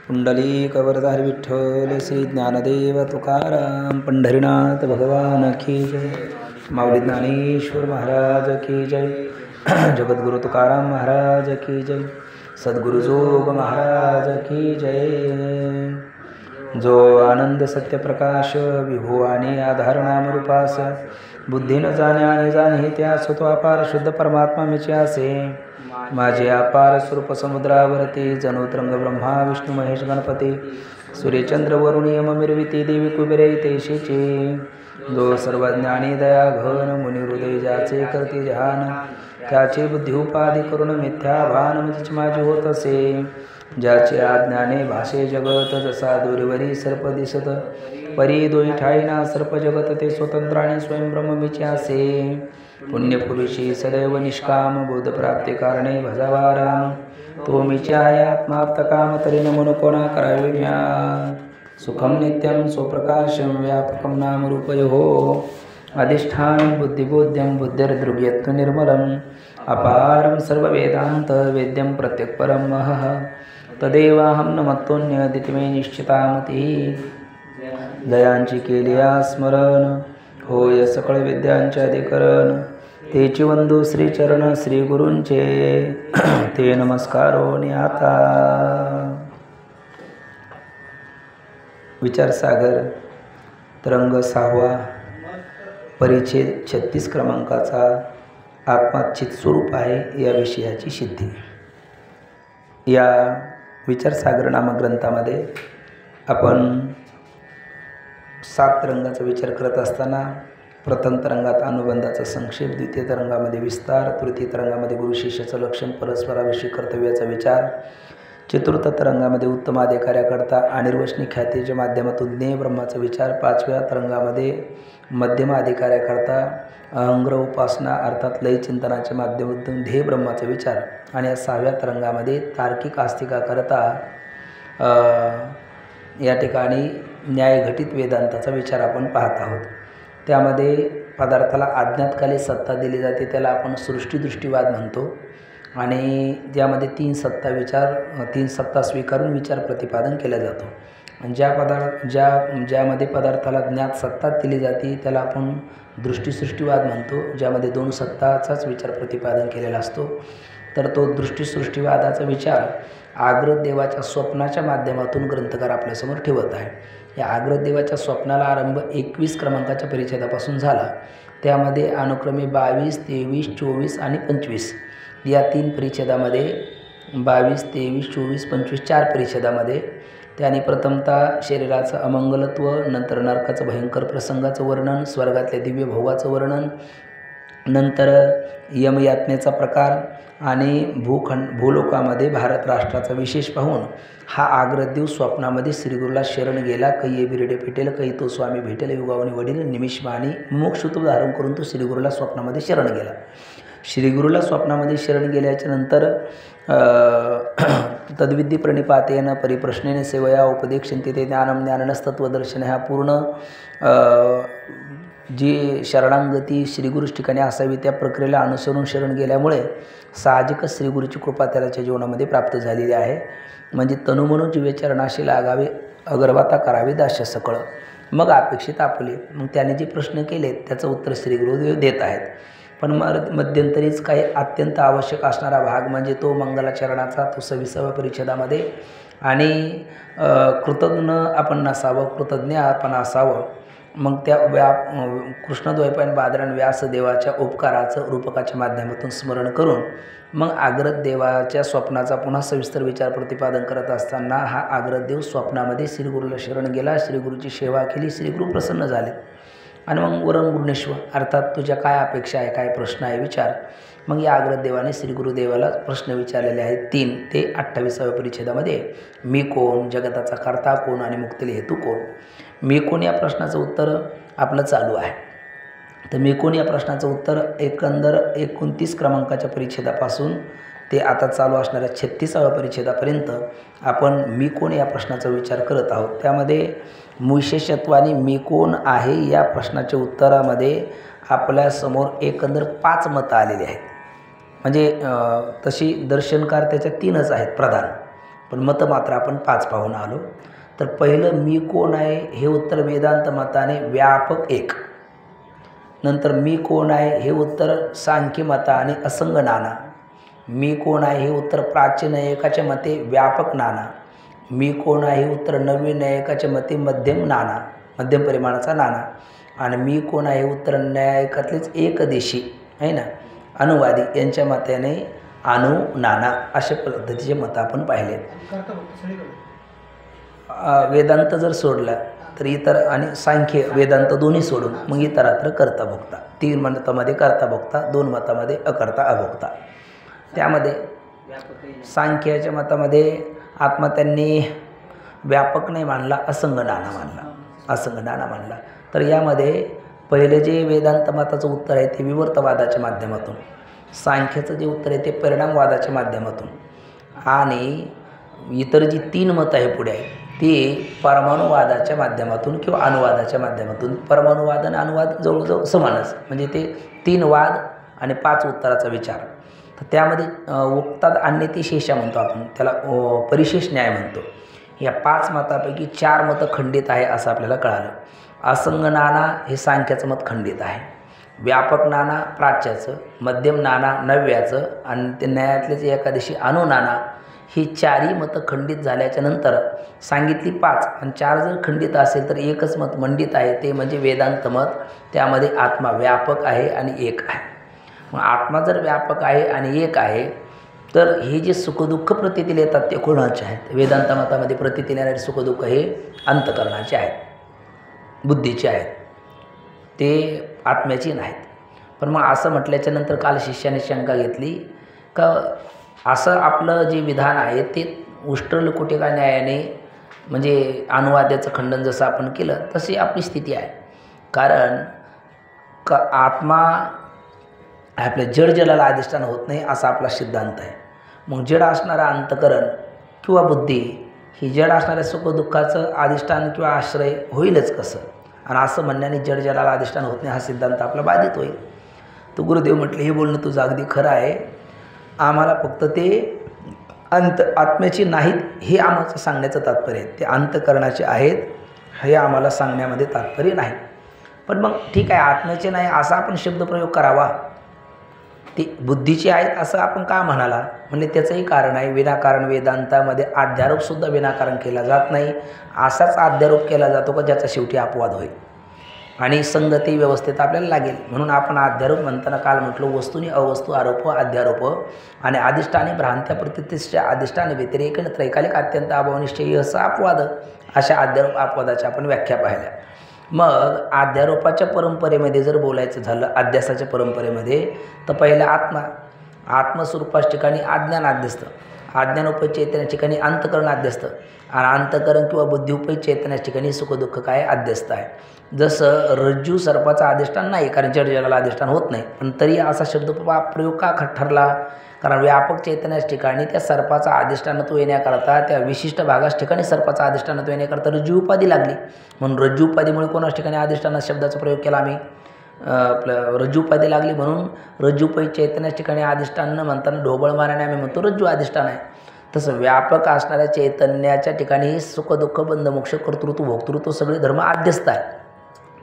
पुंडलीकवरधारी विठ्ठल श्री ज्ञानदेव तुकाराम पंढरीनाथ भगवान की जय। माऊली ज्ञानेश्वर महाराज की जय। जगद्गुरु तुकाराम महाराज की जय। सद्गुरु जोग महाराज की जय। जो आनंद सत्यप्रकाश विभू आणि आधार नाम रूपास बुद्धी न जाणे आणि जाणे त्यास तो अपार शुद्ध परमात्मा मिचे असे। माझे अपार स्वरूप समुद्रावरती जणू तरंग ब्रह्मा विष्णू महेश गणपती सूर्यचंद्र वरुण यम मिरविती देवी कुबेरे तेशीचे। जो सर्वज्ञानी दया घन मुनी हृदय ज्याचे करते ध्यान त्याचे बुद्धी उपाधी करून मिथ्या भान म्हणजे माझे होत असे। ज्याचे आज्ञाने भाषे जगत जसा दूरवरी सर्प दिसत परी दोई ठाईना सर्प जगत ते स्वतंत्र आणि स्वयं ब्रह्ममीचे असे। पुण्यपुरुषी सदैव निष्काम बोध प्राप्ती कारणे भजावा राम तो मीचे आहे आत्माप्त काम तरी नमन कोणा करावे म्या। सुखम नित्यम स्वप्रकाशम व्यापकम नाम रूपयो अधिष्ठान बुद्धिबोध्यम बुद्धिर्दृग्यत्व निर्मलम अपारम सर्व वेदांत वेद्यम प्रत्यक परम महः तदेवाहम नमत्तोन्य दितिमे निश्चितामती। दयांची केली स्मरण होय सकळ विद्यांचे अधिकरण तेची वंदू श्रीचरण श्री गुरूंचे ते नमस्कारो आता। विचारसागर तरंग 6वा परिच्छेद 36 क्रमांकाचा आत्माचित स्वरूप आहे या विषयाची सिद्धी। या विचारसागर नामक ग्रंथामध्ये आपण 7 तरंगाचा विचार करत असताना प्रथम तरंगात अनुबंधाचा संक्षेप, द्वितीय तरंगामध्ये विस्तार, तृतीय तरंगामध्ये गुरु शिष्याचं लक्षण, परस्पराविषयी कर्तव्याचा विचार, चतुर्थ तरंगामध्ये उत्तम अधिकाऱ्याकरता अनिर्वचनीय ख्यातीच्या माध्यमातून ज्ञेय ब्रह्माचा विचार, 5व्या तरंगामध्ये मध्यम अधिकाऱ्याकरता अहंग्र उपासना अर्थात लय चिंतनाच्या माध्यमातून ध्येय ब्रह्माचा विचार आणि या 6व्या तरंगामध्ये तार्किक आस्तिकाकरता या ठिकाणी न्यायघटित वेदांताचा विचार आपण पाहत आहोत। त्यामध्ये पदार्थाला अज्ञातकाली सत्ता दिली जाते त्याला आपण सृष्टीदृष्टीवाद म्हणतो आणि ज्यामध्ये 3 सत्ता स्वीकारून विचार प्रतिपादन केला जातो। आणि ज्यामध्ये पदार्थाला ज्ञात सत्ता दिली जाते त्याला आपण दृष्टीसृष्टीवाद म्हणतो, ज्यामध्ये 2 सत्ताचाच विचार प्रतिपादन केलेला असतो। तर तो दृष्टीसृष्टीवादाचा विचार आग्रत देवाच्या स्वप्नाच्या माध्यमातून ग्रंथकार आपल्यासमोर ठेवत आहे। या आग्रत देवाच्या स्वप्नाला आरंभ 21 क्रमांकाच्या परिच्छेदापासून झाला। त्यामध्ये अनुक्रमे 22, 23, 24 आणि 25 या 3 परिच्छेदामध्ये 22, 23, 24, 25 4 परिच्छेदामध्ये त्याने प्रथमतः शरीराचं अमंगलत्व, नंतर नरकाचं भयंकर प्रसंगाचं वर्णन, स्वर्गातल्या दिव्य भोगाचं वर्णन, नंतर यमयातनेचा प्रकार आणि भूलोकामध्ये भारत राष्ट्राचा विशेष पाहून हा आग्रदेव स्वप्नामध्ये श्रीगुरूला शरण गेला। काही बिरडे फिटेल काही तो स्वामी भेटेल युगावनी वडील निमिषमानी मोक्षत्व धारण करून तो श्रीगुरूला स्वप्नामध्ये शरण गेला। श्रीगुरूला स्वप्नामध्ये शरण गेल्याच्या नंतर तद्विद्धी प्रणिपातेन परिप्रश्नेने सेवया उपदेक्षन्ते ते ज्ञानम ज्ञाननस्तत्वदर्शन ह्या पूर्ण जी शरणांगती श्रीगुरूच ठिकाणी असावी त्या प्रक्रियेला अनुसरून शरण गेल्यामुळे साहजिकच श्रीगुरूची कृपा त्याच्या जीवनामध्ये प्राप्त झालेली आहे। म्हणजे तनुमनो जीवे चरणाशी लागावे अगरवाता करावे दास्य सकळ मग अपेक्षित आपुले। मग त्याने जे प्रश्न केले त्याचं उत्तर श्रीगुरुदेव देत आहेत। पण मध्यंतरीच काही अत्यंत आवश्यक असणारा भाग म्हणजे तो मंगलाचरणाचा, तो 26व्या परिच्छेदामध्ये आणि कृतज्ञ आपण नसावं, कृतज्ञ आपण असावं। मग त्या कृष्णद्वैपायन बादरायण व्यासदेवाच्या उपकाराचं रूपकाच्या माध्यमातून स्मरण करून मग आग्रत देवाच्या स्वप्नाचा पुन्हा सविस्तर विचार प्रतिपादन करत असताना हा आग्रत देव स्वप्नामध्ये श्रीगुरूला शरण गेला, श्रीगुरूची सेवा केली, श्रीगुरू प्रसन्न झाले आणि मग वरण गुणेश्वर अर्थात तुझ्या काय अपेक्षा आहे, काय प्रश्न आहे विचार। मग या आग्रत देवाने श्रीगुरुदेवाला प्रश्न विचारलेले आहेत 3 ते 28व्या परिच्छेदामध्ये मी कोण, जगताचा कर्ता कोण आणि मुक्तीला हेतू कोण। मी कोण या प्रश्नाचं उत्तर आपलं चालू आहे। तर मी कोण या प्रश्नाचं उत्तर एकंदर 29 क्रमांकाच्या परिच्छेदापासून ते आता चालू असणाऱ्या 36व्या परिच्छेदापर्यंत आपण मी कोण या प्रश्नाचा विचार करत आहोत। त्यामध्ये विशेषत्वाने मी कोण आहे या प्रश्नाच्या उत्तरामध्ये आपल्यासमोर एकंदर 5 मतं आलेली आहेत। म्हणजे तशी दर्शनकार त्याच्या 3च आहेत प्रधान। पण मत मात्र आपण 5 पाहून आलो. तर पहिलं मी कोण आहे हे उत्तर वेदांत मताने व्यापक एक. नंतर मी कोण आहे हे उत्तर सांख्य मताने असंग नाना. मी कोण आहे हे उत्तर प्राचीन नयकाच्या मते व्यापक नाना. मी कोण आहे हे उत्तर नवीन नयकाच्या मते मध्यम नाना, मध्यम परिमाणाचा नाना. आणि मी कोण आहे हे उत्तर न्यायकातलेच एकदेशी आहे ना अनुवादी यांच्या मताने अनु नाना. अशा पद्धतीचे मत आपण पाहिले. वेदांत जर सोडला तर इतर आणि सांख्य वेदांत दोन्ही सोडून मग इतरात्र कर्ता भोक्ता. 3 मतामध्ये कर्ता भोक्ता, 2 मतामध्ये अकर्ता अभोक्ता. त्यामध्ये सांख्याच्या मतामध्ये आत्मा त्यांनी व्यापक नाही मानला, असंग नाना मानला, असंग नाना मानला. तर यामध्ये पहिले जे वेदांत मताचं उत्तर आहे ते विवर्तवादाच्या माध्यमातून, सांख्याचं जे उत्तर आहे ते परिणामवादाच्या माध्यमातून, आणि इतर जी 3 मतं आहे पुढे आहे ती परमाणुवादाच्या माध्यमातून किंवा अनुवादाच्या माध्यमातून. परमाणुवाद आणि अनुवाद जवळजवळ समानच, म्हणजे ते 3 वाद आणि 5 उत्तराचा विचार. तर त्यामध्ये उक्ताद अन्यती शेषा म्हणतो आपण, त्याला परिशेष न्याय म्हणतो. या 5 मतापैकी 4 मतं खंडित आहे असं आपल्याला कळालं. असंग नाना हे सांख्याचं मत खंडित आहे, व्यापक नाना प्राच्याचं, मध्यम नाना नव्याचं, आणि ते न्यायातलेच एकादशी अनु नाना. ही 4ही मतं खंडित झाल्याच्या नंतर सांगितली 5 आणि 4 जर खंडित असेल तर एकच मत मंडित आहे, ते म्हणजे वेदांत मत. त्यामध्ये आत्मा व्यापक आहे आणि एक आहे. मग आत्मा जर व्यापक आहे आणि एक आहे तर हे जे सुखदुःख प्रतीतील येतात ते कोणाचे आहेत? वेदांत मतामध्ये प्रतीतील येणारे सुखदुःख हे अंतकरणाचे आहेत, बुद्धीचे आहेत, ते आत्म्याची नाहीत. पण मग असं म्हटल्याच्या नंतर काल शिष्याने शंका घेतली का असं आपलं जे विधान आहे ते उष्ट्रलकुटिका न्यायाने म्हणजे अनुवाद्याचं खंडन जसं आपण केलं तशी आपली स्थिती आहे. कारण आत्मा आपल्या जड जलाला अधिष्ठान होत नाही असा आपला सिद्धांत आहे. मग जड असणारा अंतकरण किंवा बुद्धी ही जड असणाऱ्या सुखदुःखाचं अधिष्ठान किंवा आश्रय होईलच कसं? आणि असं म्हणण्याने जड जलाला अधिष्ठान होत नाही हा सिद्धांत आपला बाधित होईल. तर गुरुदेव म्हटले हे बोलणं तुझं अगदी खरं आहे, आम्हाला फक्त ते आत्म्याची नाहीत हे आम्हाला सांगण्याचं तात्पर्य आहे, ते अंतकरणाचे आहेत हे आम्हाला सांगण्यामध्ये तात्पर्य नाही. पण मग ठीक आहे, आत्म्याचे नाही असा आपण शब्दप्रयोग करावा, ते बुद्धीचे आहेत असं आपण का म्हणाला? म्हणजे त्याचंही कारण आहे. विनाकारण वेदांतामध्ये अध्यारोपसुद्धा विनाकारण केला जात नाही. असाच अध्यारोप केला जातो का ज्याचा शेवटी अपवाद होईल आणि संगती व्यवस्थेत आपल्याला लागेल. म्हणून आपण अध्यारोप म्हणताना काल म्हटलं वस्तूनी अवस्तू आरोप अध्यारोप आणि अधिष्ठाने भ्रांत्या प्रतिष्ठा अधिष्ठाने व्यतिरेक त्रैकालिक अत्यंत अभावनिश्चयी असा अपवाद, अशा अध्यारोप अपवादाच्या आपण व्याख्या पाहिल्या. मग अध्यारोपाच्या परंपरेमध्ये जर बोलायचं झालं, अध्यासाच्या परंपरेमध्ये, तर पहिलं आत्मस्वरूपाच्या ठिकाणी अज्ञान आद्यस्त, अज्ञानोपय चैतन्याच्या ठिकाणी अंतकरण आद्यस्त, आणि अंतकरण किंवा बुद्धिउपय चैतन्याच्या ठिकाणी सुखदुःख काय आद्यस्त आहे. जसं रज्जू सर्पाचं अधिष्ठान नाही, कारण जड जलाला अधिष्ठान होत नाही, पण तरी असा शब्द प्रयोग का ठरला? कारण व्यापक चैतन्याच्या ठिकाणी त्या सर्पाचा अधिष्ठानत्व येण्याकरता, त्या विशिष्ट भागाच्या ठिकाणी सर्पाचा अधिष्ठानत्व येण्याकरता रज्जू उपाधी लागली. म्हणून रज्जू उपाधीमुळे कोणाच ठिकाणी अधिष्ठान शब्दाचा प्रयोग केला आम्ही, आपलं रज्जू उपाधी लागली म्हणून रज्जूपै चैतन्याच्या ठिकाणी अधिष्ठान न म्हणताना ढोबळ मारण्याने आम्ही म्हणतो रज्जू अधिष्ठान आहे. तसं व्यापक असणाऱ्या चैतन्याच्या ठिकाणी सुखदुःख बंधमोक्ष कर्तृत्व भोक्तृत्व सगळे धर्म आद्यस्त आहे.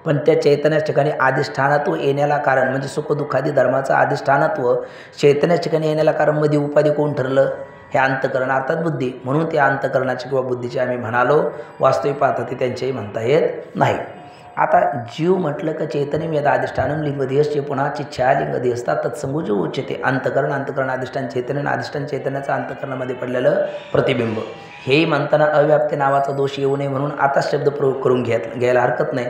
पण त्या चैतन्याच्या ठिकाणी अधिष्ठानत्व येण्याला कारण म्हणजे सुखदुःखादी धर्माचं अधिष्ठानत्व चैतन्याच्या ठिकाणी येण्याला कारण मध्ये उपाधी कोण ठरलं? हे अंतकरण अर्थात बुद्धी. म्हणून ते अंतकरणाचे किंवा बुद्धीचे आम्ही म्हणालो. वास्तविक पाहता ते त्यांच्याही म्हणता येत नाही. आता जीव म्हटलं का चैतन्य यदा अधिष्ठानम लिंगदेहस्य पुन्हा चिच्छा लिंगदेह असतात तत्संगोज उच्यते. अंतकरण अधिष्ठान चैतन्य, अधिष्ठान चैतन्याचं अंतकरणामध्ये पडलेलं प्रतिबिंब. हेही म्हणताना अव्याप्ती नावाचा दोष येऊ नये म्हणून आता शब्दप्रयोग करून घ्यायला हरकत नाही.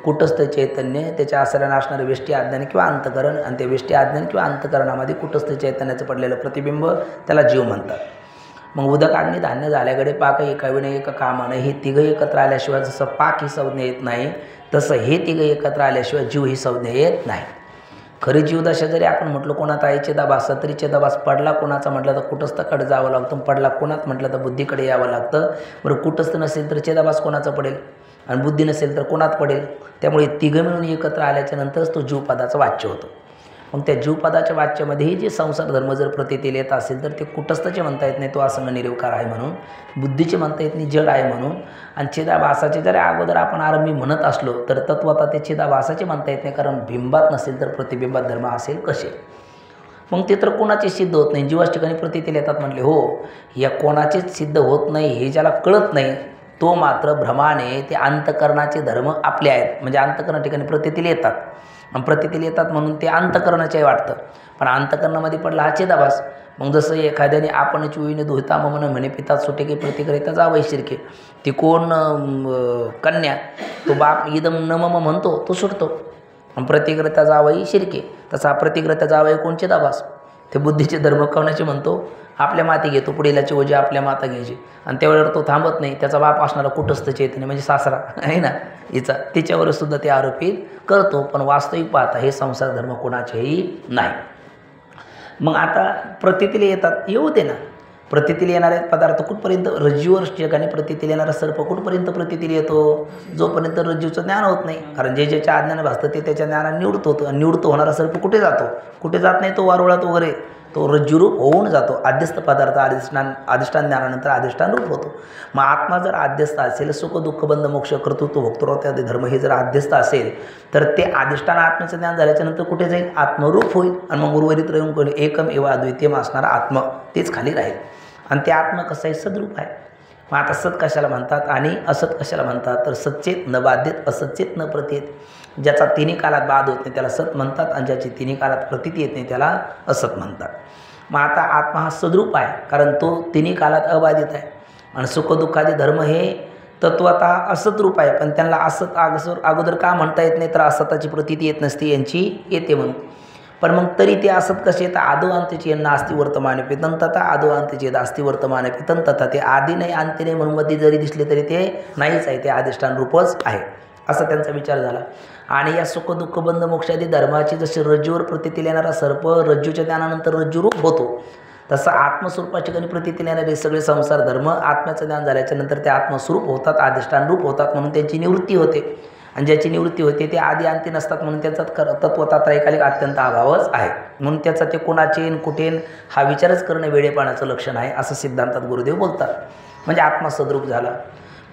कुटस्थ चैतन्य, त्याच्या आश्रयाने असणारे वेष्टी अज्ञान किंवा अंतकरण, आणि ते वेष्टी अज्ञान किंवा अंतकरणामध्ये कुटस्थ चैतन्याचं पडलेलं प्रतिबिंब त्याला जीव म्हणतात. मग उदक अग्नी धान्य झाल्याकडे पाक एका विणे एका कामानं, हे तिघं एकत्र आल्याशिवाय जसं पाक ही संज्ञा येत नाही तसं हे तिघं एकत्र आल्याशिवाय जीव ही संज्ञा येत नाही. खरी जीवदशा जरी आपण म्हटलं कोणात आईचे दाबास सत्रीचे दाबास, पडला कोणाचा म्हटलं तर कुटस्थकडे जावं लागतं, पडला कोणात म्हटलं तर बुद्धीकडे यावं लागतं. बरं कुटस्थ नसेल तर चेदाबास कोणाचा पडेल आणि बुद्धी नसेल तर कोणात पडेल? त्यामुळे तिघं मिळून एकत्र आल्याच्या नंतरच तो जीवपदाचा वाच्य होतो. मग त्या जीवपदाच्या वाच्यामध्येही जे संसार धर्म जर प्रतीतील येत असेल तर ते कुटस्थचे म्हणता येत नाही, तो असंग निर्विकार आहे म्हणून, बुद्धीचे म्हणता येत नाही, जड आहे म्हणून, आणि चिदाभासाचे जरी अगोदर आपण आरंभी म्हणत असलो तर तत्वता ते चिदाभासाचे म्हणता येत नाही, कारण बिंबात नसेल तर प्रतिबिंबात धर्म असेल कसे. मग ते तर कोणाचे सिद्ध होत नाही, जीवाच ठिकाणी प्रतीतील येतात म्हणले. हो, या कोणाचेच सिद्ध होत नाही हे ज्याला कळत नाही तो मात्र भ्रमाने ते अंतकरणाचे धर्म आपले आहेत, म्हणजे अंतकरणा ठिकाणी प्रतीतील येतात, आणि प्रतीतील येतात म्हणून ते अंतकरणाचे वाटतं, पण अंतकरणामध्ये पडला हा चिदाभास. मग जसं एखाद्याने आपण चुईने धुता मग म्हणे पितात सुटे की प्रतिकरिता जावई शिरके, ती कोण कन्या, तो बाप इदम नमम म्हणतो तो सुटतो, आणि प्रतिकरिता जावई शिरके, तसा प्रतिकरिता जावई कोण चिदाभास. ते बुद्धीचे धर्म कोणाचे म्हणतो, आपल्या माती घेतो, पुढीलाची ओझी आपल्या माता घ्यायची, आणि त्यावेळेवर तो थांबत नाही, त्याचा बाप असणारा कुटस्थ चैतन्य म्हणजे सासरा आहे ना हिचा, तिच्यावर सुद्धा ते आरोपित करतो. पण वास्तविक पाहता हे संसार धर्म कोणाचेही नाही. मग आता प्रतीतील येतात, येऊ दे ना. प्रतीतील येणारे पदार्थ कुठपर्यंत, रज्जूवर ठिकाणी प्रतीतील येणारा सर्प कुठपर्यंत प्रतीतील येतो, जोपर्यंत रज्जूचं ज्ञान होत नाही, कारण जे ज्याच्या अज्ञान भासतं ते त्याच्या ज्ञानाने निवृत्त होतं, आणि निवृत्त होणारा सर्प कुठे जातो, कुठे जात नाही, तो वारुळात वगैरे, तो रज्जुरूप होऊन जातो. आद्यस्थ पदार्थ अधिष्ठान ज्ञानानंतर अधिष्ठान रूप होतो. मग आत्मा जर आद्यस्थ असेल, सुख दुःख बंध मोक्ष कर्तृत्व भोक्तृत्व त्यादी धर्म हे जर आद्यस्थ असेल तर ते अधिष्ठान आत्म्याचं ज्ञान झाल्याच्यानंतर कुठे जाईल, आत्मरूप होईल, आणि मग उर्वरित राहून कोणी एकम एवा अद्वितीय असणारा आत्मा तेच खाली राहील. आणि ते आत्मा कसं आहे, सद्रूप आहे. मग आता सत कशाला म्हणतात आणि असत कशाला म्हणतात, तर सच्चेत न बाध्यत असच्चेत न प्रतीत. ज्याचा तिन्ही कालात बाद होत नाही त्याला सत म्हणतात, आणि ज्याची तिन्ही कालात प्रतीती येत नाही त्याला असत म्हणतात. मग आता आत्मा हा सद्रूप आहे, कारण तो तिन्ही कालात अबाधित आहे, आणि सुखदुःखादी धर्म हे तत्वतः असत रूप आहे, पण त्यांना असत अगोदर का म्हणता येत नाही, तर असताची प्रतीती येत नसते, यांची येते म्हणून. पण मग तरी ते असत कसे येतं, आदो अंतचे नास्ती वर्तमाने पितंतता, आदो अंतचे दास्ती वर्तमाने पितंतता. ते आधी नाही अंत्य नाही म्हणून मध्ये जरी दिसले तरी ते नाहीच आहे, ते अधिष्ठान रूपच आहे, असा त्यांचा विचार झाला. आणि या सुख दुःख बंध मोक्षादी धर्माची जशी रज्जूवर प्रतीतील येणारा सर्प रज्जूच्या ज्ञानानंतर रज्जूरूप होतो, तसं आत्मस्वरूपाच्या ठिकाणी प्रतीतील येणारे सगळे संसार धर्म आत्म्याचं ज्ञान झाल्याच्या नंतर ते आत्मस्वरूप होतात, अधिष्ठान रूप होतात, म्हणून त्यांची निवृत्ती होते. आणि ज्याची निवृत्ती होते ते आधी अंती नसतात, म्हणून त्यांचा तत्वता त्रैकालिक अत्यंत अभावच आहे. म्हणून त्याचा ते कोणाचेन कुठेन हा विचारच करणं वेडेपणाचं लक्षण आहे, असं सिद्धांतात गुरुदेव बोलतात. म्हणजे आत्मा सद्रूप झाला.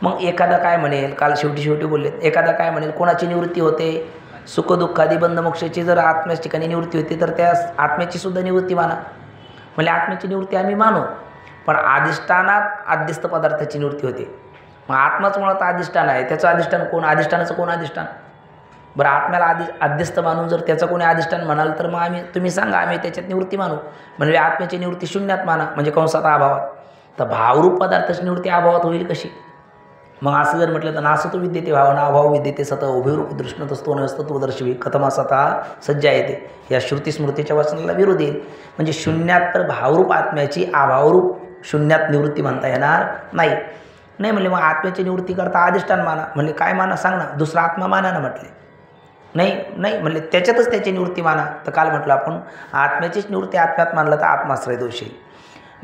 मग एखादा काय म्हणेल, काल शेवटी बोलले, एखादा काय म्हणेल कोणाची निवृत्ती होते, सुखदुःखादी बंधमोक्षाची जर आत्म्याच्या ठिकाणी निवृत्ती होती तर त्या आत्म्याची सुद्धा निवृत्ती माना. म्हणजे आत्म्याची निवृत्ती आम्ही मानू, पण अधिष्ठानात आद्यस्थ पदार्थाची निवृत्ती होते. मग आत्माच मुळात अधिष्ठान आहे, त्याचं अधिष्ठान कोण, अधिष्ठानाचं कोण अधिष्ठान. बरं, आत्म्याला आद्यस्थ मानून जर त्याचं कोणी अधिष्ठान म्हणाल तर मग तुम्ही सांगा आम्ही त्याच्यात निवृत्ती मानू. म्हणजे आत्म्याची निवृत्ती शून्यात माना, म्हणजे कंसात अभावात. तर भावरूप पदार्थाची निवृत्ती अभावात होईल कशी. मग असं जर म्हटलं तर नासतो विद्यते भावना अभाव विद्यते सत उभयरूप दृष्णतस्तो नस्तत्वदर्शवी कथमा स्वतः सज्जा येते. या श्रुती स्मृतीच्या वचनाला विरोध येईल. म्हणजे शून्यात तर भावरूप आत्म्याची अभावरूप शून्यात निवृत्ती म्हणता येणार नाही. नाही म्हणले मग आत्म्याची निवृत्ती करता अधिष्ठान माना. म्हणले काय माना सांग ना, दुसरा आत्मा माना ना. म्हटले नाही म्हणले त्याच्यातच त्याची निवृत्ती माना. तर काल म्हटलं आपण आत्म्याचीच निवृत्ती आत्म्यात मानलं तर आत्माश्रय दोष येईल.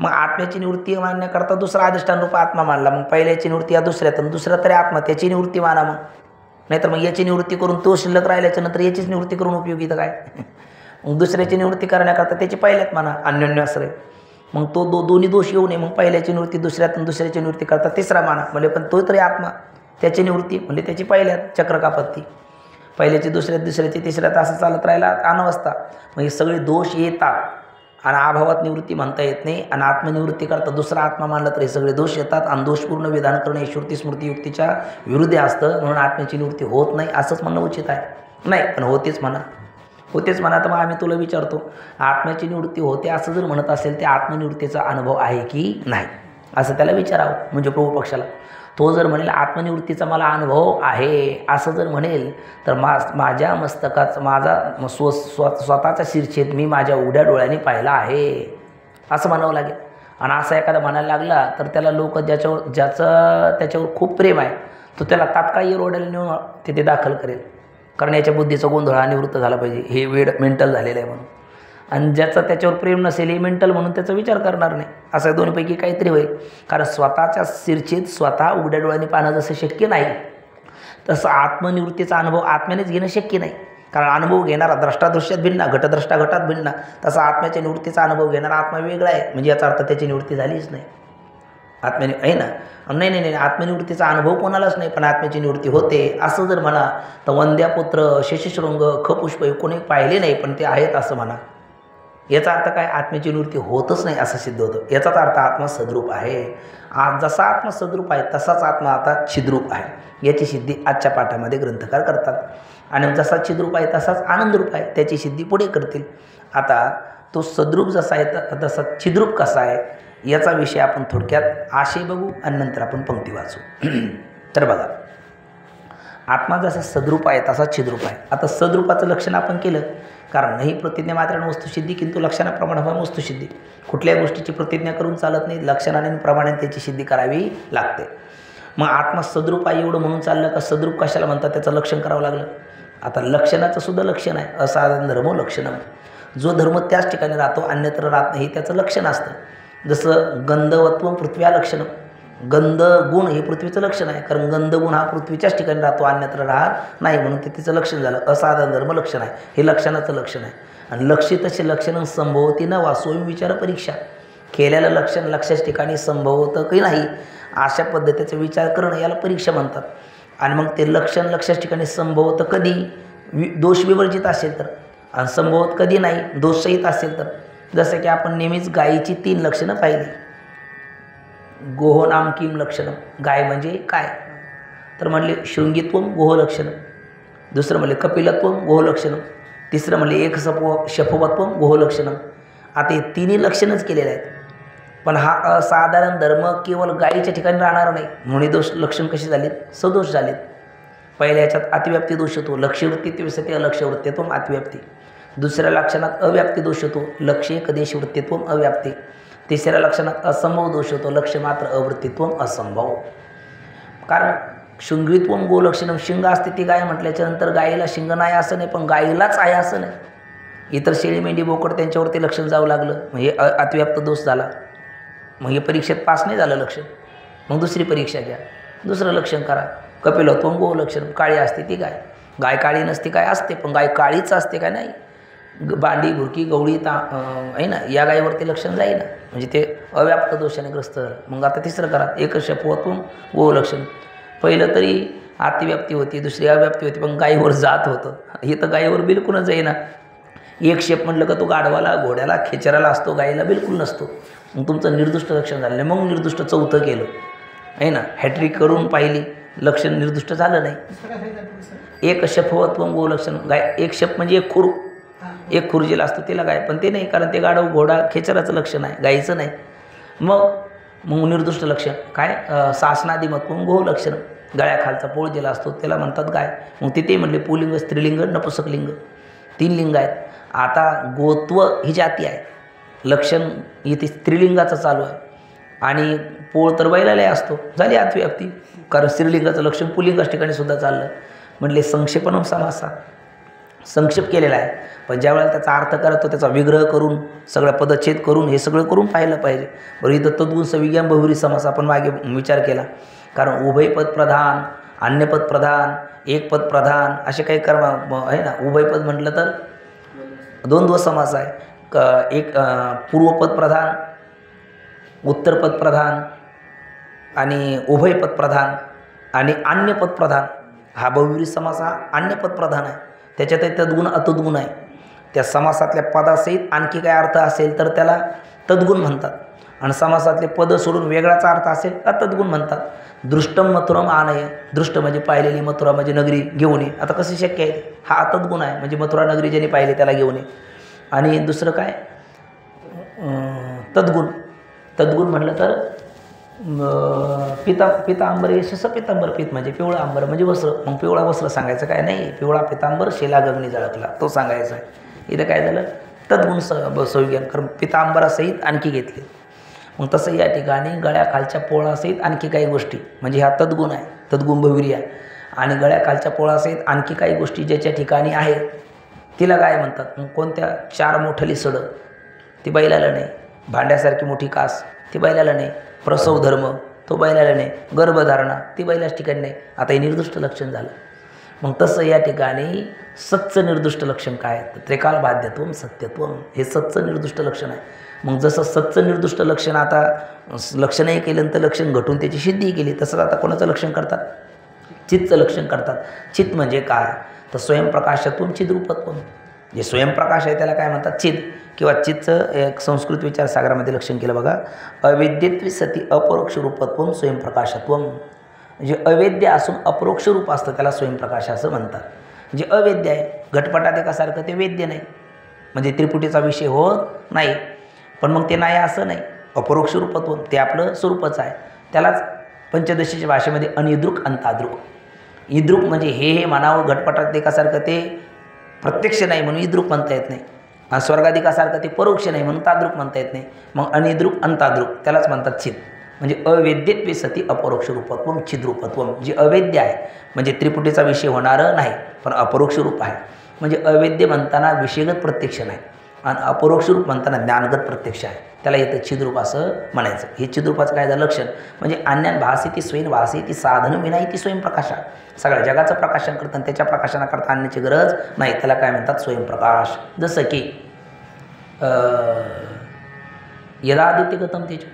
मग आत्म्याची निवृत्ती मानण्याकरता दुसरा अधिष्ठान रूप आत्मा मानला, मग पहिल्याची निवृत्ती या दुसऱ्यात, दुसरा तरी आत्मा त्याची निवृत्ती माना. मग नाहीतर मग याची निवृत्ती करून तो शिल्लक राहिल्याच्या नंतर याचीच निवृत्ती करून उपयोगी तर काय. मग दुसऱ्याची निवृत्ती करण्याकरता त्याची पहिल्यात माना अन्योन्याश्रय. मग तो दोन्ही दोष येऊ नये, मग पहिल्याची निवृत्ती दुसऱ्यात दुसऱ्याची निवृत्ती करता तिसरा माना. म्हणजे पण तो तरी आत्मा त्याची निवृत्ती म्हणजे त्याची पहिल्यात चक्रकापत्ती, पहिल्याची दुसऱ्याची तिसऱ्यात असं चालत राहिला अनवस्था. मग हे सगळे दोष येतात आणि अभावात निवृत्ती म्हणता येत नाही. आणि आत्मनिवृत्ती करता दुसरा आत्मा मानला तर हे सगळे दोष येतात. आणि दोषपूर्ण विधान करणं हे श्रुती स्मृती युक्तीच्या विरुद्ध असतं, म्हणून आत्म्याची निवृत्ती होत नाही असंच म्हणणं उचित आहे. नाही पण होतेच म्हणा. तर मग आम्ही तुला विचारतो, आत्म्याची निवृत्ती होते असं जर म्हणत असेल ते आत्मनिवृत्तीचा अनुभव आहे की नाही असं त्याला विचारावं. म्हणजे प्रभू पक्षाला तो जर म्हणेल आत्मनिवृत्तीचा मला अनुभव आहे असं जर म्हणेल तर माझ्या मस्तकाचा माझा स्वतःचा शिरछेद मी माझ्या उघड्या डोळ्यांनी पाहिला आहे असं म्हणावं लागेल. आणि असं एखादा म्हणायला लागला तर त्याला लोक ज्याचं त्याच्यावर खूप प्रेम आहे तो त्याला तात्काळ रोडाला नेऊन तिथे दाखल करेल, कारण याच्या बुद्धीचा गोंधळ निवृत्त झाला पाहिजे, हे वेळ मेंटल झालेलं आहे म्हणून. आणि ज्याचं त्याच्यावर प्रेम नसेल हे मेंटल म्हणून त्याचा विचार करणार नाही. असं दोन्हीपैकी काहीतरी होईल. कारण स्वतःच्या शिरछेद स्वतः उघड्या डोळ्यांनी पाहणं जसं शक्य नाही तसं आत्मनिवृत्तीचा अनुभव आत्म्यानेच घेणं शक्य नाही. कारण अनुभव घेणारा द्रष्टादृश्यात भिन्न, घटद्रष्टा घटात भिन्न, तसा आत्म्याच्या निवृत्तीचा अनुभव घेणारा आत्मा वेगळा आहे. म्हणजे याचा अर्थ त्याची निवृत्ती झालीच नाही. आत्म्याने आहे ना, नाही नाही नाही, आत्मनिवृत्तीचा अनुभव कोणालाच नाही, पण आत्म्याची निवृत्ती होते असं जर म्हणा तर वंद्यापुत्र, शेषशृंग, खपुष्प कोणी पाहिले नाही पण ते आहेत असं म्हणा. याचा अर्थ काय? आत्म्याची निवृत्ती होतच नाही असं सिद्ध होतं. याचाच अर्थ आत्मा सद्रूप आहे. आज जसा आत्मा सद्रूप आहे तसाच आत्मा आता छिद्रूप आहे. याची सिद्धी आजच्या पाठामध्ये ग्रंथकार करतात. आणि जसा छिद्रूप आहे तसाच आनंदरूप आहे, त्याची सिद्धी पुढे करतील. आता तो सद्रूप जसा आहे तसा छिद्रूप कसा आहे याचा विषय आपण थोडक्यात आशय बघू आणि नंतर आपण पंक्ती वाचू. तर बघा, आत्मा जसा सद्रूप आहे तसा छिद्रूप आहे. आता सद्रूपाचं लक्षण आपण केलं, कारण नाही प्रतिज्ञा मात्र वस्तुसिद्धी किंतु लक्षणाप्रमाणे वस्तुसिद्धी. कुठल्याही गोष्टीची प्रतिज्ञा करून चालत नाही, लक्षणाने आणि प्रमाणाने त्याची सिद्धी करावी लागते. मग आत्मा सद्रूप आहे एवढं म्हणून चाललं का सद्रूप कशाला म्हणतात त्याचं लक्षण करावं लागलं. आता लक्षणाचं सुद्धा लक्षण आहे, असाधारण धर्म लक्षणं. जो धर्म त्याच ठिकाणी राहतो अन्यत्र राहत नाही त्याचं लक्षण असतं. जसं गंधवत्व पृथ्व्या लक्षणं, गंध गुण हे पृथ्वीचं लक्षण आहे, कारण गंधगुण हा पृथ्वीच्याच ठिकाणी राहतो अन्यत्र राहत नाही, म्हणून ते तिचं लक्षण झालं. असाधारण धर्म लक्षण आहे, हे लक्षणाचं लक्षण आहे. आणि लक्षितचे लक्षण संभवती न वा स्वयंविचार परीक्षा. केलेलं लक्षण लक्षाच्या ठिकाणी संभवतं की नाही अशा पद्धतीचा विचार करणं याला परीक्षा म्हणतात. आणि मग ते लक्षण लक्षाच्या ठिकाणी संभवतं कधी दोष विवर्जित असेल तर, आणि संभवत कधी नाही दोषसहित असेल तर. जसं की आपण नेहमीच गायीची 3 लक्षणं पाहिली. गोह नाम किम लक्षणं, गाय म्हणजे काय तर म्हणले शृंगित्वम गोह लक्षणं, दुसरं म्हणले कपिलत्वम गोह लक्षणं, तिसरं म्हणले एक शफवत्वम गोह लक्षणं. आता हे 3 लक्षणंच केलेले आहेत. पण हा असाधारण धर्म केवळ गायीच्या ठिकाणी राहणार नाही म्हणून दोष लक्षण कसे झालेत? सदोष झालेत. पहिल्या याच्यात अतिव्याप्ती दोष होतो, लक्ष्यवृत्ती तिवसते अलक्ष्यवृत्तित्वम अतिव्याप्ती. दुसऱ्या लक्षणात अव्याप्ती दोष होतो, लक्ष्य कदेश वृत्तित्वम अव्याप्ती. तिसऱ्या लक्षणात असंभव दोष होतो, लक्ष्य मात्र अवृत्तित्वम असंभव. कारण शृंगित्वम गोलक्षणम, शिंग असते ती गाय म्हटल्याच्यानंतर गायीला शिंग नाही असं नाही, पण गायीलाच आहे असं नाही. इतर शेळी मेंढी बोकड त्यांच्यावरती लक्षण जावं लागलं, मग हे अतिव्याप्त दोष झाला. मग हे परीक्षेत पास नाही झालं लक्षण, मग दुसरी परीक्षा घ्या, दुसरं लक्षण करा. कपिलत्वम गो लक्षण, काळी असते ती गाय, गाय काळी नसते काय असते, पण गाय काळीच असते काय नाही. बांडी घुरकी गवळी आहे ना, या गायीवरती लक्षण जाईल ना, म्हणजे ते अव्याप्त दोषाने ग्रस्त झालं. मग आता तिसरं करा, एक शपवत्वम गो लक्षण. पहिलं तरी अतिव्याप्ती होती, दुसरी अव्याप्ती होती, पण गायीवर जात होतं. हे तर गायीवर बिलकुलच जाईना. एक शेप म्हटलं का तो गाढवाला घोड्याला खेचराला असतो, गायीला बिलकुल नसतो. मग तुमचं निर्दुष्ट लक्षण झालं. मग निर्दुष्ट चौथं केलं आहे ना, हॅट्रिक करून पाहिली, लक्षण निर्दुष्ट झालं नाही. एक शफवत्व गो लक्षण, गाय एक शप म्हणजे एक खुर, एक खुर्जीला असतो तिला गाय, पण ते नाही, कारण ते गाढव घोडा खेचराचं लक्षण आहे, गायीचं नाही. मग निर्दुष्ट लक्षण काय? शासनादिमत्व गो लक्षण, गळ्याखालचा पोळ जिला असतो त्याला म्हणतात गाय. मग तिथे म्हणले पुलिंग स्त्रीलिंग नपुसकलिंग 3 लिंग आहेत. आता गोत्व ही जाती आहे, लक्षण इथे स्त्रीलिंगाचं चालू आहे, आणि पोळ तर बैलाला असतो, झाली अतिव्याप्ती. कारण स्त्रीलिंगाचं लक्षण पुलिंगाच्या ठिकाणी सुद्धा चाललं. म्हणले संक्षेपणम समासा, संक्षेप केलेला आहे, पण ज्यावेळेला त्याचा अर्थ करतो त्याचा विग्रह करून सगळा पदच्छेद करून हे सगळं करून पाहिलं पाहिजे. बरं, इथं तद्गुण सविज्ञान बहुरी समास आपण मागे विचार केला, कारण उभयपद प्रधान, अन्यपद प्रधान, एक पद प्रधान असे काही कर्म आहे ना. उभयपद म्हटलं तर 2 समास आहे, एक पूर्वपद प्रधान, उत्तरपद प्रधान आणि उभयपद प्रधान आणि अन्यपद प्रधान. हा बहुव्रीही समास हा अन्यपद प्रधान आहे. त्याच्यातही तद्गुण अतद्गुण आहे. त्या समासातल्या पदासहित आणखी काय अर्थ असेल तर त्याला तद्गुण म्हणतात, आणि समासातले पद सोडून वेगळाचा अर्थ असेल अतद्गुण म्हणतात. दृष्टम मथुरम आनय, दृष्ट म्हणजे पाहिलेली, मथुरा म्हणजे नगरी घेऊन ये. आता कसं शक्य आहे? हा अतद्गुण आहे, म्हणजे मथुरा नगरी ज्यांनी पाहिली त्याला घेऊन ये. आणि दुसरं काय? तद्गुण. तद्गुण म्हटलं तर पितांबर यशस पितांबर, पित म्हणजे पिवळा अंबर म्हणजे वस्त्र. मग पिवळा वस्त्र सांगायचं काय नाही, पिवळा पितांबर शेला गगनी झळकला तो सांगायचा आहे. इथं काय झालं? तद्गुण संज्ञान, कारण पितांबरासहित आणखी घेतले. मग तसं या ठिकाणी गळ्याखालच्या पोळासहित आणखी काही गोष्टी, म्हणजे हा तद्गुण आहे, तद्गुण बहुव्रीही आहे. आणि गळ्याखालच्या पोळासहित आणखी काही गोष्टी ज्याच्या ठिकाणी आहेत तिला काय म्हणतात? मग कोणत्या? 4 मोठली सडं ती बैलाला नाही, भांड्यासारखी मोठी कास ती बैलाला नाही, प्रसव धर्म तो बैलाला नाही, गर्भधारणा ती बैलाच ठिकाणी नाही. आता हे निर्दुष्ट लक्षण झालं. मग तसं या ठिकाणी सच्च निर्दुष्ट लक्षण काय, तर त्रिकाल बाध्यत्वम सत्यत्वम, हे सच्च निर्दुष्ट लक्षण आहे. मग जसं सच्च निर्दुष्ट लक्षण आता लक्षणही केल्यानंतर लक्षण घटून त्याची सिद्धीही केली, तसंच आता कोणाचं लक्षण करतात, चित्तचं लक्षण करतात. चित्त म्हणजे काय, तर स्वयंप्रकाशातून चिद्रूपत्वम, जे स्वयंप्रकाश आहे त्याला काय म्हणतात, चिद. किंवा चित्तचं एक संस्कृत विचारसागरामध्ये लक्षण केलं बघा, अवेद्यत्वे सती अपरोक्ष रूपत्वम स्वयंप्रकाशत्वम, जे अवेद्य असून अपरोक्ष रूप असतं त्याला स्वयंप्रकाश असं म्हणतात. जे अवेद्य आहे, घटपटात एकासारखं ते वेद्य नाही, म्हणजे त्रिपुटीचा विषय होत नाही. पण मग ते नाही असं नाही, अपरोक्ष रूपत्व ते आपलं स्वरूपच आहे. त्यालाच पंचदशीच्या भाषेमध्ये अनिद्रुक अंताद्रुक, इद्रुक म्हणजे हे म्हणावं, घटपटात एकासारखं ते प्रत्यक्ष नाही म्हणून इद्रुक म्हणता येत नाही, आणि स्वर्गाधिकासारखं ते परोक्ष नाही म्हणून ताद्रुक म्हणता येत नाही. मग अनिद्रुक अंताद्रुक त्यालाच म्हणतात चित. म्हणजे अवेद्यत्वे सती अपरोक्ष रूपत्वम चिद्रूपत्वम, जे अवेद्य आहे म्हणजे त्रिपुटीचा विषय होणारं नाही पण अपरोक्ष रूप आहे. म्हणजे अवेद्य म्हणताना विषयगत प्रत्यक्ष नाही आणि अपरोक्ष रूप म्हणताना ज्ञानगत प्रत्यक्ष आहे, त्याला येतं चिद्रूप असं म्हणायचं. हे चिद्रूपाचं काय झालं लक्षण, म्हणजे अन्यान भासेती स्वयं भासेती साधन विनाई ती स्वयंप्रकाशा, सगळ्या जगाचं प्रकाशन करतं आणि त्याच्या प्रकाशनाकरता आणण्याची गरज नाही, त्याला काय म्हणतात स्वयंप्रकाश. जसं की यदादित्यगतम तेज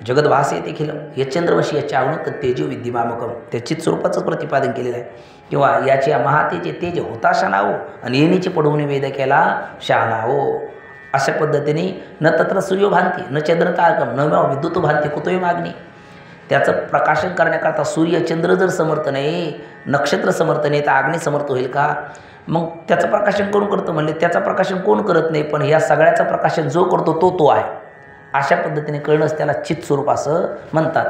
जगद भासेते खिलम यचंद्रवशी याच्या आवणत तेजो विद्यमामकम, त्या चित्स्वरूपाचं प्रतिपादन केलेलं आहे. किंवा याची महातेजे तेज होताशा नावो आणि येणीची पडवून वेद केला शहाणावो, अशा पद्धतीने न तत्र सूर्यो भांती न चंद्र तारकम न विद्युत भांती कुतोही मागणी. त्याचं प्रकाशन करण्याकरता सूर्य चंद्र जर समर्थ नाही, नक्षत्र समर्थ नाही, तर अग्नी समर्थ होईल का. मग त्याचं प्रकाशन कोण करतं म्हणले, त्याचं प्रकाशन कोण करत नाही, पण या सगळ्याचं प्रकाशन जो करतो तो आहे. अशा पद्धतीने कळणंच त्याला चित्त स्वरूप असं म्हणतात.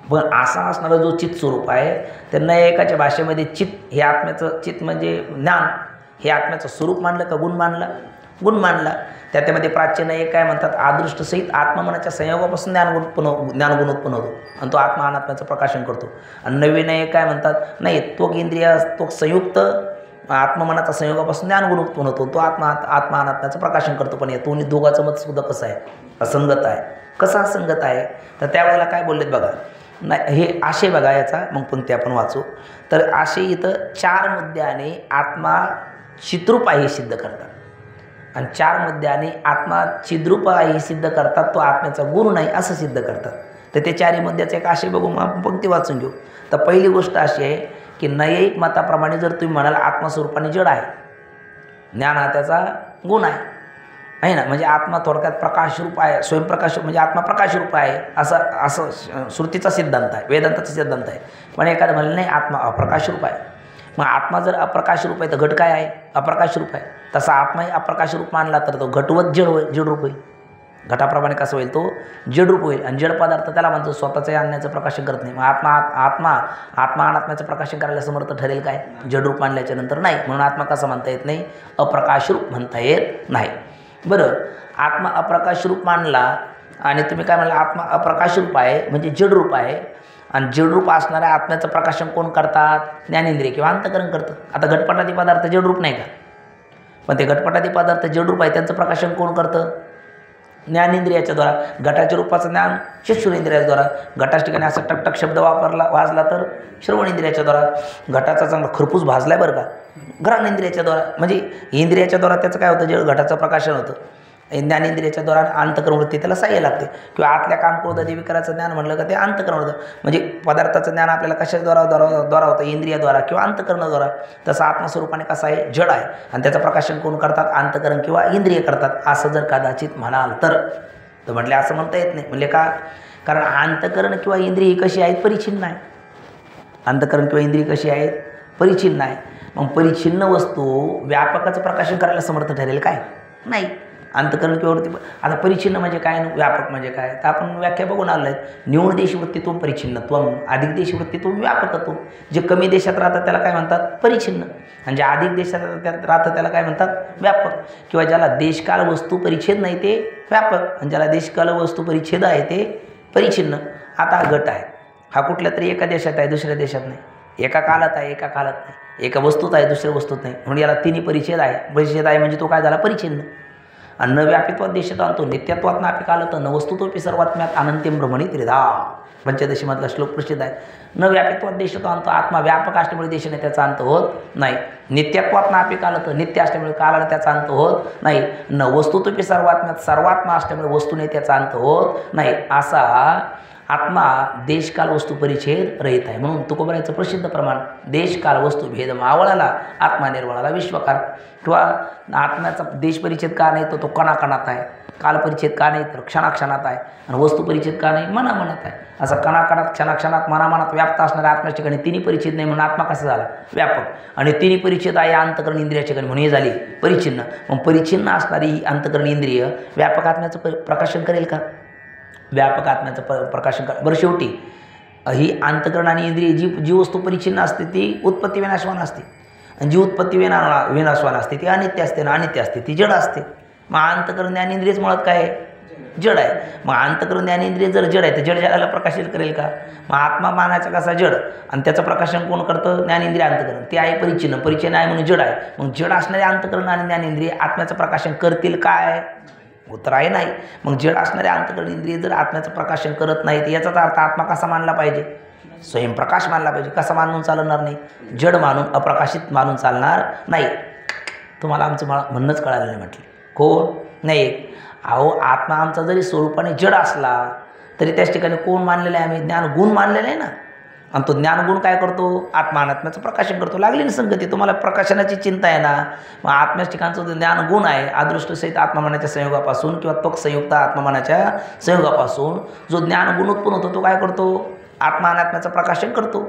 पण असा असणारा जो चित्त स्वरूप आहे तर नैयायिकाच्या भाषेमध्ये चित्त हे आत्म्याचं, चित्त म्हणजे ज्ञान हे आत्म्याचं स्वरूप मानलं का गुण मानला, गुण मानला. त्यामध्ये प्राच्य नैयायिक काय म्हणतात, आदृष्ट सहित आत्ममनाच्या संयोगापासून ज्ञानगुण उत्पन्न होतो आणि तो आत्मा अनात्म्याचं प्रकाशन करतो. आणि नवीन नैयायिक काय म्हणतात, नाही तो इंद्रिय तो संयुक्त आत्ममनाचा संयोगापासून ज्ञानगुण उत्पन्न होतो, तो आत्मा अनात्म्याचं प्रकाशन करतो. पण या दोघांचं मत सुद्धा कसं आहे, असंगत आहे. कसं असंगत आहे, तर त्यावेळेला काय बोललेत बघा, नाही हे आशय बघा याचा, मग पंक्ती आपण वाचू. तर आशय इथं 4 मुद्द्याने आत्मा चिद्रूप आहे हे सिद्ध करतात आणि 4 मुद्द्याने आत्मा चिद्रूप आहे हे सिद्ध करतात, तो आत्म्याचा गुण नाही असं सिद्ध करतात. तर ते 4 मुद्द्याचे एक आशय बघू, मग आपण पंक्ती वाचून घेऊ. तर पहिली गोष्ट अशी आहे की नैयायिक मताप्रमाणे जर तुम्ही म्हणाल आत्मस्वरूपाने जड आहे, ज्ञान हा त्याचा गुण आहे ना, म्हणजे आत्मा थोडक्यात प्रकाशरूप आहे, स्वयंप्रकाश म्हणजे आत्मा प्रकाशरूप आहे असं श्रुतीचा सिद्धांत आहे, वेदांताचा सिद्धांत आहे. पण एखादं म्हणलं नाही आत्मा अप्रकाशरूप आहे, मग आत्मा जर अप्रकाशरूप आहे तर घट काय आहे, अप्रकाशरूप आहे. तसा आत्माही अप्रकाशरूप मानला तर तो घटवत जडरूप होईल, घटाप्रमाणे कसं होईल, तो जडरूप होईल. आणि जड पदार्थ त्याला म्हणतो स्वतःचं आणण्याचं प्रकाशन करत नाही. मग आत्मा अनात्म्याचं प्रकाशन करायला समर्थ ठरेल काय, जडरूप मानल्याच्या नंतर नाही. म्हणून आत्मा कसा म्हणता येत नाही, अप्रकाशरूप म्हणता येत नाही. बरं, आत्मा अप्रकाशरूप मानला आणि तुम्ही काय म्हणला आत्मा अप्रकाशरूप आहे म्हणजे जडरूप आहे, आणि जडरूप असणाऱ्या आत्म्याचं प्रकाशन कोण करतात, ज्ञानेंद्रिय किंवा अंतकरण करतं. आता घटपटादी पदार्थ जडरूप नाही का, पण ते घटपटादी पदार्थ जडरूप आहे, त्यांचं प्रकाशन कोण करतं, ज्ञानेंद्रियाच्या द्वारा. घटाच्या रूपाचं ज्ञान चक्षुरेंद्रियाच्या द्वारा, घटाच्या ठिकाणी असा टकटक शब्द वाजला तर श्रवणेंद्रियाच्या द्वारा, घटाचा चांगला खरपूस भाजला आहे बरं का, घ्राणेंद्रियाच्या द्वारा, म्हणजे इंद्रियाच्या द्वारा त्याचं काय होतं, जे घटाचं प्रकाशन होतं. ज्ञानेंद्रियाच्या द्वारा अंतकरण वृत्ती त्याला सहाय्य लागते. किंवा आतल्या कामक्रोधादी विकाराचं ज्ञान म्हणलं का ते अंतकरण होतं, म्हणजे पदार्थाचं ज्ञान आपल्याला कशाद्वारा होतं, इंद्रियाद्वारा किंवा अंतकरणाद्वारा. तसं आत्मस्वरूपाने कसं आहे, जड आहे आणि त्याचं प्रकाशन कोण करतात, अंतकरण किंवा इंद्रिय करतात. असं जर कदाचित म्हणाल तर म्हटले असं म्हणता येत नाही. म्हणजे का, कारण अंतकरण किंवा इंद्रिय कशी आहेत, परिच्छिन्न आहे. अंतकरण किंवा इंद्रिय कशी आहेत, परिच्छिन्न आहे. मग परिच्छिन्न वस्तू व्यापकाचं प्रकाशन करायला समर्थ ठरेल काय, नाही. अंतकरण किंवा वृत्ती, आता परिच्छिन्न म्हणजे काय, व्यापक म्हणजे काय, तर आपण व्याख्या बघून आलो आहेत. न्यून देशी वृत्तीत्व परिच्छिन्नत्वम, अधिक देशी वृत्तीत्व व्यापकत्व. जे कमी देशात राहतात त्याला काय म्हणतात, परिच्छिन्न, आणि जे अधिक देशात राहतं त्याला काय म्हणतात, व्यापक. किंवा ज्याला देशकाल वस्तू परिच्छेद नाही ते व्यापक, आणि ज्याला देशकाल वस्तू परिच्छेद आहे ते परिच्छिन्न. आता गट आहे, हा कुठल्या तरी एका देशात आहे, दुसऱ्या देशात नाही, एका कालात आहे, एका कालात नाही, एका वस्तूत आहे, दुसऱ्या वस्तूत नाही, म्हणून याला तिन्ही परिच्छेद आहे. परिच्छेद आहे म्हणजे तो काय झाला, परिच्छिन्न. आणि न व्यापित्वात देशात आणतो नित्यत्वात नापिक आलं तर न वस्तुतोपी सर्वात्म्यात अनंत्यम ब्रह्मणी त्रिधा पंचदशीमधला श्लोक प्रसिद्ध आहे. न व्यापित्वात देशात आणतो आत्मा व्यापक असल्यामुळे देशाने त्याचा अंत होत नाही. नित्यत्वात नापिक आलं तर नित्य असल्यामुळे कालाने त्याचा अंत होत नाही. न वस्तुतोपी सर्वात्म्यात सर्वात्मा असल्यामुळे वस्तूने त्याचा अंत होत नाही. असा आत्मा देशकाल वस्तू परिच्छेद रहित आहे. म्हणून तुकोबरायचं प्रसिद्ध प्रमाण देशकाल वस्तू भेद मावळाला आत्मा निर्वाळाला विश्वकार. किंवा आत्म्याचा देश परिच्छेद का नाही तो कणाकणात आहे, काल परिच्छेद का नाही तर क्षणाक्षणात आहे, आणि वस्तू परिच्छेद का नाही मनामनात आहे. असं कणाकणात क्षणाक्षणात मनामनात व्याप्त असणाऱ्या आत्म्याच्या ठिकाणी तिन्ही परिच्छेद नाही म्हणून आत्मा कसा झाला व्यापक. आणि तिन्ही परिच्छेद आहे अंतकरण इंद्रियाच्या ठिकाणी म्हणून हे झाली परिच्छिन्न. मग परिच्छिन्न असणारी ही अंतकरण इंद्रिय व्यापक आत्म्याचं प्रकाशन करेल का? व्यापक आत्म्याचं प्रकाशन कर. बरं शेवटी ही अंतकरण आणि इंद्रिय जी वस्तू परिच्छिन्न असते ती उत्पत्ती विनाशवान असते, आणि जी उत्पत्ती विनाशवान असते ती अनित्य असते ना अनित्य असते ती जड असते. मग अंतकरण ज्ञानेंद्रियच मुळात काय आहे? जड आहे. मग अंतकरण ज्ञानेंद्रिय जर जड आहे तर जड जडाला प्रकाशित करेल का? मग आत्मा मानाचा कसा जड, आणि त्याचं प्रकाशन कोण करतं? ज्ञानेंद्रिय अंतकरण. ते आहे परिच्छिन्न, परिच्छिन्न आहे म्हणून जड आहे. मग जड असणारे अंतकरण आणि ज्ञानेंद्रिय आत्म्याचं प्रकाशन करतील काय? उत्तर आहे नाही. मग जड असणारे अंतकरण इंद्रिय जर आत्म्याचं प्रकाशन करत नाहीत याचाच अर्थ आत्मा कसा मानला पाहिजे? स्वयंप्रकाश मानला पाहिजे. कसा मानून चालणार नाही? जड मानून अप्रकाशित मानून चालणार नाही. तुम्हाला आमचं म्हणणंच कळालं नाही म्हटले. कोण नाही? अहो आत्मा आमचा जरी स्वरूपाने जड असला तरी त्याच ठिकाणी कोण मानलेलं आहे? आम्ही ज्ञानगुण मानलेलं आहे ना. आणि तो ज्ञानगुण काय करतो? आत्मा अनात्म्याचं प्रकाशन करतो. लागली ना संगती? तुम्हाला प्रकाशनाची चिंता आहे ना. मग आत्म्याच्या ठिकाणचा जो ज्ञानगुण आहे अदृष्टसहित आत्ममनाच्या संयोगापासून किंवा त्वक संयुक्त आत्ममनाच्या संयोगापासून जो ज्ञानगुण उत्पन्न होतो तो काय करतो? आत्मा अनात्म्याचं प्रकाशन करतो.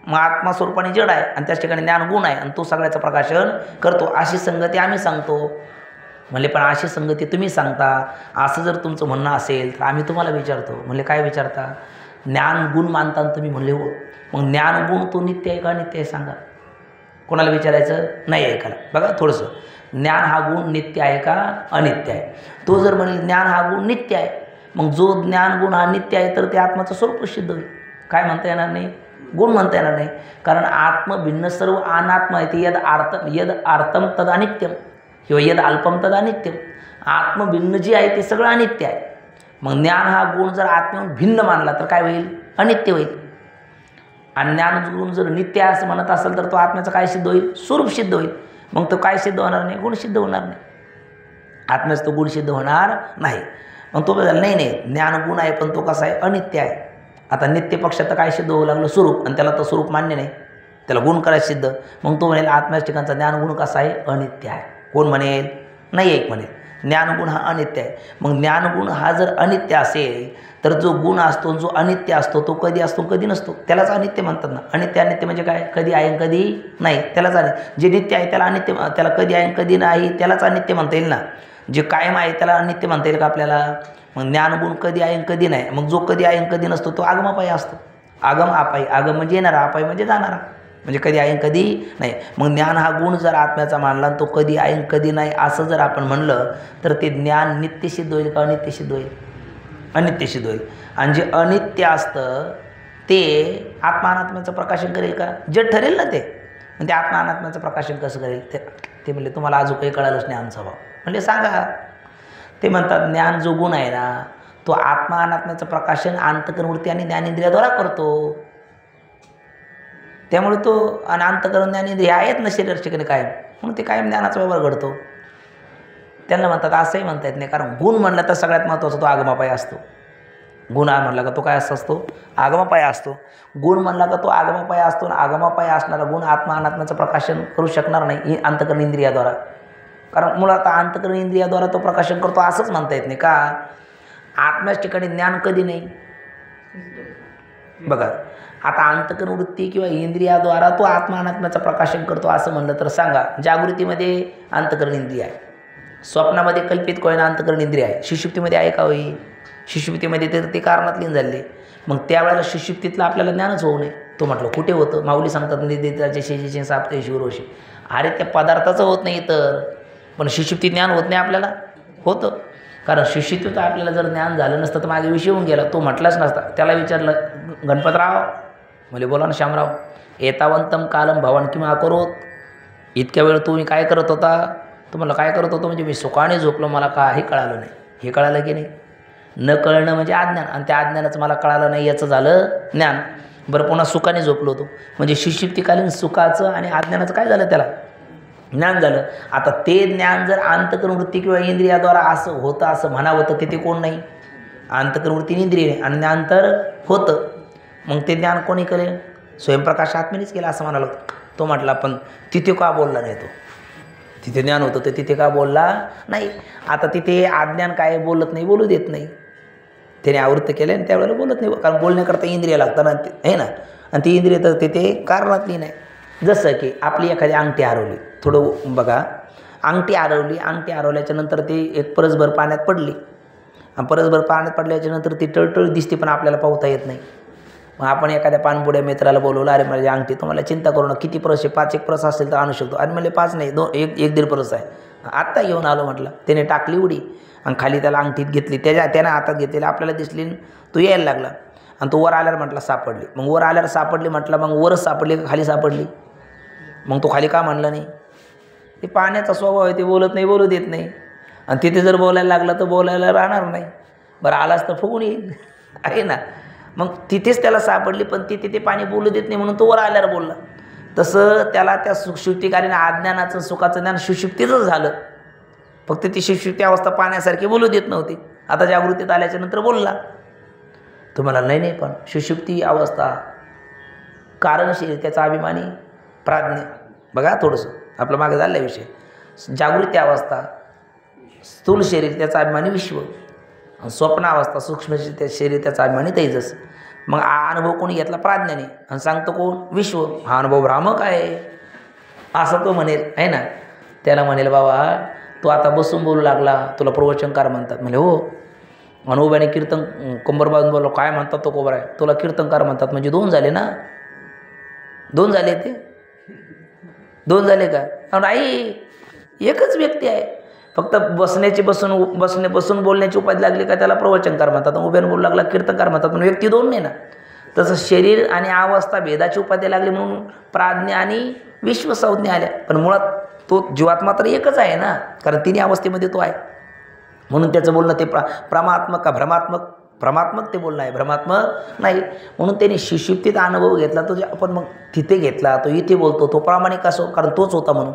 मग आत्मा स्वरूपाने जड आहे आणि त्याच ठिकाणी ज्ञानगुण आहे आणि तो सगळ्याचं प्रकाशन करतो. अशी संगती आम्ही सांगतो. म्हणले पण अशी संगती तुम्ही सांगता असं जर तुमचं म्हणणं असेल तर आम्ही तुम्हाला विचारतो. म्हणले काय विचारता? ज्ञानगुण मानता तुम्ही? म्हणले हो. मग ज्ञानगुण तो नित्य आहे का अनित्य आहे सांगा? कोणाला विचारायचं नाही ऐकायला. बघा थोडंसं, ज्ञान हा गुण नित्य आहे का अनित्य आहे? तो जर म्हणेल ज्ञान हा गुण नित्य आहे, मग जो ज्ञानगुण हा नित्य आहे तर ते आत्माचं स्वरूप सिद्ध होईल. काय म्हणता येणार नाही? गुण म्हणता येणार नाही. कारण आत्म भिन्न सर्व अनात्मा आहे. ते यद आर्तम तद अनित्यम किंवा यद अल्पम तद अनित्यम. आत्मभिन्न जे आहे ते सगळं अनित्य आहे. मग ज्ञान हा गुण जर आत्म्याहून भिन्न मानला तर काय होईल? अनित्य होईल. आणि ज्ञानगुण जर नित्य असं म्हणत असेल तर तो आत्म्याचं काय सिद्ध होईल? स्वरूप सिद्ध होईल. मग तो काय सिद्ध होणार नाही? गुण सिद्ध होणार नाही. आत्म्याचं तो गुण सिद्ध होणार नाही. मग तो बदल नाही ज्ञानगुण आहे पण तो कसा आहे? अनित्य आहे. आता नित्य पक्षात काय सिद्ध होऊ लागलं? स्वरूप. आणि त्याला तर स्वरूप मान्य नाही, त्याला गुण करायचं सिद्ध. मग तो म्हणेल आत्म्याच्या ठिकाणचा ज्ञानगुण कसा आहे? अनित्य आहे. कोण म्हणेल? नाही एक म्हणेल ज्ञानगुण हा अनित्य आहे. मग ज्ञानगुण हा जर अनित्य असेल तर जो गुण असतो जो अनित्य असतो तो कधी असतो कधी नसतो, त्यालाच अनित्य म्हणतात ना. अनित्य अनित्य म्हणजे काय? कधी आहे कधी नाही, त्यालाच अनित्य. जे नित्य आहे त्याला अनित्य, त्याला कधी आहे कधी नाही त्यालाच अनित्य म्हणता येईल ना. जे कायम आहे त्याला अनित्य म्हणता येईल का आपल्याला? मग ज्ञानगुण कधी आहे कधी नाही. मग जो कधी आहे कधी नसतो तो आगमापायी असतो. आगम अपायी. आगम म्हणजे येणारा, अपायी म्हणजे जाणारा. म्हणजे कधी आहे कधी नाही. मग ज्ञान हा गुण जर आत्म्याचा मानला आणि तो कधी आहे कधी नाही असं जर आपण म्हणलं तर ते ज्ञान नित्य सिद्ध होईल का अनित्य सिद्ध होईल? अनित्य सिद्ध होईल. आणि जे अनित्य असतं ते आत्मा अनात्म्याचं प्रकाशन करेल का? जे ठरेल ना ते. म्हणजे आत्मा अनात्म्याचं प्रकाशन कसं करेल? ते म्हणले तुम्हाला अजून काही कळालंच नाही आमचा भाव. म्हणजे सांगा. ते म्हणतात ज्ञान जो गुण आहे ना तो आत्मा अनात्म्याचं प्रकाशन अंतकरणवृत्ती आणि ज्ञानेंद्रियाद्वारा करतो. त्यामुळे तो आणि अंतकरण ज्ञानेंद्रिय आहेत ना शरीर ठिकाणी कायम, मग ते कायम ज्ञानाचा व्यवहार घडतो. त्यांना म्हणतात असंही म्हणता येत नाही. कारण गुण म्हणला तर सगळ्यात महत्त्वाचा तो आगमापाय असतो. गुण म्हणला का तो काय असतो? आगमापाय असतो. गुण म्हणला का तो आगमापाय असतो. आणि आगमापाय असणारा गुण आत्मा अनात्म्याचं प्रकाशन करू शकणार नाही अंतकरण इंद्रियाद्वारा. कारण मुळात अंतकरण इंद्रियाद्वारा तो प्रकाशन करतो असंच म्हणता येत नाही का? आत्म्याच ठिकाणी ज्ञान कधी नाही. बघा आता अंतकरण वृत्ती किंवा इंद्रियाद्वारा तो आत्मा अनात्म्याचं प्रकाशन करतो असं म्हणलं तर सांगा, जागृतीमध्ये अंतकरण इंद्रिय आहे, स्वप्नामध्ये कल्पित कोयना अंतकरण इंद्रिय आहे, सुषुप्तीमध्ये आहे का होई? सुषुप्तीमध्ये तर ते कारणात लीन झाले. मग त्यावेळेला सुषुप्तीतलं आपल्याला ज्ञानच होऊ नये. तो म्हटलं कुठे होतं? माऊली सांगतात निदेताचे शेजेचे साप्ते शिवरोशी. अरे त्या पदार्थाचं होत नाही तर, पण सुषुप्ती ज्ञान होत नाही आपल्याला? होतं. कारण सुषुप्तीत आपल्याला जर ज्ञान झालं नसतं तर मागे विषय होऊन गेला, तो म्हटलाच नसता. त्याला विचारलं गणपतराव, म्हणजे बोला ना श्यामराव, एतावंतम कालम भवन किंवा अकरोत, इतक्या वेळ तुम्ही काय करत होता? तो म्हणलं काय करत होतो, म्हणजे मी सुखाने झोपलो, मला काही कळालं नाही. हे कळालं की नाही? न कळणं म्हणजे अज्ञान, आणि त्या अज्ञानाचं मला कळालं नाही याचं झालं ज्ञान. बरं, पुन्हा सुखाने झोपलो होतो, म्हणजे सुषुप्तीकालीन सुखाचं आणि अज्ञानाचं काय झालं, त्याला ज्ञान झालं. आता ते ज्ञान जर अंतःकरण वृत्ती किंवा इंद्रियाद्वारा असं होतं असं म्हणावं तर तिथे कोण नाही, अंतःकरण वृत्ती इंद्रिय नाही, आणि ज्ञान तर होतं. मग ते ज्ञान कोणी करेल? स्वयंप्रकाश आत्म्यानेच केलं असं म्हणाला. तो म्हटला पण तिथे का बोलला नाही? तो तिथे ज्ञान होतं तर तिथे का बोलला नाही? आता तिथे अज्ञान काय बोलत नाही, बोलू देत नाही. त्याने आवृत्त केलं आणि त्यावेळेला बोलत नाही, कारण बोलण्याकरता इंद्रिय लागतात ना, हे ना, आणि ती इंद्रिय तर तिथे कारणातली नाही. जसं की आपली एखादी अंगठी हरवली, थोडं बघा, अंगठी हरवल्याच्या नंतर ती एक परसभर पाण्यात पडली, आणि परसभर पाण्यात पडल्याच्या नंतर ती टळटळ दिसते पण आपल्याला पाहता येत नाही. मग आपण एखाद्या पानपुड्या मित्राला बोलवलं, अरे माझी अंगठी, तुम्हाला चिंता करू नका, किती परस आहे? 5 परस असेल तर आणू शकतो. आणि म्हणजे 5 नाही, 1-1.5 परस आहे, आत्ता घेऊन आलो म्हटलं. त्याने टाकली उडी आणि खाली त्याला अंगठीत घेतली, त्यानं हातात घेतलेली आपल्याला दिसली, तो यायला लागला, आणि तो वर आल्यावर म्हटला सापडली. मग वर आल्यावर सापडली म्हटलं, मग वरच सापडली का खाली सापडली? मग तो खाली का म्हणला नाही? ते पाण्याचा स्वभाव आहे, ते बोलत नाही, बोलू देत नाही. आणि तिथे जर बोलायला लागलं तर बोलायला राहणार नाही. बरं, आलाच तर फुगून येईल, आहे ना. मग तिथेच त्याला सापडली, पण तिथे ते पाणी बोलू देत नाही म्हणून तो वर आल्यावर बोलला. तसं त्याला त्या सुषुप्तीकालीन अज्ञानाचं सुखाचं ज्ञान सुषुप्तीचंच झालं, फक्त ती सुषुप्ती अवस्था पाण्यासारखी बोलू देत नव्हती. आता जागृतीत आल्याच्या नंतर बोलला. तुम्हाला नाही, पण सुषुप्ती अवस्था कारण शरीर त्याचा अभिमानी प्राज्ञ. बघा थोडंसं आपलं मागे झालं विषय. जागृती अवस्था स्थूल शरीर त्याचा अभिमानी विश्व, स्वप्नावस्था सूक्ष्म शरीर त्याचा अभिमानी तेजस. मग हा अनुभव कोणी घेतला? प्राज्ञाने. आणि सांगतो कोण? विश्व. हा अनुभव भ्रामक आहे असं तो म्हणेल, आहे ना. त्याला म्हणेल बाबा तू आता बसून बोलू लागला, तुला प्रवचनकार म्हणतात. म्हणजे हो. आणि उभ्याने कीर्तन कंबर बांधून बोललो, काय म्हणतात तो कोबरा आहे, तुला कीर्तनकार म्हणतात. म्हणजे 2 झाले ना, 2 झाले, ते 2 झाले का? नाही, एकच व्यक्ती आहे. फक्त बसून बोलण्याची उपाधी लागली का त्याला प्रवचनकार म्हणतात, उभ्याने बोलू लागला कीर्तनकार म्हणतात. पण व्यक्ती 2 नाही ना. तसं शरीर आणि अवस्था भेदाची उपाधी लागली म्हणून प्राज्ञ आणि विश्व संज्ञा आल्या. पण मुळात तो जीवात्मा तर एकच आहे ना, कारण 3 अवस्थेमध्ये तो आहे. म्हणून त्याचं बोलणं ते प्रमात्मक का भ्रमात्मक ते बोलणं आहे, भ्रमात्मक नाही. म्हणून त्यांनी सुषुप्तीत अनुभव घेतला, तो आपण मग तिथे घेतला, तो इथे बोलतो, तो प्रामाणिक असो, कारण तोच होता म्हणून.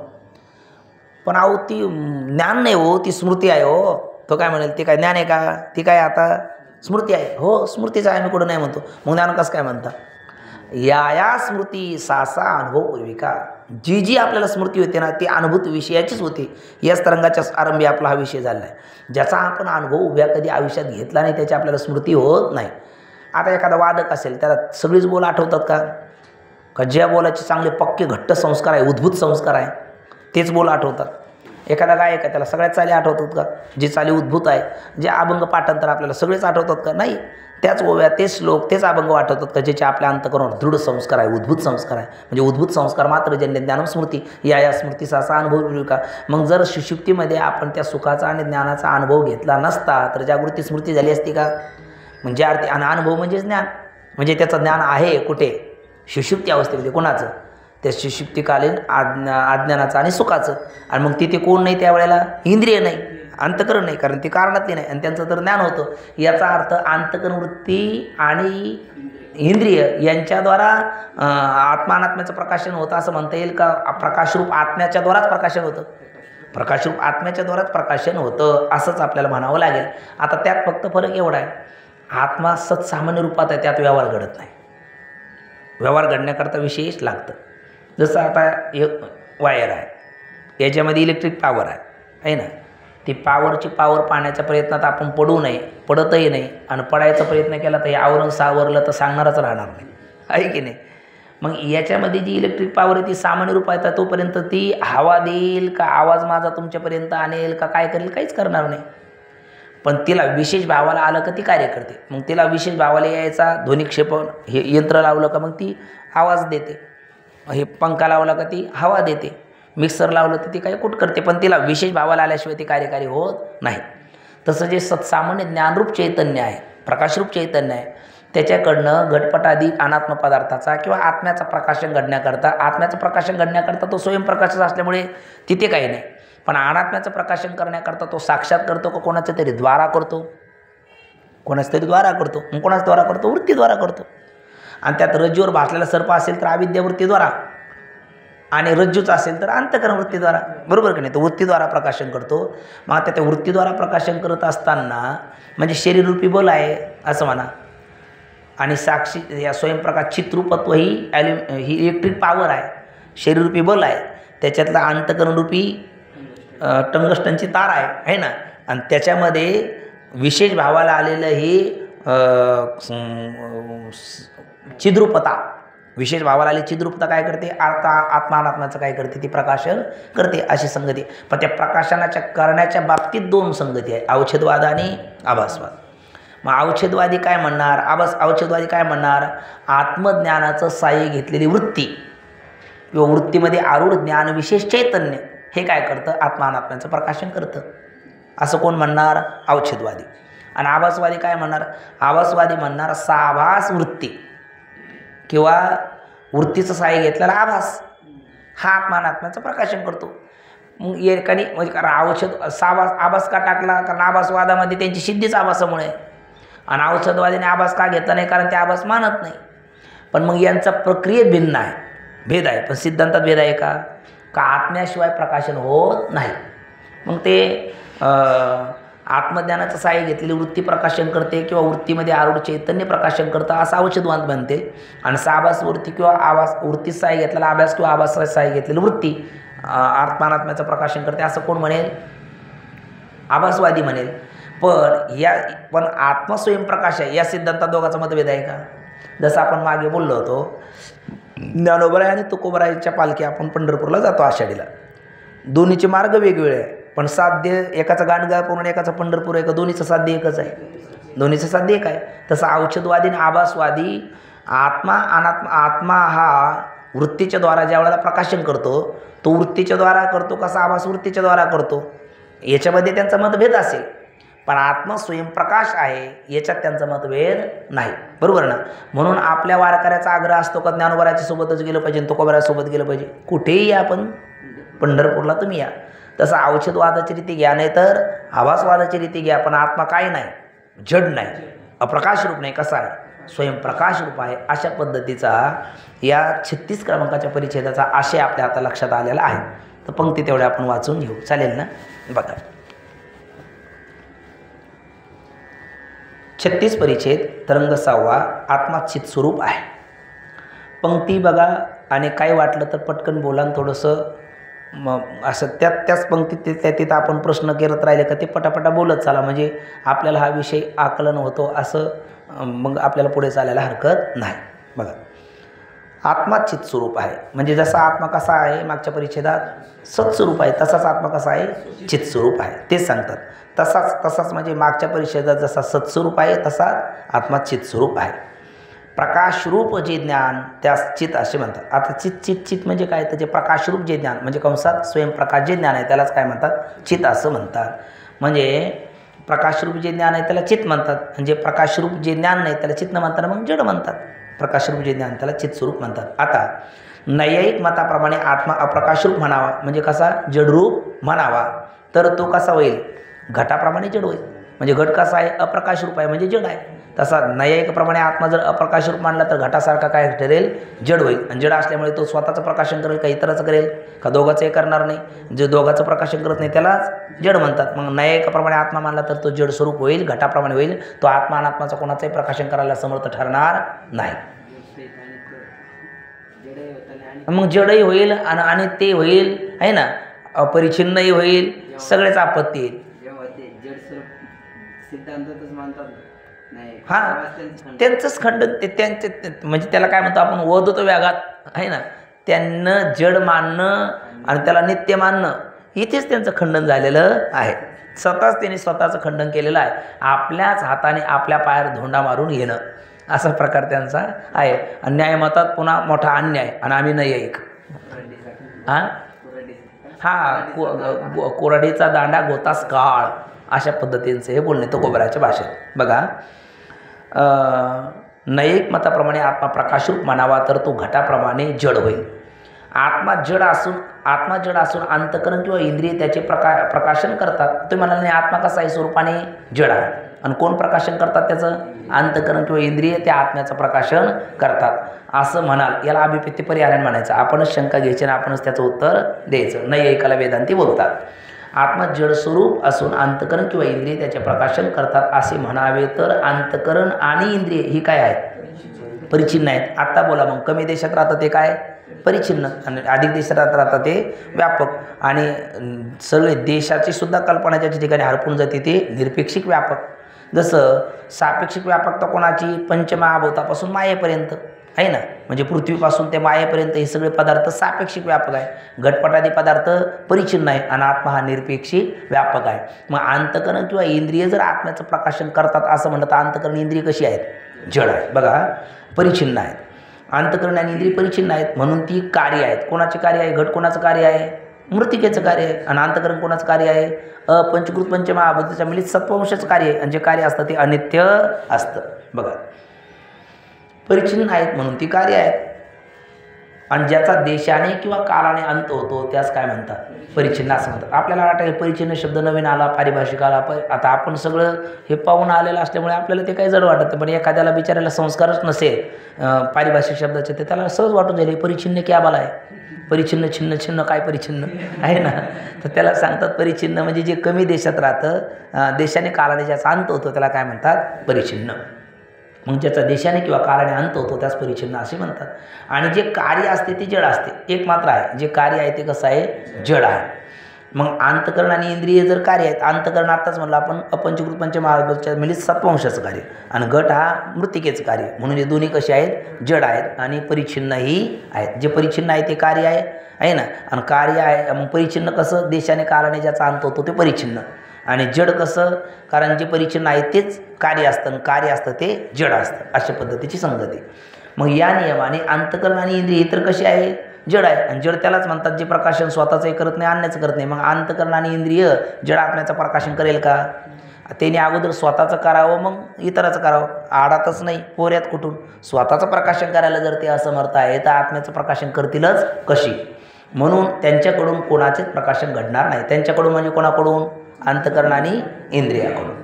पण अहो ती ज्ञान नाही हो, ती स्मृती आहे हो. तो काय म्हणेल, ती काय ज्ञान आहे का? ती काय आता स्मृती आहे. हो, स्मृतीचं आहे, मी कुठं नाही म्हणतो. मग ज्ञान कसं काय म्हणता? या स्मृती सासा अनुभव पूर्विका. जी आपल्याला स्मृती होते ना, ती अनुभूत विषयाचीच होती. याच तरंगाच्या आरंभी आपला हा विषय झाला आहे. ज्याचा आपण अनुभव उभ्या कधी आयुष्यात घेतला नाही, त्याची आपल्याला स्मृती होत नाही. आता एखादा वादक असेल, त्याला सगळीच बोल आठवतात का? ज्या बोलाचे चांगले पक्के घट्ट संस्कार आहे, उद्भूत संस्कार आहे, तेच बोल आठवतात. एखादा गायक आहे, त्याला सगळ्याच चाली आठवतात का? जे चाली उद्भूत आहे, जे अभंग पाठांतर आपल्याला सगळेच आठवतात का? नाही. त्याच ओव्या, तेच श्लोक, तेच अभंग आठवतात का? ज्याचे आपल्या अंतःकरणावर दृढ संस्कार आहे, उद्भूत संस्कार आहे. म्हणजे उद्भूत संस्कार मात्र जन्य ज्ञान स्मृती, या स्मृतीचा असा अनुभव का? मग जर सुषुप्तीमध्ये आपण त्या सुखाचा आणि ज्ञानाचा अनुभव घेतला नसता तर जागृती स्मृती झाली असती का? म्हणजे अर्थी. आणि अनुभव म्हणजे ज्ञान, म्हणजे त्याचं ज्ञान आहे कुठे? सुषुप्ती अवस्थेमध्ये. कोणाचं? त्या सुषुप्तीकालीन अज्ञानाचं आणि सुखाचं. आणि मग तिथे कोण नाही त्यावेळेला? इंद्रिय नाही, अंतःकरण नाही, कारण ती कारणातली नाही, आणि त्यांचं तर ज्ञान होतं. याचा अर्थ अंतःकरण वृत्ती आणि इंद्रिय यांच्याद्वारा आत्मा अनात्म्याचं प्रकाशन होतं असं म्हणता येईल का? प्रकाशरूप आत्म्याच्याद्वाराच प्रकाशन होतं, प्रकाशरूप आत्म्याच्याद्वाराच प्रकाशन होतं असंच आपल्याला म्हणावं लागेल. आता त्यात फक्त फरक एवढा आहे, आत्मा सत्सामान्य रूपात आहे, त्यात व्यवहार घडत नाही. व्यवहार घडण्याकरता विशेष लागतं. जसं आता एक वायर आहे, याच्यामध्ये इलेक्ट्रिक पॉवर आहे ना. ती पॉवरची पॉवर पाहण्याच्या प्रयत्नात आपण पडू नये, पडतही नाही, आणि पडायचा प्रयत्न केला तर हे आवरण सावरलं तर सांगणारच राहणार नाही, आहे की नाही. मग याच्यामध्ये जी इलेक्ट्रिक पॉवर आहे ती सामान्य रूपात आहे, तोपर्यंत ती हवा देईल का, आवाज माझा तुमच्यापर्यंत आणेल का, काय करेल, काहीच करणार नाही. पण तिला विशेष भावाला आलं का ती कार्य करते. मग तिला विशेष भावाला यायचा ध्वनिक्षेपण हे यंत्र लावलं का मग ती आवाज देते, हे पंखा लावला का ती हवा देते, मिक्सर लावलं तर ती काही कुठ करते, पण तिला विशेष भावाला आल्याशिवाय ती कार्यकारी होत नाही. तसं जे सत्सामान्य ज्ञानरूप चैतन्य आहे, प्रकाशरूप चैतन्य आहे, त्याच्याकडनं घटपटादी अनात्म पदार्थाचा किंवा आत्म्याचं प्रकाशन घडण्याकरता तो स्वयंप्रकाशच असल्यामुळे तिथे काही नाही. पण अनात्म्याचं प्रकाशन करण्याकरता तो साक्षात करतो का कोणाचं तरी द्वारा करतो? कोणाचं तरी द्वारा करतो. मग कोणाचं द्वारा करतो? वृत्तीद्वारा करतो. आणि त्यात रज्जूवर भासलेला सर्प असेल तर अविद्या वृत्तीद्वारा, आणि रज्जूचा असेल तर अंतःकरण वृत्तीद्वारा. बरोबर की नाही? तो वृत्तीद्वारा प्रकाशन करतो. मग आता त्या वृत्तीद्वारा प्रकाशन करत असताना म्हणजे शरीररूपी बल आहे असं म्हणा, आणि साक्षी या स्वयंप्रकाश चित्रूपत्व ही इलेक्ट्रिक पॉवर आहे, शरीररूपी बल आहे. त्याच्यातला अंतःकरणरूपी टंगस्टनची तार आहे ना, आणि त्याच्यामध्ये विशेष भावाला आलेलं हे चिद्रूपता, विशेष भावाला आली चिद्रूपता काय करते? आत्मा अनात्म्याचं काय करते? ती प्रकाशन करते अशी संगती. पण त्या प्रकाशनाच्या करण्याच्या बाबतीत दोन संगती आहे, अवच्छेदवाद आणि आभासवाद. मग अवच्छेदवादी काय म्हणणार? अवच्छेदवादी काय म्हणणार? आत्मज्ञानाचं साह्य घेतलेली वृत्ती किंवा वृत्तीमध्ये आरूढ ज्ञान विशेष चैतन्य हे काय करतं? आत्मा अनात्म्याचं प्रकाशन करतं असं कोण म्हणणार? अवच्छेदवादी. आणि आभासवादी काय म्हणणार? आभासवादी म्हणणार साभास वृत्ती किंवा वृत्तीचं साह्य घेतलेला आभास हा आत्मा अनात्म्याचं प्रकाशन करतो. मग एकाने म्हणजे आभास का टाकला? कारण आभासवादामध्ये त्यांची सिद्धीच आभासामुळे, आणि अवच्छेदवादीने आभास का घेतला नाही? कारण ते आभास मानत नाही. पण मग यांचा प्रक्रियेत भिन्न आहे, भेद आहे. पण सिद्धांतात भेद आहे का? आत्म्याशिवाय प्रकाशन होत नाही. मग ते आत्मज्ञानाचं साह्य घेतलेली वृत्ती प्रकाशन करते किंवा वृत्तीमध्ये आरूढ चैतन्य प्रकाशन करतं असं अवच्छेदवाद बनते. आणि साभास वृत्ती किंवा आभास वृत्तीचं साह्य घेतलेला आभास किंवा आभासाचं साह्य घेतलेली वृत्ती आत्मा अनात्म्याचं प्रकाशन करते असं कोण म्हणेल? आभासवादी म्हणेल. पण आत्मस्वयंप्रकाश आहे या सिद्धांतात दोघांचा मतभेद आहे का? जसं आपण मागे बोललो होतो, ज्ञानोबराय आणि तुकोबरायच्या पालखी आपण पंढरपूरला जातो आषाढीला. दोन्हीचे मार्ग वेगवेगळे आहे, पण साध्य एकाचं गाणगापूर आणि एकाचं पंढरपूर आहे का? दोन्हीचं साध्य एकच आहे, दोन्हीचं साध्य एक आहे. तसं अवच्छेदवादी आणि आभासवादी आत्मा हा वृत्तीच्या द्वारा ज्या वेळेला प्रकाशन करतो तो वृत्तीच्या द्वारा करतो कसा? आभास वृत्तीच्या द्वारा करतो. याच्यामध्ये त्यांचा मतभेद असेल, पण आत्मा स्वयंप्रकाश आहे याच्यात त्यांचा मतभेद नाही. बरोबर ना? म्हणून आपल्या वारकऱ्याचा आग्रह असतो का ज्ञानोबराच्या सोबतच गेलं पाहिजे, तुकोबरायासोबत गेलं पाहिजे. कुठेही या, पण पंढरपूरला तुम्ही या. तसं अवच्छेदवादाची रीती घ्या, नाही तर आभासवादाची रीती घ्या. पण आत्मा काय नाही? जड नाही, अप्रकाश रूप नाही. कसा आहे? स्वयंप्रकाश रूप आहे. अशा पद्धतीचा या 36 क्रमांकाच्या परिच्छेदाचा आशय आपल्या आता लक्षात आलेला आहे. तर पंक्ती तेवढ्या आपण वाचून घेऊ, चालेल ना? बघा, 36 परिच्छेद तरंग 6वा आत्मा चित्स्वरूप आहे. पंक्ती बघा, आणि काय वाटलं तर पटकन बोला, थोडंसं असं त्याच पंक्तीत तिथं आपण प्रश्न करत राहिले का ते पटापटा बोलत चाला, म्हणजे आपल्याला हा विषय आकलन होतो, असं मग आपल्याला पुढे चालायला हरकत नाही. बघा, आत्मा चित्स्वरूप आहे म्हणजे जसा आत्मा कसा आहे मागच्या परिच्छेदात सत्स्वरूप आहे, तसाच आत्मा कसा आहे? चित्स्वरूप आहे. तेच सांगतात. तसाच म्हणजे मागच्या परिच्छेदात जसा सत्स्वरूप आहे तसा आत्मा चित्स्वरूप आहे. प्रकाशरूप जे ज्ञान त्यास चित असे म्हणतात. आता चित म्हणजे काय? तर जे प्रकाशरूप जे ज्ञान म्हणजे कंसात स्वयंप्रकाश जे ज्ञान आहे त्यालाच काय म्हणतात? चित असं म्हणतात. म्हणजे प्रकाशरूप जे ज्ञान आहे त्याला चित म्हणतात, म्हणजे प्रकाशरूप जे ज्ञान नाही त्याला चित न म्हणताना मग जड म्हणतात. प्रकाशरूप जे ज्ञान त्याला चित्स्वरूप म्हणतात. आता नैयायिक मताप्रमाणे आत्मा अप्रकाशरूप म्हणावा म्हणजे कसा? जडरूप म्हणावा, तर तो कसा होईल? घटाप्रमाणे जड होईल. म्हणजे घट कसा आहे? अप्रकाशरूप आहे म्हणजे जड आहे. तसा नैयायिकप्रमाणे आत्मा जर अप्रकाशरूप मानला तर घटासारखा काय ठरेल? जड होईल. आणि जड असल्यामुळे तो स्वतःचं प्रकाशन करेल का इतराचं करेल का? दोघांचंही करणार नाही. जे दोघांचं प्रकाशन करत नाही त्यालाच जड म्हणतात. मग नैयायिकाप्रमाणे आत्मा मानला तर तो जड स्वरूप होईल, घटाप्रमाणे होईल. तो आत्मा अनात्माचं कोणाचंही प्रकाशन करायला समर्थ ठरणार नाही. मग जडही होईल आणि ते होईल आहे ना, अपरिच्छिन्नही होईल, सगळेच आपत्ती येईल. हां, त्यांचंच खंडन ते त्यांचे म्हणजे त्याला काय म्हणतो आपण? वदत व्याघात आहे ना, त्यांना जड मानणं आणि त्याला नित्य मानणं इथेच त्यांचं खंडन झालेलं आहे. स्वतःचं खंडन केलेलं आहे. आपल्याच हाताने आपल्या पायावर धोंडा मारून घेणं असा प्रकार त्यांचा आहे. अन्याय मतात पुन्हा मोठा अन्याय आणि आम्ही नैयायिक. कोरडीचा दांडा गोतास काळ अशा पद्धतीचं हे बोलणे तो गोबराच्या भाषेत. बघा, नैयायिक मताप्रमाणे आत्मा प्रकाशरूप म्हणावा तर तो घटाप्रमाणे जड होईल. आत्मा जड असून अंतकरण किंवा इंद्रिय त्याचे प्रकाशन करतात. तुम्ही म्हणाल नाही आत्मा कसा आहे स्वरूपाने जड आहे, आणि कोण प्रकाशन करतात त्याचं? अंतकरण किंवा इंद्रिय त्या आत्म्याचं प्रकाशन करतात असं म्हणाल. याला अभिप्रेत्य परिहारण म्हणायचं. आपणच शंका घ्यायची आणि आपणच त्याचं उत्तर द्यायचं. नाही एकाला वेदांती बोलतात. आत्मा जड स्वरूप असून अंतकरण किंवा इंद्रिय त्याचे प्रकाशन करतात असे म्हणावे तर अंतकरण आणि इंद्रिय ही काय आहेत? परिचिन्न आहेत. आत्ता बोला मग. कमी देशात राहतं ते काय? परिचिन्न. आणि अधिक देशात राहतं ते व्यापक. आणि सगळे देशाची सुद्धा कल्पना ज्याच्या ठिकाणी हरपून जाते ते निरपेक्षिक व्यापक. जसं सापेक्षिक व्यापकता कोणाची? पंचमहाभूतापासून मायेपर्यंत आहे ना. म्हणजे पृथ्वीपासून ते मायेपर्यंत हे सगळे पदार्थ सापेक्षिक व्यापक आहे. घटपटादी पदार्थ परिचिन्न आहे आणि आत्मा हा निरपेक्षिक व्यापक आहे. मग अंतकरण किंवा इंद्रिय जर आत्म्याचं प्रकाशन करतात असं म्हणलं तर अंतकरण इंद्रिय कशी आहेत? जड आहेत. बघा, परिचिन्न आहेत. अंतकरण आणि इंद्रिय परिचिन्न आहेत म्हणून ती कार्य आहेत. कोणाचे कार्य आहे? घट कोणाचं कार्य आहे? मृत्तिकेचं कार्य आहे. आणि अंतकरण कोणाचं कार्य आहे? पंचकृत पंचमहाभूताच्या मिलित सत्वंशाचं कार्य आहे. आणि जे कार्य असतं ते अनित्य असतं. बघा, परिचिन्न आहेत म्हणून ती कार्य आहेत. आणि ज्याचा देशाने किंवा कालाने अंत होतो त्यास काय म्हणतात? परिचिन्न असं म्हणतात. आपल्याला वाटेल परिचिन्न शब्द नवीन आला, पारिभाषिक आला. आता आपण सगळं हे पाहून आलेलं असल्यामुळे आपल्याला ते काही जड वाटत नाही. पण एखाद्याला बिचारायला संस्कारच नसेल पारिभाषिक शब्दाचे ते त्याला सहज वाटून जाईल परिचिन्न क्या बाला आहे? परिचिन्न छिन्न छिन्न काय परिचिन्न आहे ना. तर त्याला सांगतात परिचिन्न म्हणजे जे कमी देशात राहतं, देशाने कालाने ज्याचा अंत होतो त्याला काय म्हणतात? परिचिन्न. मग ज्याचा देशाने किंवा कालाने अंत होतो त्यास परिचिन्न असे म्हणतात. आणि जे कार्य असते ते जड असते. एक मात्र आहे, जे कार्य आहे ते कसं आहे? जड आहे. मग अंतकरण आणि इंद्रिय जर कार्य आहेत, अंतकरण आत्ताच म्हणलं आपण अपंचकृत पंचमहाभूताच्या मिलित सत्वंशाचं कार्य, आणि घट हा मृत्तिकेचं कार्य. म्हणून हे दोन्ही कसे आहेत? जड आहेत आणि परिचिन्नही आहेत. जे परिचिन्न आहे ते कार्य आहे ना. आणि कार्य आहे मग परिचिन्न कसं? देशाने कालाने ज्याचा अंत होतो ते परिचिन्न. आणि जड कसं? कारण जे परिचिन्न आहे तेच कार्य असतं आणि कार्य असतं ते जड असतं. अशा पद्धतीची संगती. मग या नियमाने अंतकरण आणि इंद्रिय इतर कशी आहे? जड आहे. आणि जड त्यालाच म्हणतात जे प्रकाशन स्वतःचंही करत नाही, अन्याचं करत नाही. मग अंतकरण आणि इंद्रिय जड आत्म्याचं प्रकाशन करेल का? त्याने अगोदर स्वतःचं करावं मग इतराचं करावं. आडातच नाही, पोऱ्यात कुठून? स्वतःचं प्रकाशन करायला जर ते असमर्थ आहे तर आत्म्याचं प्रकाशन करतीलच कशी? म्हणून त्यांच्याकडून कोणाचेच प्रकाशन घडणार नाही. त्यांच्याकडून म्हणजे कोणाकडून? अंतकरण आणि इंद्रियाकडून.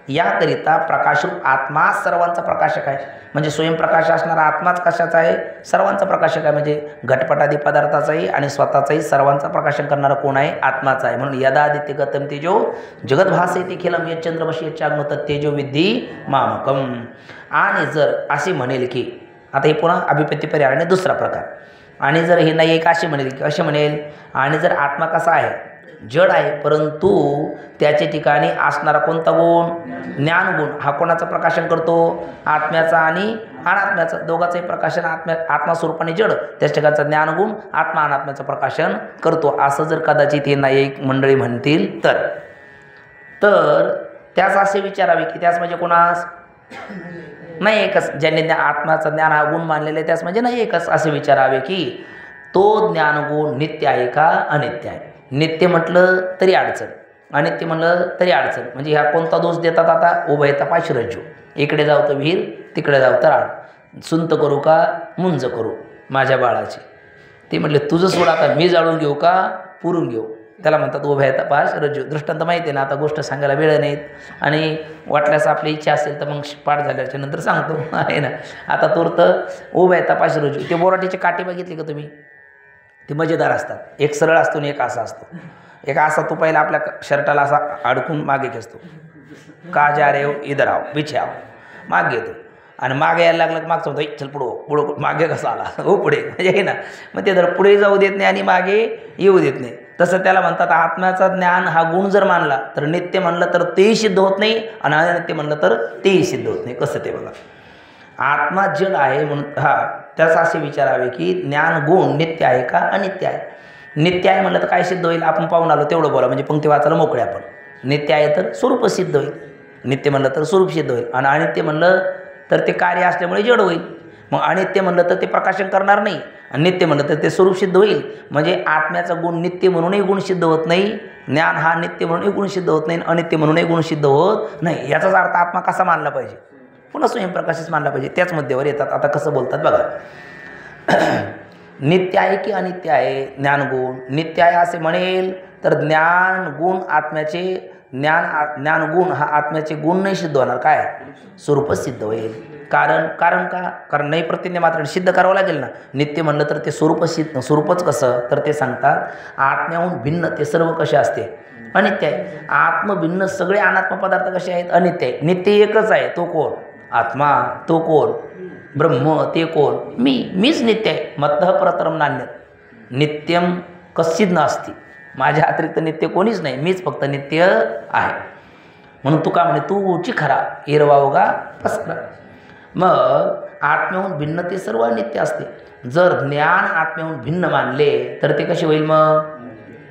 याकरिता प्रकाशरूप आत्मा सर्वांचा प्रकाशक आहे. म्हणजे स्वयंप्रकाश असणारा आत्माच कशाचा आहे? सर्वांचा प्रकाशक आहे. म्हणजे घटपटादी पदार्थाचाही आणि स्वतःचाही सर्वांचा प्रकाशन करणारा कोण आहे? आत्माचा आहे. म्हणून यदादित्य गतम तेजो जगद्भासेति खिलम यच्चंद्रमशी यच्चाग्नो तत्तेजो विद्धी मामकम. आणि जर असे म्हणेल की, आता हे पुन्हा अभिप्रेत्य परिहाराने दुसरा प्रकार. आणि जर हे नाही एक असे म्हणेल की, असे म्हणेल आणि जर आत्मा कसा आहे? जड आहे, परंतु त्याच्या ठिकाणी असणारा कोणता गुण? ज्ञानगुण. हा कोणाचं प्रकाशन करतो? आत्म्याचा आणि अनात्म्याचं. दोघांचंही प्रकाशन आत्मास्वरूपाने जड, त्याच्या ठिकाणचा ज्ञानगुण आत्मा अनात्म्याचं प्रकाशन करतो. असं जर कदाचित हे नाही एक मंडळी म्हणतील तर त्यास असे विचारावे की त्यास म्हणजे कोणास? नाही एकच. ज्यांनी आत्म्याचा ज्ञान हा गुण मानलेला आहे त्यास म्हणजे नाही एकच. असे विचारावे की तो ज्ञानगुण नित्य आहे का अनित्य आहे? नित्य म्हटलं तरी अडचण, अनित्य म्हणलं तरी अडचण. म्हणजे ह्या कोणता दोष देतात? आता उभयता पाशरज्जू. इकडे जाऊ तर विहीर, तिकडे जाऊ तर आड. सुंत करू का मुंज करू माझ्या बाळाची? ते म्हटले तुझं सोड, आता मी जाळून घेऊ का पुरून घेऊ? त्याला म्हणतात उभयता पाशरज्जू. दृष्टांत माहिती आहे ना. आता गोष्ट सांगायला वेळ नाहीत आणि वाटल्यास आपली इच्छा असेल तर मग पाठ झाल्याच्या नंतर सांगतो आहे ना. आता तूर्त उभयता पाशरज्जू. ते बोराटीची काठी बघितली का तुम्ही? ते मजेदार असतात. एक सरळ असतो आणि एक असा असतो. एक असा तो पहिला आपल्या शर्टाला असा अडकून मागे घेतो, का जा रे हो इधर आओ पिछे आओ, मागे घेतो. आणि मागे यायला लागलं की मागचं म्हणतो चल पुढं मागे कसा आला हो पुढे, म्हणजे ना. मग ते जर पुढे जाऊ देत नाही आणि मागे येऊ देत नाही. तसं त्याला म्हणतात आत्म्याचा ज्ञान हा गुण जर मानला तर नित्य म्हणलं तर तेही सिद्ध होत नाही आणि अनित्य म्हणलं तर तेही सिद्ध होत नाही. कसं ते बघा. आत्मा जड आहे म्हणून त्यास असे विचारावे की ज्ञान गुण नित्य आहे का अनित्य आहे? नित्य आहे म्हणलं तर काय सिद्ध होईल? आपण पाहून आलो तेवढं बोला, म्हणजे पंक्ती वाचायला मोकळे आपण. नित्य आहे तर स्वरूप सिद्ध होईल. नित्य म्हणलं तर स्वरूप सिद्ध होईल. आणि अनित्य म्हणलं तर ते कार्य असल्यामुळे जड होईल. मग अनित्य म्हणलं तर ते प्रकाशन करणार नाही आणि नित्य म्हणलं तर ते स्वरूप सिद्ध होईल. म्हणजे आत्म्याचा गुण नित्य म्हणूनही गुण सिद्ध होत नाही, ज्ञान हा नित्य म्हणूनही गुण सिद्ध होत नाही, अनित्य म्हणूनही गुण सिद्ध होत नाही. याचाच अर्थ आत्मा कसा मानला पाहिजे? पुन्हा स्वयंप्रकाशच मानला पाहिजे. त्याच मुद्द्यावर येतात. आता कसं बोलतात बघा. नित्य आहे की अनित्य आहे ज्ञानगुण? नित्य आहे असे म्हणेल तर ज्ञानगुण आत्म्याचे ज्ञानगुण हा आत्म्याचे गुण नाही सिद्ध होणार, काय स्वरूपच सिद्ध होईल. कारण का? कारण नाही प्रतिज्ञा मात्र सिद्ध करावं लागेल ना. नित्य म्हणलं तर ते स्वरूपच कसं, तर ते सांगतात आत्म्याहून भिन्न ते सर्व कसे असते, अनित्य आहे. आत्मभिन्न सगळे अनात्म पदार्थ कसे आहेत, अनित्य आहे. नित्य एकच आहे, तो कोण? आत्मा. तो कोण? ब्रह्म. ते कोण? मीच नित्य आहे. मत्तः परतरम नान्यत. नित्यम कश्चित नास्ति. माझ्या अतिरिक्त नित्य कोणीच नाही, मीच फक्त नित्य आहे. म्हणून तुका म्हणे तू चिखरा एरवावगा पसरा. मग आत्म्याहून भिन्न ते सर्व नित्य असते. जर ज्ञान आत्म्याहून भिन्न मानले तर ते कसे होईल, मग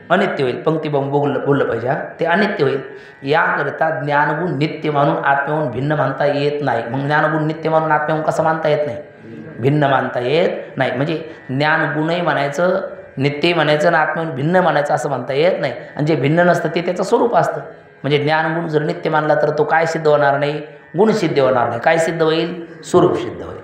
अनित्य होईल. पंक्ती बोललं पाहिजे, ते अनित्य होईल. याकरिता ज्ञानगुण नित्य मानून आत्म्याहून भिन्न मानता येत नाही. मग ज्ञानगुण नित्य मानून आत्म्याहून कसं मानता येत नाही, भिन्न मानता येत नाही. म्हणजे ज्ञानगुणही म्हणायचं, नित्यही म्हणायचं आणि आत्म्याहून भिन्न मानायचं असं म्हणता येत नाही. आणि जे भिन्न नसतं ते त्याचं स्वरूप असतं. म्हणजे ज्ञानगुण जर नित्य मानला तर तो काय सिद्ध होणार नाही, गुण सिद्ध होणार नाही. काय सिद्ध होईल, स्वरूप सिद्ध होईल.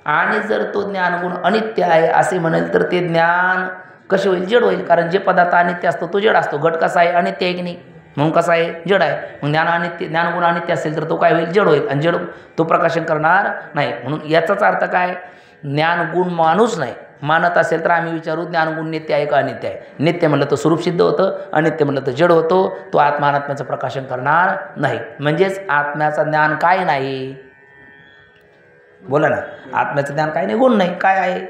आणि जर तो ज्ञानगुण अनित्य आहे असे म्हणेल तर ते ज्ञान कसे होईल, जड होईल. कारण जे पदार्थ अनित्य असतो तो जड असतो. घट कसा आहे, अनित्य आहे की नाही, म्हणून कसा आहे, जड आहे. मग ज्ञानगुण अनित्य असेल तर तो काय होईल, जड होईल. आणि जड तो प्रकाशन करणार नाही. म्हणून याचाच अर्थ काय, ज्ञानगुण माणूस नाही. मानत असेल तर आम्ही विचारू ज्ञानगुण नित्य आहे का अनित्य आहे. नित्य म्हणलं तर स्वरूप सिद्ध होतं, अनित्य म्हणलं तर जड होतो. तो आत्मा अनात्म्याचं प्रकाशन करणार नाही. म्हणजेच आत्म्याचं ज्ञान काय नाही, बोला ना. आत्म्याचं ज्ञान काय नाही, गुण नाही. काय आहे,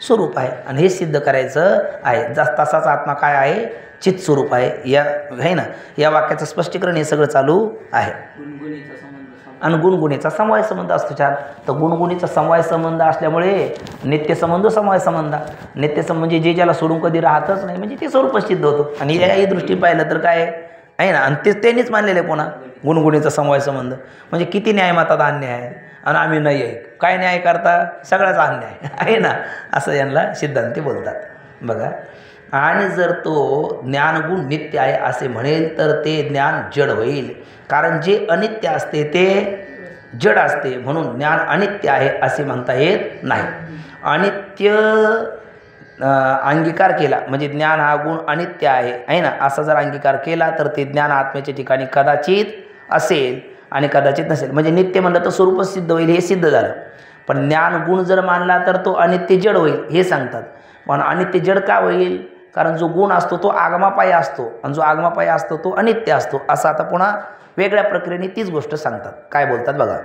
स्वरूप आहे. आणि हे सिद्ध करायचं आहे. तसाच आत्मा काय आहे, चित स्वरूप आहे. या आहे ना, या वाक्याचं स्पष्टीकरण हे सगळं चालू आहे. आणि गुणगुणीचा समवाय संबंध असतो. छान. तर गुणगुणीचा समवाय संबंध असल्यामुळे नित्यसंबंध समवाय संबंध. नित्यसंबंध म्हणजे जे ज्याला सोडून कधी राहतच नाही, म्हणजे ते स्वरूप सिद्ध होतं. आणि याही दृष्टी पाहिलं तर काय आहे ना, आणि तेच त्यांनीच मानलेलं आहे. पुन्हा गुणगुणीचा समवाय संबंध म्हणजे किती न्यायमतात अन्याय आहे आणि आम्ही नाही आहे. काय न्याय करता, सगळ्याचा अन्याय आहे ना, असं यांना सिद्धांती बोलतात. बघा. आणि जर तो ज्ञानगुण नित्य आहे असे म्हणेल तर ते ज्ञान जड होईल. कारण जे अनित्य असते ते जड असते. म्हणून ज्ञान अनित्य आहे असे म्हणता येत नाही. अनित्य अंगीकार केला म्हणजे ज्ञान हा गुण अनित्य आहे ना, असा जर अंगीकार केला तर ते ज्ञान आत्म्याच्या ठिकाणी कदाचित असेल आणि कदाचित नसेल. म्हणजे नित्य म्हणलं तर स्वरूपच सिद्ध होईल, हे सिद्ध झालं. पण ज्ञान गुण जर मानला तर तो अनित्य जड होईल, हे सांगतात. पण अनित्य जड का होईल, कारण जो गुण असतो तो आगमापायी असतो आणि जो आगमापायी असतो तो अनित्य असतो. असं आता पुन्हा वेगळ्या प्रक्रियेने तीच गोष्ट सांगतात. काय बोलतात बघा.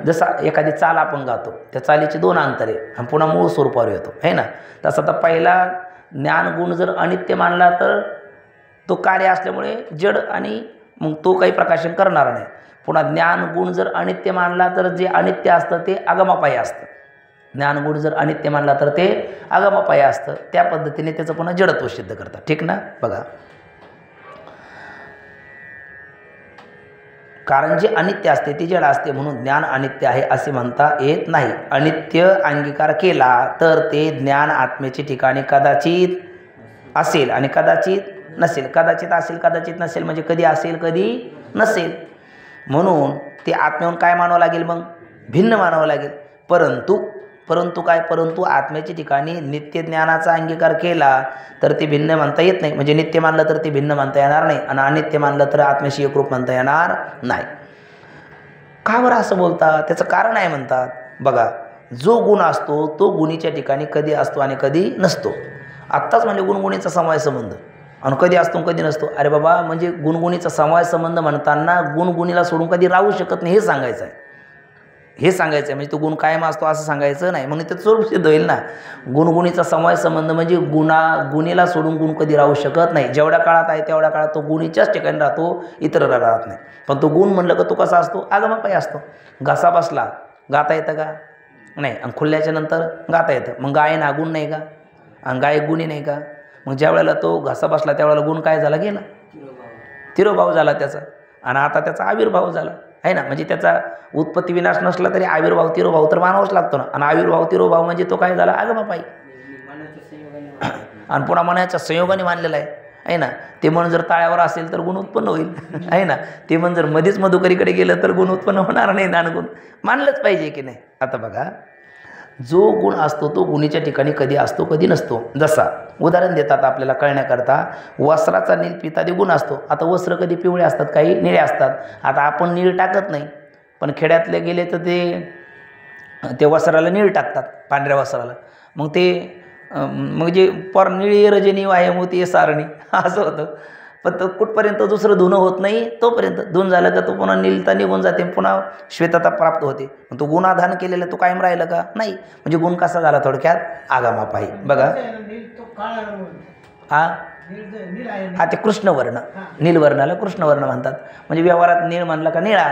जसा एखादी चाल आपण गातो, त्या चालीचे दोन अंतरे आणि पुन्हा मूळ स्वरूपावर येतो, है ना. तसं तर पहिला ज्ञानगुण जर अनित्य मानला तर तो कार्य असल्यामुळे जड आणि मग तो काही प्रकाशन करणार नाही. पुन्हा ज्ञानगुण जर अनित्य मानला तर जे अनित्य असतं ते आगमापायी असतं. ज्ञानगुण जर अनित्य मानला तर ते आगमापायी असतं. त्या पद्धतीने त्याचं पुन्हा जडत्व सिद्ध करतात. ठीक ना. बघा. कारण जे अनित्य असते ते जड असते, म्हणून ज्ञान अनित्य आहे असे म्हणता येत नाही. अनित्य अंगीकार केला तर ते ज्ञान आत्म्याच्या ठिकाणी कदाचित असेल आणि कदाचित नसेल. कदाचित असेल, कदाचित नसेल म्हणजे कधी असेल कधी नसेल. म्हणून ते आत्म्याहून काय मानावं लागेल, मग भिन्न मानावं लागेल. परंतु काय, परंतु आत्म्याच्या ठिकाणी नित्य ज्ञानाचा अंगीकार केला तर ते भिन्न मानता येत नाही. म्हणजे नित्य मानलं तर ते भिन्न मानता येणार नाही आणि अनित्य मानलं तर आत्म्याशी एकरूप मानता येणार नाही. का बरं असं बोलतात, त्याचं कारण आहे म्हणतात. बघा. जो गुण असतो तो गुणीच्या ठिकाणी कधी असतो आणि कधी नसतो. आत्ताच म्हणजे गुणगुणीचा समवाय संबंध आणि कधी असतो कधी नसतो. अरे बाबा, म्हणजे गुणगुणीचा समवाय संबंध म्हणताना गुणगुणीला सोडून कधी राहू शकत नाही, हे सांगायचं आहे. हे सांगायचं आहे. म्हणजे तो गुण कायम असतो असं सांगायचं नाही. मग ते स्वरूप सिद्ध होईल ना. गुणगुणीचा समवाय संबंध म्हणजे गुणीला सोडून गुण कधी राहू शकत नाही. जेवढ्या काळात आहे तेवढ्या काळात तो गुणीच्याच ठिकाणी राहतो, इतर राहत नाही. पण तो गुण म्हणलं का तो कसा असतो, आगमापायी असतो. घासा बसला गाता येतं का, नाही. आणि खुल्ल्याच्या नंतर गाता येतं. मग गाय ना गुण नाही का, आणि गाय गुणी नाही का. मग ज्या वेळेला तो घासा बसला त्यावेळेला गुण काय झाला, गेला, तिरोभाव झाला त्याचा. आणि आता त्याचा आविर्भाव झाला, आहे ना. म्हणजे त्याचा उत्पत्ती विनाश नसला तरी आविर्भाव तिरोभाव तर मानावाच लागतो ना. आणि आविर्भाव तिरोभाव म्हणजे तो काय झाला, आगमापायी. आणि पुन्हा मनाच्या संयोगाने मानलेला आहे ना. ते मन जर ताळ्यावर असेल तर गुण उत्पन्न होईल, आहे ना. ते मन जर मध्येच मधुकरीकडे गेलं तर गुण उत्पन्न होणार नाही. ज्ञानगुण मानलंच पाहिजे की नाही. आता बघा. जो गुण असतो तो गुणीच्या ठिकाणी कधी असतो कधी नसतो. जसा उदाहरण देतात आपल्याला कळण्याकरता, वस्त्राचा नील पितादी गुण असतो. आता वस्त्र कधी पिवळे असतात, काही निळे असतात. आता आपण नीळ टाकत नाही, पण खेड्यातले गेले तर ते वस्त्राला नीळ टाकतात, पांढऱ्या वस्त्राला. मग ते म्हणजे पर निळी रजनी वाह्यमोती सारणी असं होतं. पण तो कुठपर्यंत दुसरं धुणं होत नाही, तोपर्यंत धुणं झालं का तो पुन्हा नीलता निघून जाते, पुन्हा श्वेतता प्राप्त होते. पण तो गुणाधान केलेला तो कायम राहिला का? नाही. म्हणजे गुण कसा झाला? थोडक्यात आगामापायी. बघा हा ते कृष्णवर्ण, नीलवर्णाला कृष्णवर्ण म्हणतात. म्हणजे व्यवहारात नीळ म्हणला का निळा,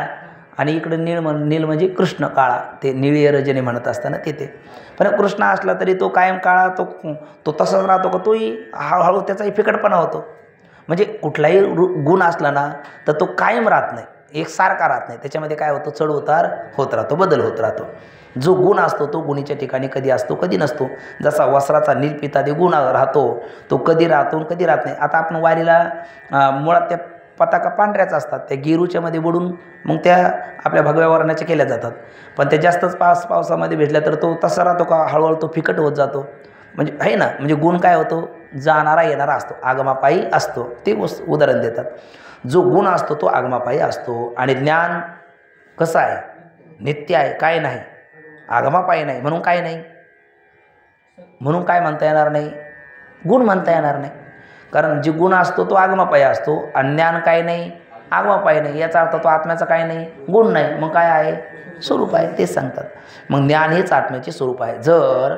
आणि इकडे नीळ म्हणजे कृष्ण काळा, ते निळी रजनी म्हणत असताना तिथे. पण कृष्ण असला तरी तो कायम काळा, तो तसाच राहतो का? तोही हळूहळू त्याचाही फिकटपणा होतो. म्हणजे कुठलाही गुण असला ना तर तो कायम राहत नाही, एकसारखा राहत नाही. त्याच्यामध्ये काय होतं? चढ उतार होत राहतो, बदल होत राहतो. जो गुण असतो तो गुणीच्या ठिकाणी कधी असतो कधी नसतो. जसा वस्त्राचा नील पितादी गुण राहतो, तो कधी राहतो कधी राहत नाही. आता आपण वारीला मुळात त्या पताका पांढऱ्याच असतात, त्या गिरूच्यामध्ये बुडून मग त्या आपल्या भगव्या वर्णाच्या केल्या जातात. पण ते जास्तच पावसामध्ये भेटल्या तर तो तसा राहतो का? हळूहळू तो फिकट होत जातो. म्हणजे आहे ना, म्हणजे गुण काय होतो? जाणारा येणारा असतो, आगमापायी असतो. ते उदाहरण देतात. जो गुण असतो तो आगमापायी असतो. आणि ज्ञान कसं आहे? नित्य आहे, काय नाही, आगमापायी नाही. म्हणून काय नाही, म्हणून काय म्हणता येणार नाही? गुण म्हणता येणार नाही. कारण जे गुण असतो तो आगमापायी असतो, आणि ज्ञान काय नाही, आगमापायी नाही. याचा अर्थ तो आत्म्याचा काय नाही, गुण नाही. मग काय आहे? स्वरूप आहे. तेच सांगतात. मग ज्ञान हेच आत्म्याचे स्वरूप आहे. जर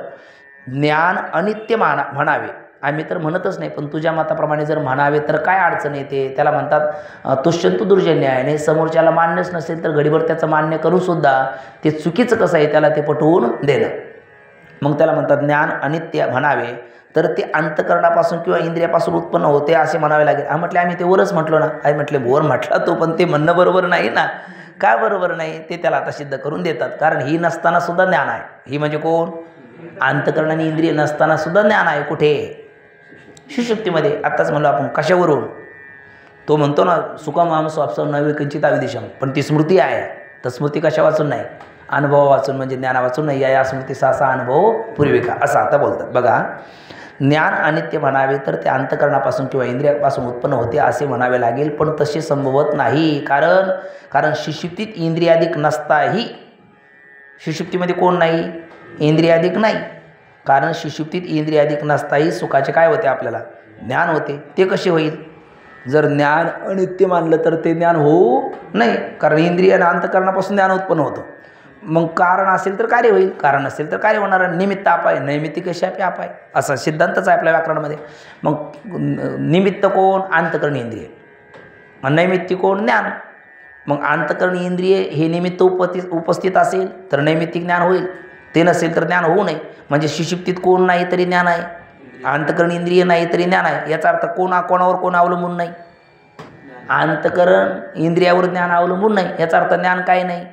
ज्ञान अनित्य म्हणावे, आम्ही तर म्हणतच नाही, पण तुझ्या मताप्रमाणे जर म्हणावे तर काय अडचण येते? त्याला म्हणतात तुष्यंतु दुर्जन्यायाने. समोरच्याला मान्यच नसेल तर घडीभर त्याचं मान्य करूनसुद्धा ते चुकीचं कसं आहे त्याला ते पटवून देणं. मग त्याला म्हणतात ज्ञान अनित्य म्हणावे तर ते अंतकरणापासून किंवा इंद्रियापासून उत्पन्न होते असे म्हणावे लागेल. म्हटले आम्ही ते वरच म्हटलो ना. आई म्हटले वर म्हटला तो, पण ते म्हणणं बरोबर नाही ना. काय बरोबर नाही? ते त्याला आता सिद्ध करून देतात. कारण ही नसताना सुद्धा ज्ञान आहे. ही म्हणजे कोण? अंतकरण आणि इंद्रिय नसताना सुद्धा ज्ञान आहे. कुठे? सुषुप्तीमध्ये. आत्ताच म्हणलो आपण. कशावरून? तो म्हणतो ना सुखमाम स्वापसम नवे किंचित अविदिशम, पण ती स्मृती आहे. तर स्मृती कशा वाचून नाही? अनुभव वाचून, म्हणजे ज्ञाना वाचून नाही. या स्मृती सासा अनुभव पूर्विका असं आता बोलतात. बघा, ज्ञान अनित्य म्हणावे तर ते अंतकरणापासून किंवा इंद्रियापासून उत्पन्न होते असे म्हणावे लागेल, पण तसे संभवत नाही. कारण सुषुप्तीत इंद्रियाधिक नसताही, सुषुप्तीमध्ये कोण नाही? इंद्रियाधिक नाही. कारण सुषुप्तीत इंद्रियाधिक नसताही सुखाचे काय होते? आपल्याला ज्ञान होते. ते कसे होईल? जर ज्ञान अनित्य मानलं तर ते ज्ञान होऊ नाही. कारण इंद्रिय आणि अंतकरणापासून ज्ञान उत्पन्न होतं. मग कारण असेल तर कार्य होईल, कारण नसेल तर कार्य होणार. निमित्त अपाय, नैमित्तिक कशापी अपाय, असा सिद्धांतच आहे आपल्या व्याकरणामध्ये. मग निमित्त कोण? अंतकरण इंद्रिय. नैमित्तिक कोण? ज्ञान. मग अंतकरण इंद्रिय हे निमित्त उपस्थित असेल तर नैमित्तिक ज्ञान होईल, ते नसेल तर ज्ञान होऊ नये. म्हणजे सुषुप्तीत कोण नाही तरी ज्ञान आहे, अंतकरण इंद्रिय नाही तरी ज्ञान आहे. याचा अर्थ कोणावर कोण अवलंबून नाही? अंतकरण इंद्रियावर ज्ञान अवलंबून नाही. याचा अर्थ ज्ञान काय नाही?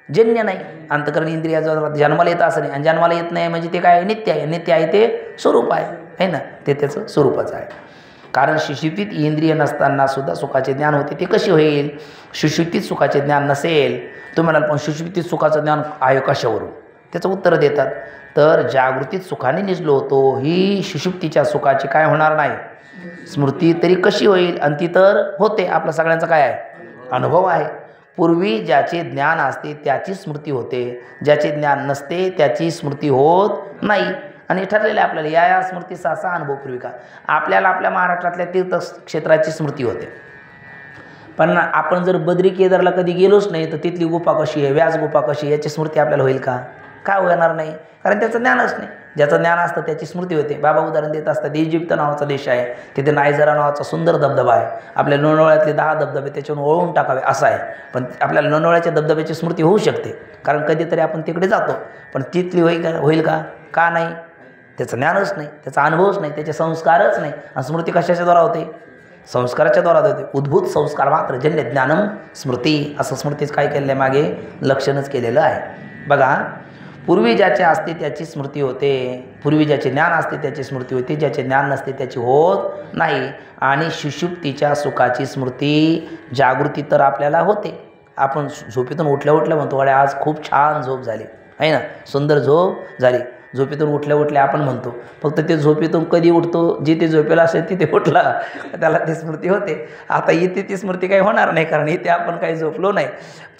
जन्य नाही. अंतकरण इंद्रियाचा जन्माला येतं असं नाही, आणि जन्माला येत नाही म्हणजे ते काय? नित्य आहे. नित्य आहे ते स्वरूप आहे ना, ते त्याचं स्वरूपच आहे. कारण सुषुप्तीत इंद्रिय नसताना सुद्धा सुखाचे ज्ञान होते. ते कसे होईल? सुषुप्तीत सुखाचे ज्ञान नसेल. तुम्ही म्हणाल पण सुषुप्तीत सुखाचं ज्ञान आहे कशावरून? त्याचं उत्तर देतात, तर जागृतीत सुखाने निजलो होतो, ही सुषुप्तीच्या सुखाची काय होणार नाही? स्मृती तरी कशी होईल? आणि ती तर होते. आपलं सगळ्यांचा काय आहे? अनुभव आहे. पूर्वी ज्याचे ज्ञान असते त्याची स्मृती होते, ज्याचे ज्ञान नसते त्याची स्मृती होत नाही. आणि ठरलेलं आहे आपल्याला या स्मृती सासा अनुभव पूर्विका. आपल्याला आपल्या महाराष्ट्रातल्या तीर्थक्षेत्राची स्मृती होते, पण आपण जर बद्री केदारला कधी गेलोच नाही तर तिथली गुफा कशी आहे, व्यास गुफा कशी, याची स्मृती आपल्याला होईल का? काय होणार नाही? कारण त्याचं ज्ञानच नाही. ज्याचं ज्ञान असतं त्याची स्मृती होते. बाबा उदाहरण देत असतात, इजिप्त नावाचा देश आहे, तिथे नायजरा नावाचा सुंदर धबधबा आहे. आपल्या लोणावळ्यातले 10 धबधबे त्याच्यावर ओळून टाकावे असं आहे. पण आपल्याला लोणावळ्याच्या धबधब्याची स्मृती होऊ शकते, कारण कधीतरी आपण तिकडे जातो. पण तिथली होईल का? का नाही? त्याचं ज्ञानच नाही, त्याचा अनुभवच नाही, त्याचे संस्कारच नाही. आणि स्मृती कशाच्या द्वारा होते? संस्काराच्या द्वारा होते. उद्भूत संस्कार मात्र जन्य ज्ञानम स्मृती, असं स्मृतीच काय केलेलं आहे? मागे लक्षणच केलेलं आहे. बघा, पूर्वी ज्याचे असते त्याची स्मृती होते, पूर्वी ज्याचे ज्ञान असते त्याची स्मृती होते, ज्याचे ज्ञान नसते त्याची होत नाही. आणि सुषुप्तीच्या सुखाची स्मृती जागृती तर आपल्याला होते. आपण झोपेतून उठल्या म्हणतो, अरे आज खूप छान झोप झाली, आहे ना. सुंदर झोप झाली. झोपेतून उठल्या उठल्या आपण म्हणतो, फक्त ते झोपेतून कधी उठतो, जिथे झोपेला असेल तिथे उठला त्याला ती स्मृती होते. आता इथे ती स्मृती काही होणार नाही, कारण इथे आपण काही झोपलो नाही.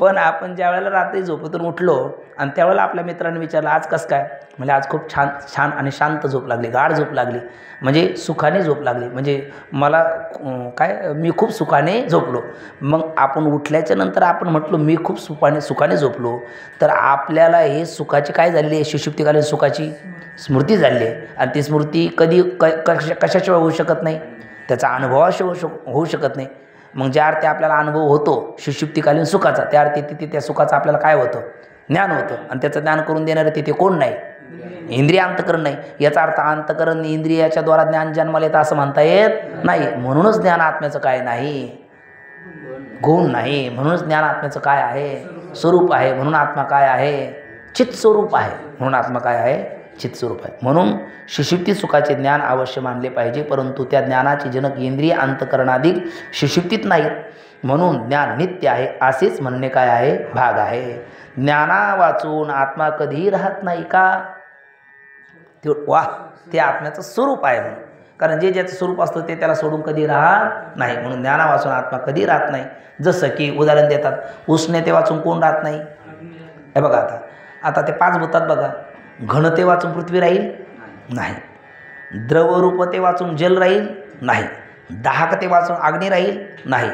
पण आपण ज्या वेळेला रात्री झोपेतून उठलो आणि त्यावेळेला आपल्या मित्रांनी विचारलं आज कसं काय, म्हणजे आज खूप छान आणि शांत झोप लागली, गाढ झोप लागली, म्हणजे सुखाने झोप लागली, म्हणजे मला मी खूप सुखाने झोपलो. मग आपण उठल्याच्या नंतर आपण म्हटलो मी खूप सुखाने झोपलो, तर आपल्याला हे सुखाची काय झालेली आहे, सुषुप्तीकालीन सुखाची स्मृती झाली आहे. आणि ती स्मृती कधी कशाशिवाय होऊ शकत नाही, त्याचा अनुभवाशिवाय होऊ शकत नाही. मग ज्या अर्थी आपल्याला अनुभव होतो सुषुप्तीकालीन सुखाचा, त्या अर्थी तिथे त्या सुखाचं आपल्याला काय होतं, ज्ञान होतं. आणि त्याचं ज्ञान करून देणारं तिथे कोण नाही, इंद्रिय अंतकरण नाही. याचा अर्थ अंतकरण इंद्रियाच्या द्वारा ज्ञान जन्माला येतं असं म्हणता येत नाही. म्हणूनच ज्ञान आत्म्याचं काय नाही, गुण नाही. म्हणूनच ज्ञान आत्म्याचं काय आहे, स्वरूप आहे. म्हणून आत्मा काय आहे, चित स्वरूप आहे. म्हणून आत्मा काय आहे, चित स्वरूप आहे. म्हणून सुषुप्ती सुखाचे ज्ञान अवश्य मानले पाहिजे, परंतु त्या ज्ञानाचे जनक इंद्रिय अंतकरणाधिक सुषुप्तीत नाहीत. म्हणून ज्ञान नित्य आहे असेच म्हणणे काय आहे, भाग आहे. ज्ञाना वाचून आत्मा कधीही राहत नाही का, ते आत्म्याचं स्वरूप आहे. म्हणून कारण जे ज्याचं स्वरूप असतं ते त्याला सोडून कधी राहत नाही. म्हणून ज्ञाना वाचून आत्मा कधी राहत नाही. जसं की उदाहरण देतात, उष्णते वाचून कोण राहत नाही. हे बघा आता ते 5 भूतात बघा, घनते वाचून पृथ्वी राहील नाही, द्रवरूपते वाचून जल राहील नाही, दाहकते वाचून अग्नी राहील नाही,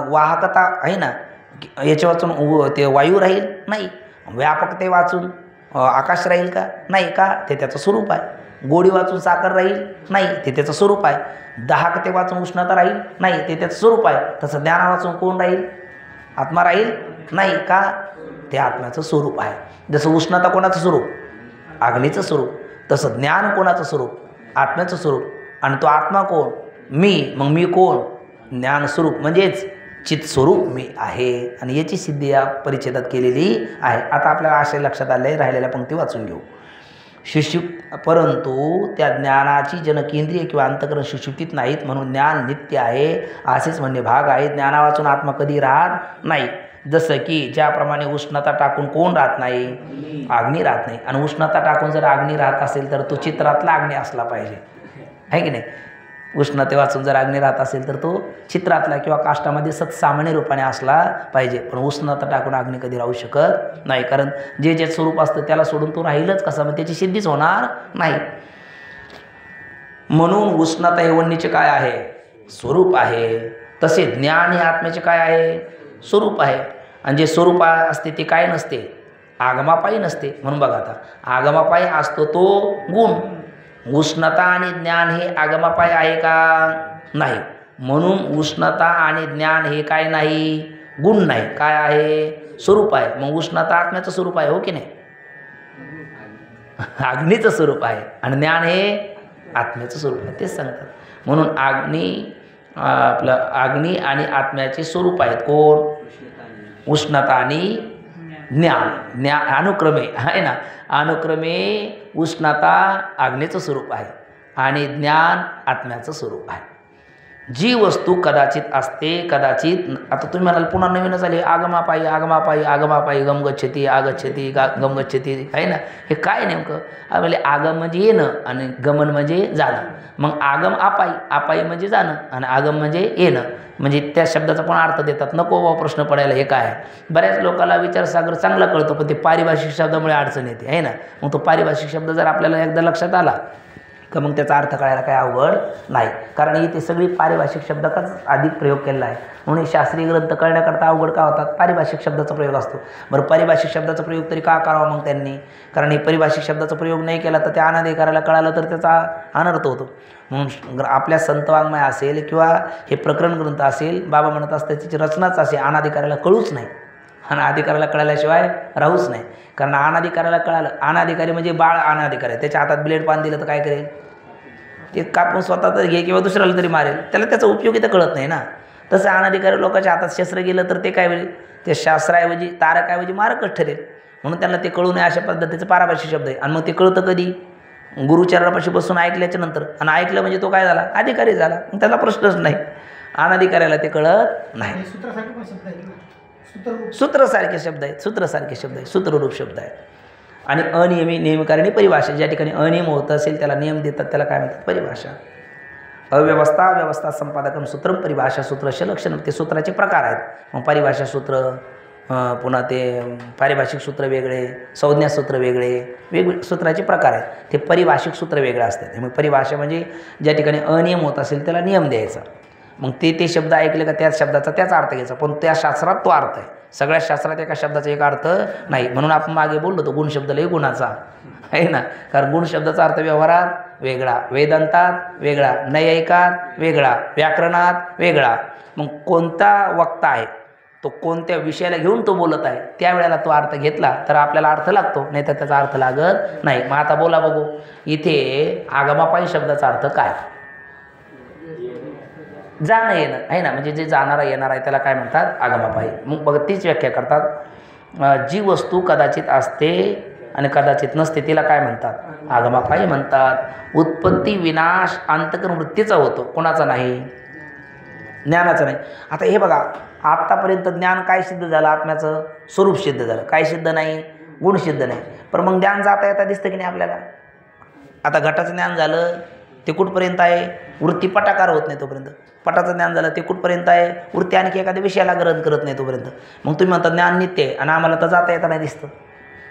वाहकता आहे ना याच्या वाचून ते वायू राहील नाही, व्यापकते वाचून आकाश राहील का नाही, का ते त्याचं स्वरूप आहे. गोडी वाचून साखर राहील नाही, ते त्याचं स्वरूप आहे. दाहकते वाचून उष्णता राहील नाही, ते त्याचं स्वरूप आहे. तसं ज्ञाना वाचून कोण राहील, आत्मा राहील नाही, का ते आत्म्याचं स्वरूप आहे. जसं उष्णता कोणाचं स्वरूप, अग्नीचं स्वरूप, तसं ज्ञान कोणाचं स्वरूप, आत्म्याचं स्वरूप. आणि तो आत्मा कोण, मी. मग मी कोण, ज्ञानस्वरूप म्हणजेच चितस्वरूप मी आहे. आणि याची सिद्धी या परिच्छेदात केलेली आहे. आता आपल्याला आशय लक्षात आले, राहिलेल्या पंक्ती वाचून घेऊ. परंतु त्या ज्ञानाची जनक इंद्रिय किंवा अंतकरण सुषुप्तीत नाहीत, म्हणून ज्ञान नित्य आहे असेच म्हणणे भाग आहे. ज्ञाना वाचून आत्मा कधी राहत नाही. जसं की ज्याप्रमाणे उष्णता टाकून कोण राहत नाही, अग्नी राहत नाही. आणि उष्णता टाकून जर अग्नी राहत असेल तर तो चित्रातला अग्नी असला पाहिजे, आहे की नाही. उष्णते वाचून जर अग्नी राहत असेल तर तो चित्रातला किंवा काष्टामध्ये सत्सामान्य रूपाने असला पाहिजे. पण उष्णता टाकून अग्नी कधी राहू शकत नाही, कारण जे जे स्वरूप असतं त्याला सोडून तो राहीलच कसा, मग त्याची सिद्धीच होणार नाही. म्हणून उष्णता हे वन्नीचे काय आहे, स्वरूप आहे. तसे ज्ञान हे आत्म्याचे काय आहे, स्वरूप आहे. आणि जे स्वरूप असते ते काय नसते, आगमापायी नसते. म्हणून बघा आता आगमापायी असतो तो गुण. उष्णता आणि ज्ञान हे आगमापायी आहे का, नाही. म्हणून उष्णता आणि ज्ञान हे काय नाही, गुण नाही, काय आहे, स्वरूप आहे. मग उष्णता आत्म्याचं स्वरूप आहे, हो की नाही, अग्नीचं स्वरूप आहे. आणि ज्ञान हे आत्म्याचं स्वरूप आहे, तेच सांगतात. म्हणून अग्नी आणि आत्म्याचे स्वरूप आहेत कोण, उष्णता आणि ज्ञान. अनुक्रमे आहे ना, अनुक्रमे उष्णता अग्नीचं स्वरूप आहे आणि ज्ञान आत्म्याचं स्वरूप आहे. जी वस्तू कदाचित असते, कदाचित, आता तुम्ही म्हणाल पुन्हा नवीन झाले, आगमापायी आगमापायी आगमापायी गमगच्छती आगच्छती गमगच्छती, आहे ना. हे काय नेमकं, म्हणजे आगम म्हणजे येणं आणि गमन म्हणजे जाणं. मग आगम आपायी, आपायी म्हणजे जाणं आणि आगम म्हणजे येणं, म्हणजे त्या शब्दाचा पण अर्थ देतात. नको वा प्रश्न पडायला, हे काय आहे. बऱ्याच लोकांना विचारसागर चांगला कळतो, पण ते पारिभाषिक शब्दामुळे अडचण येते, आहे ना. मग तो पारिभाषिक शब्द जर आपल्याला एकदा लक्षात आला का मग त्याचा अर्थ कळायला काय अवघड नाही, कारण इथे सगळी पारिभाषिक शब्दाचाच अधिक प्रयोग केलेला आहे. म्हणून शास्त्रीय ग्रंथ कळण्याकरता अवघड का होतात, पारिभाषिक शब्दाचा प्रयोग असतो. बरं, पारिभाषिक शब्दाचा प्रयोग तरी का करावा मग त्यांनी, कारण हे पारिभाषिक शब्दाचा प्रयोग नाही केला तर त्या अनाधिकाराला कळालं तर त्याचा अनर्थ होतो. म्हणून आपल्या संतवाङ्मय असेल किंवा हे प्रकरण ग्रंथ असेल, बाबा म्हणत असतात त्याची रचनाच असे अनाधिकाराला कळूच नाही, आणि अधिकाराला कळाल्याशिवाय राहूच नाही. कारण अनाधिकाराला कळालं, अनाधिकारी म्हणजे बाळ अनाधिकारी आहे, त्याच्या हातात ब्लेड पान दिलं तर काय करेल, ते कापून स्वतः तर घे किंवा दुसऱ्याला तरी मारेल, त्याला त्याचा उपयोगी तर कळत नाही ना. तसं अनाधिकारी लोकांच्या हातात शस्त्र गेलं तर ते काय होईल, ते शास्त्राऐवजी तारकाऐवजी मारकच ठरेल. म्हणून त्यांना ते कळू नये अशा पद्धतीचं पारिभाषिक शब्द आहे. आणि मग ते कळतं कधी, गुरुचरणापाशी बसून ऐकल्याच्या नंतर. आणि ऐकलं म्हणजे तो काय झाला, अधिकारी झाला, मग त्याला प्रश्नच नाही. अनाधिकाऱ्याला ते कळत नाही. सूत्रसारखे शब्द आहेत, सूत्रसारखे शब्द आहेत, सूत्ररूप शब्द आहेत. आणि अनियमी नियमकारणी परिभाषा, ज्या ठिकाणी अनियम होत असेल त्याला नियम देतात, त्याला काय म्हणतात? परिभाषा. अव्यवस्था व्यवस्था संपादकम सूत्रम परिभाषा सूत्रस्य लक्षण, ते सूत्राचे प्रकार आहेत. मग परिभाषा सूत्र, पुन्हा ते पारिभाषिक सूत्र वेगळे, संज्ञा सूत्र वेगळे, वेगवेगळे सूत्राचे प्रकार आहेत. ते परिभाषिक सूत्र वेगळे असतात. मग परिभाषा म्हणजे ज्या ठिकाणी अनियम होत असेल त्याला नियम द्यायचा. मग ते शब्द ऐकले का त्याच शब्दाचा त्याच अर्थ घ्यायचा, पण त्या शास्त्रात तो अर्थ आहे. सगळ्या शास्त्रात एका शब्दाचा एक अर्थ नाही. म्हणून आपण मागे बोललो तो गुणशब्द लय गुणाचा आहे ना, कारण गुण शब्दाचा अर्थ व्यवहारात वेगळा, वेदांतात वेगळा, नैयायिकात वेगळा, व्याकरणात वेगळा. मग कोणता वक्ता आहे तो कोणत्या विषयाला घेऊन तो बोलत आहे, त्यावेळेला तो अर्थ घेतला तर आपल्याला अर्थ लागतो, नाही तर त्याचा अर्थ लागत नाही. मग आता बोला बघू, इथे आगमापायी शब्दाचा अर्थ काय? जाणं येणं आहे ना, म्हणजे जे जाणारा येणार आहे त्याला काय म्हणतात? आगमापायी. मग बघ तीच व्याख्या करतात, जी वस्तू कदाचित असते आणि कदाचित नसते तिला काय म्हणतात? आगमापायी म्हणतात. उत्पत्ती विनाश अंतकरण वृत्तीचा होतो, कोणाचा नाही? ज्ञानाचं नाही. आता हे बघा, आत्तापर्यंत ज्ञान काय सिद्ध झालं? आत्म्याचं स्वरूप सिद्ध झालं. काय सिद्ध नाही? गुण सिद्ध नाही. पण मग ज्ञान जाता येता दिसतं की नाही आपल्याला? आता घटाचं ज्ञान झालं ते कुठपर्यंत आहे? वृत्ती पटाकार होत नाही तोपर्यंत. पटाचं ज्ञान झालं ते कुठपर्यंत आहे? वृत्ती आणखी एखाद्या विषयाला ग्रहण करत नाही तोपर्यंत. मग तुम्ही म्हणता ज्ञान नित्य आहे आणि आम्हाला तर जाता येता नाही दिसतं,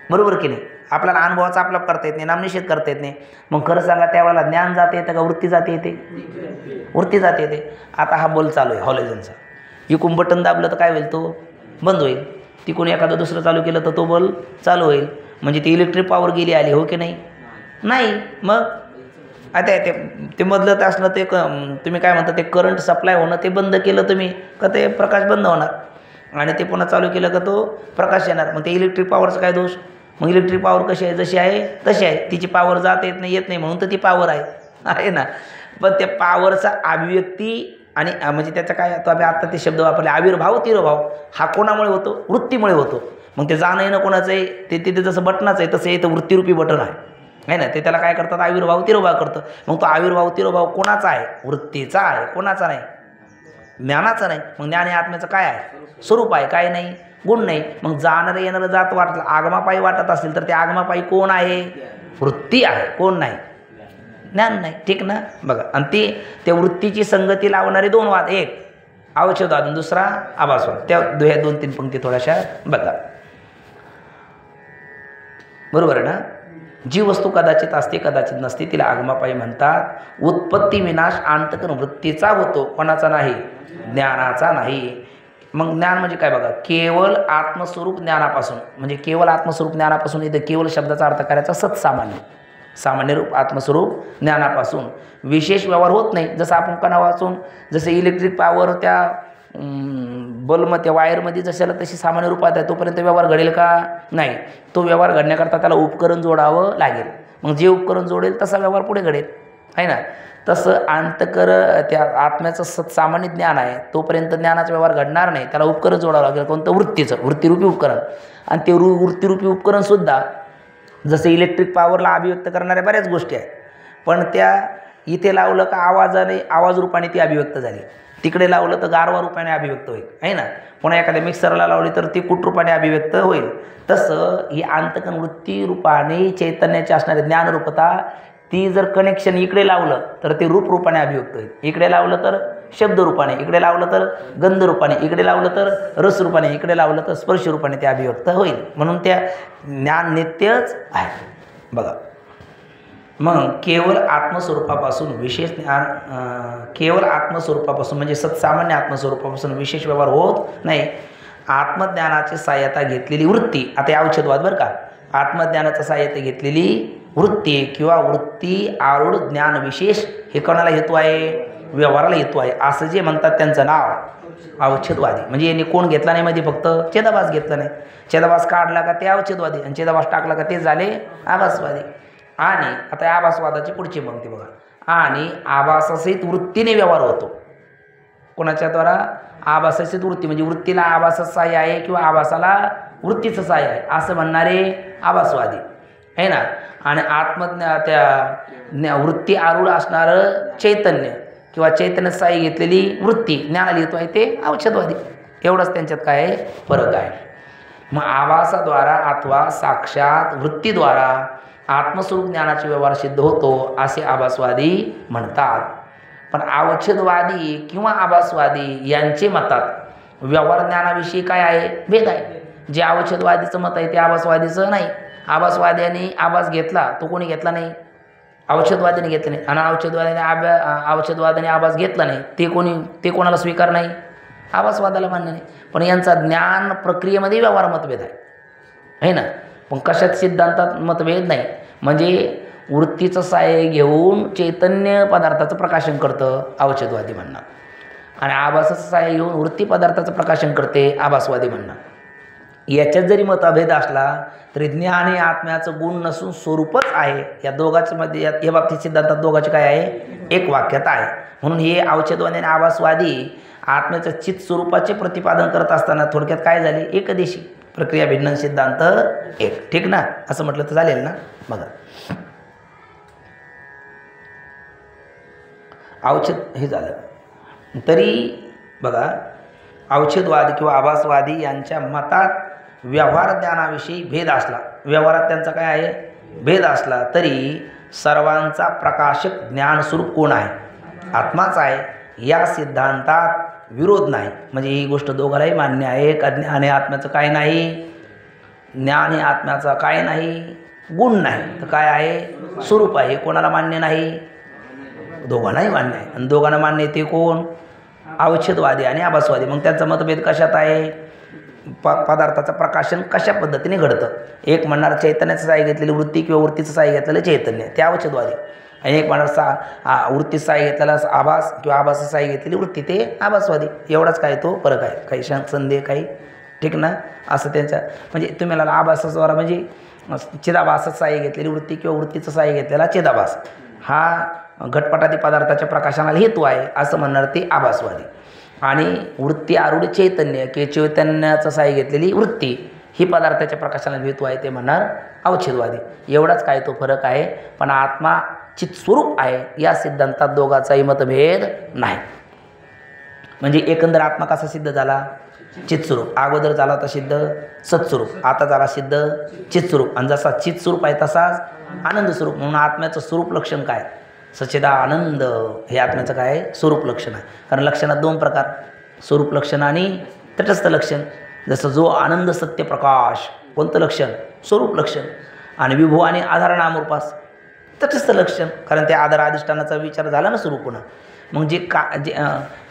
बरोबर की नाही? आपल्याला अनुभवाचा आपला करता येत नाही, नामनिषेध करता येत नाही. मग खरं सांगा, त्यावेळेला ज्ञान जाते येतं का वृत्ती जाते येते? वृत्ती जाते येते. आता हा बल्ब चालू आहे हॉलोजनचा, इकून बटन दाबलं तर काय होईल? तो बंद होईल. तिकून एखादं दुसरं चालू केलं तर तो बल्ब चालू होईल. म्हणजे ती इलेक्ट्रिक पॉवर गेली आली, हो की नाही? नाही. मग आता ते मधलं असणं ते तुम्ही काय म्हणता, ते करंट सप्लाय होणं ते बंद केलं तुम्ही का ते प्रकाश बंद होणार, आणि ते पुन्हा चालू केलं का तो प्रकाश येणार. मग ते इलेक्ट्रिक पॉवरचं काय दोष? मग इलेक्ट्रिक पॉवर कशी आहे? जशी आहे तशी आहे. तिची पॉवर जात येत नाही म्हणून तर ती पॉवर आहे ना. पण त्या पॉवरचा अभिव्यक्ती आणि म्हणजे त्याचं काय, तो आम्ही आत्ता ते शब्द वापरले, आविर्भाव तिरोभाव, हा कोणामुळे होतो? वृत्तीमुळे होतो. मग ते जाणं येणं कोणाचं आहे? ते तिथे जसं बटनाचं आहे तसं इथं वृत्तीरूपी बटन आहे ना, ते त्याला काय करतात? आविर्भाव तिरोभाव करतं. मग तो आविर्भाव तिरोभाव कोणाचा आहे? वृत्तीचा आहे. कोणाचा नाही? ज्ञानाचा नाही. मग ज्ञान हे आत्म्याचं काय आहे? स्वरूप आहे. काय नाही? गुण नाही. मग जाणारं येणारं जात वाटलं आगमापायी वाटत असेल तर ते आगमापायी कोण आहे? वृत्ती आहे. कोण नाही? ज्ञान नाही. ठीक ना? बघा, आणि त्या वृत्तीची संगती लावणारे दोन वाद, एक अवच्छेदवाद, दुसरा आभासवाद. त्या ह्या 2-3 पंक्ती थोड्याशा बघा, बरोबर आहे ना? जी वस्तू कदाचित असते कदाचित नसते तिला आगमापायी म्हणतात. उत्पत्ती विनाश अंतकरण वृत्तीचा होतो, कोणाचा नाही? ज्ञानाचा नाही. मग ज्ञान म्हणजे काय बघा, केवळ आत्मस्वरूप ज्ञानापासून, म्हणजे केवळ आत्मस्वरूप ज्ञानापासून इथं केवळ शब्दाचा अर्थ करायचा सत्सामान्य, सामान्य रूप आत्मस्वरूप ज्ञानापासून विशेष व्यवहार होत नाही. जसं आपण कणा वाचून जसं इलेक्ट्रिक पॉवर त्या बल्बमध्ये त्या वायरमध्ये जशाला तशी सामान्य रूपात आहे, तोपर्यंत व्यवहार घडेल का? नाही. तो व्यवहार घडण्याकरता त्याला उपकरण जोडावं लागेल. मग जे उपकरण जोडेल तसा व्यवहार पुढे घडेल, आहे ना. तसं त्या आत्म्याचं सामान्य ज्ञान आहे, तोपर्यंत ज्ञानाचा व्यवहार घडणार नाही. त्याला उपकरण जोडावं लागेल. कोणतं? वृत्तीचं, वृत्तीरूपी उपकरण. आणि ते वृत्तीरूपी उपकरणसुद्धा जसं इलेक्ट्रिक पॉवरला अभिव्यक्त करणाऱ्या बऱ्याच गोष्टी आहेत, पण त्या इथे लावलं का आवाजाने, आवाज रूपाने ती अभिव्यक्त झाली. तिकडे लावलं तर गारवा रूपाने अभिव्यक्त होईल, आहे ना. पुन्हा एखाद्या मिक्सरला लावली तर ती कुट रूपाने अभिव्यक्त होईल. तसं ही अंतकरण वृत्ती रूपाने चैतन्याची असणारी ज्ञानरूपता, ती जर कनेक्शन इकडे लावलं तर ते रूपाने अभिव्यक्त होईल. इकडे लावलं तर शब्द रूपाने, इकडे लावलं तर गंध रूपाने, इकडे लावलं तर रस रूपाने, इकडे लावलं तर स्पर्श रूपाने ते अभिव्यक्त होईल. म्हणून त्या ज्ञान नित्यच आहे. बघा, मग केवळ आत्मस्वरूपापासून विशेष ज्ञान, केवळ आत्मस्वरूपापासून म्हणजे सत्सामान्य आत्मस्वरूपापासून विशेष व्यवहार होत नाही. आत्मज्ञानाची सहाय्यता घेतलेली वृत्ती, आता या औषधवाद बरं का, आत्मज्ञानाचा सहाय्यता घेतलेली वृत्ती किंवा वृत्ती आरूढ ज्ञान विशेष हे कोणाला हेतू आहे? व्यवहाराला हेतू आहे, असं जे म्हणतात त्यांचं नाव अवच्छेदवादी. म्हणजे यांनी कोण घेतला नाही मध्ये, फक्त छेदाभास घेतला नाही. छेदाभास काढला का ते अवच्छेदवादी, आणि छेदाभास टाकला का ते झाले आभासवादी. आणि आता या आभासवादाची पुढची पंक्ती बघा, आणि आभासासहित वृत्तीने व्यवहार होतो. कोणाच्या द्वारा? आभासासहित वृत्ती, म्हणजे वृत्तीला आभासाचं सहाय्य आहे किंवा आभासाला वृत्तीचं सहाय्य आहे असं म्हणणारे आभासवादी, आहे ना. आणि त्या वृत्ती आरूढ असणारं चैतन्य किंवा चैतन्य सहाय्य घेतलेली वृत्ती ज्ञानाला येतो आहे ते अवच्छेदवादी. एवढंच त्यांच्यात काय आहे, फरक आहे. मग आभासाद्वारा अथवा साक्षात वृत्तीद्वारा आत्मस्वरूप ज्ञानाचा व्यवहार सिद्ध होतो असे आभासवादी म्हणतात. पण अवच्छेदवादी किंवा आभासवादी यांचे मतात व्यवहार ज्ञानाविषयी काय आहे, भेद आहे. जे अवच्छेदवादीचं मत आहे ते आभासवादीचं नाही. आभासवाद्यांनी आभास घेतला, तो कोणी घेतला नाही, अवच्छेदवादीने घेतला नाही. आणि अवच्छेदवादाने आभास घेतला नाही, ते कोणाला स्वीकार नाही, आभासवादाला मान्य नाही. पण यांचा ज्ञान प्रक्रियेमध्ये व्यवहार मतभेद आहे ना. पण कशात सिद्धांतात मतभेद नाही. म्हणजे वृत्तीचं सहाय्य घेऊन चैतन्य पदार्थाचं प्रकाशन करतं अवच्छेदवादी म्हणणं, आणि आभासाचं सहाय्य घेऊन वृत्ती पदार्थाचं प्रकाशन करते आभासवादी म्हणणं. याच्यात जरी मतभेद असला तरी ज्ञान हे आत्म्याचं गुण नसून स्वरूपच आहे. या दोघांच्या मध्ये या बाबतीत सिद्धांतात दोघांचे काय आहे, एक वाक्यता आहे. म्हणून हे अवच्छेदवादी आणि आभासवादी आत्म्याच्या चित स्वरूपाचे प्रतिपादन करत असताना थोडक्यात काय झाले, एकदेशी प्रक्रिया भिन्न सिद्धांत एक. ठीक ना, असं म्हटलं तर चालेल ना. बघा अवच्छेद हे झालं. तरी बघा अवच्छेदवादी किंवा आभासवादी यांच्या मतात व्यवहार ज्ञानाविषयी भेद असला, व्यवहारात त्यांचा काय आहे, भेद असला तरी सर्वांचा प्रकाशक ज्ञानस्वरूप कोण आहे, आत्माच आहे. या सिद्धांतात विरोध नाही. म्हणजे ही गोष्ट दोघांनाही मान्य आहे का ज्ञान हे आत्म्याचं काय नाही, ज्ञान हे आत्म्याचा काय नाही, गुण नाही, तर काय आहे, स्वरूप आहे. कोणाला मान्य नाही, दोघांनाही मान्य आहे. आणि दोघांना मान्य आहे ते कोण, अवच्छेदवादी आणि आभासवादी. मग त्यांचा मतभेद कशात आहे, पदार्थाचं प्रकाशन कशा पद्धतीने घडतं. एक म्हणणार चैतन्याचं सहाय्य घेतलेली वृत्ती किंवा वृत्तीचं सहाय्य घेतलेलं चैतन्य, ते अवच्छेदवादी. आणि एक म्हणणार वृत्तीचं सहाय्य घेतलेला आभास किंवा आभासाचं सहाय्य घेतलेली वृत्ती, ते आभासवादी. एवढाच काय तो फरक आहे, काही संदेह काही. ठीक ना, असं त्यांच्या म्हणजे तुम्हाला आभासाद्वारा म्हणजे चिदाभासाचं सहाय्य घेतलेली वृत्ती किंवा वृत्तीचं सहाय्य घेतलेला चिदाभास हा घटपटादी पदार्थाच्या प्रकाशनाला हेतू आहे असं म्हणणार ते आभासवादी. आणि वृत्ती आरूढ चैतन्य किंवा चैतन्याचं सहाय्य घेतलेली वृत्ती ही पदार्थाच्या प्रकाशनाला हेतू आहे ते म्हणणार अवच्छेदवादी. एवढाच काय तो फरक आहे. पण आत्मा चित्स्वरूप आहे या सिद्धांतात दोघांचाही मतभेद नाही. म्हणजे एकंदर आत्मा कसा सिद्ध झाला, चित्स्वरूप. अगोदर झाला होता सिद्ध सत्स्वरूप, आता झाला सिद्ध चित्स्वरूप. आणि जसा चित्स्वरूप आहे तसाच आनंद स्वरूप. म्हणून आत्म्याचं स्वरूप लक्षण काय, सच्चिदानंद हे आत्म्याचं काय आहे, स्वरूप लक्षण आहे. कारण लक्षणात दोन प्रकार, स्वरूप लक्षण आणि तटस्थ लक्षण. जसं जो आनंद सत्य प्रकाश, कोणतं लक्षण, स्वरूप लक्षण. आणि विभू आणि आधार नामरूपास तटस्थ लक्षण. कारण त्या आधार अधिष्ठानाचा विचार झाला ना स्वरूप पुन्हा. मग जे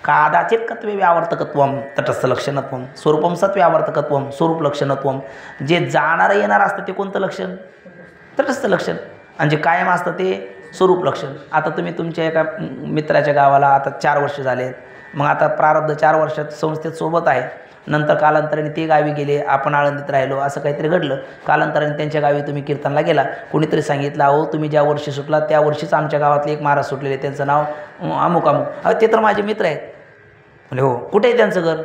कादाचित कत्वे व्यावर्तकत्वम तटस्थ लक्षणत्वम, स्वरूपम सत्व व्यावर्तकत्वम स्वरूप लक्षणत्वम. जे जाणारं येणार असतं ते कोणतं लक्षण, तटस्थ लक्षण. आणि जे कायम असतं ते स्वरूप लक्षण. आता तुम्ही तुमच्या एका मित्राच्या गावाला आता 4 वर्ष झाले, मग आता प्रारब्ध 4 वर्षात संस्थेत सोबत आहे. नंतर कालांतराने ते गावी गेले, आपण आळंदीत राहिलो, असं काहीतरी घडलं. कालांतराने त्यांच्या गावी तुम्ही कीर्तनला गेला, कोणीतरी सांगितलं अहो तुम्ही ज्या वर्षी सुटला त्या वर्षीच आमच्या गावातले एक महाराज सुटलेले, त्यांचं नाव अमुक अमुक. अहो ते तर माझे मित्र आहेत. म्हणजे हो, कुठे आहे त्यांचं घर.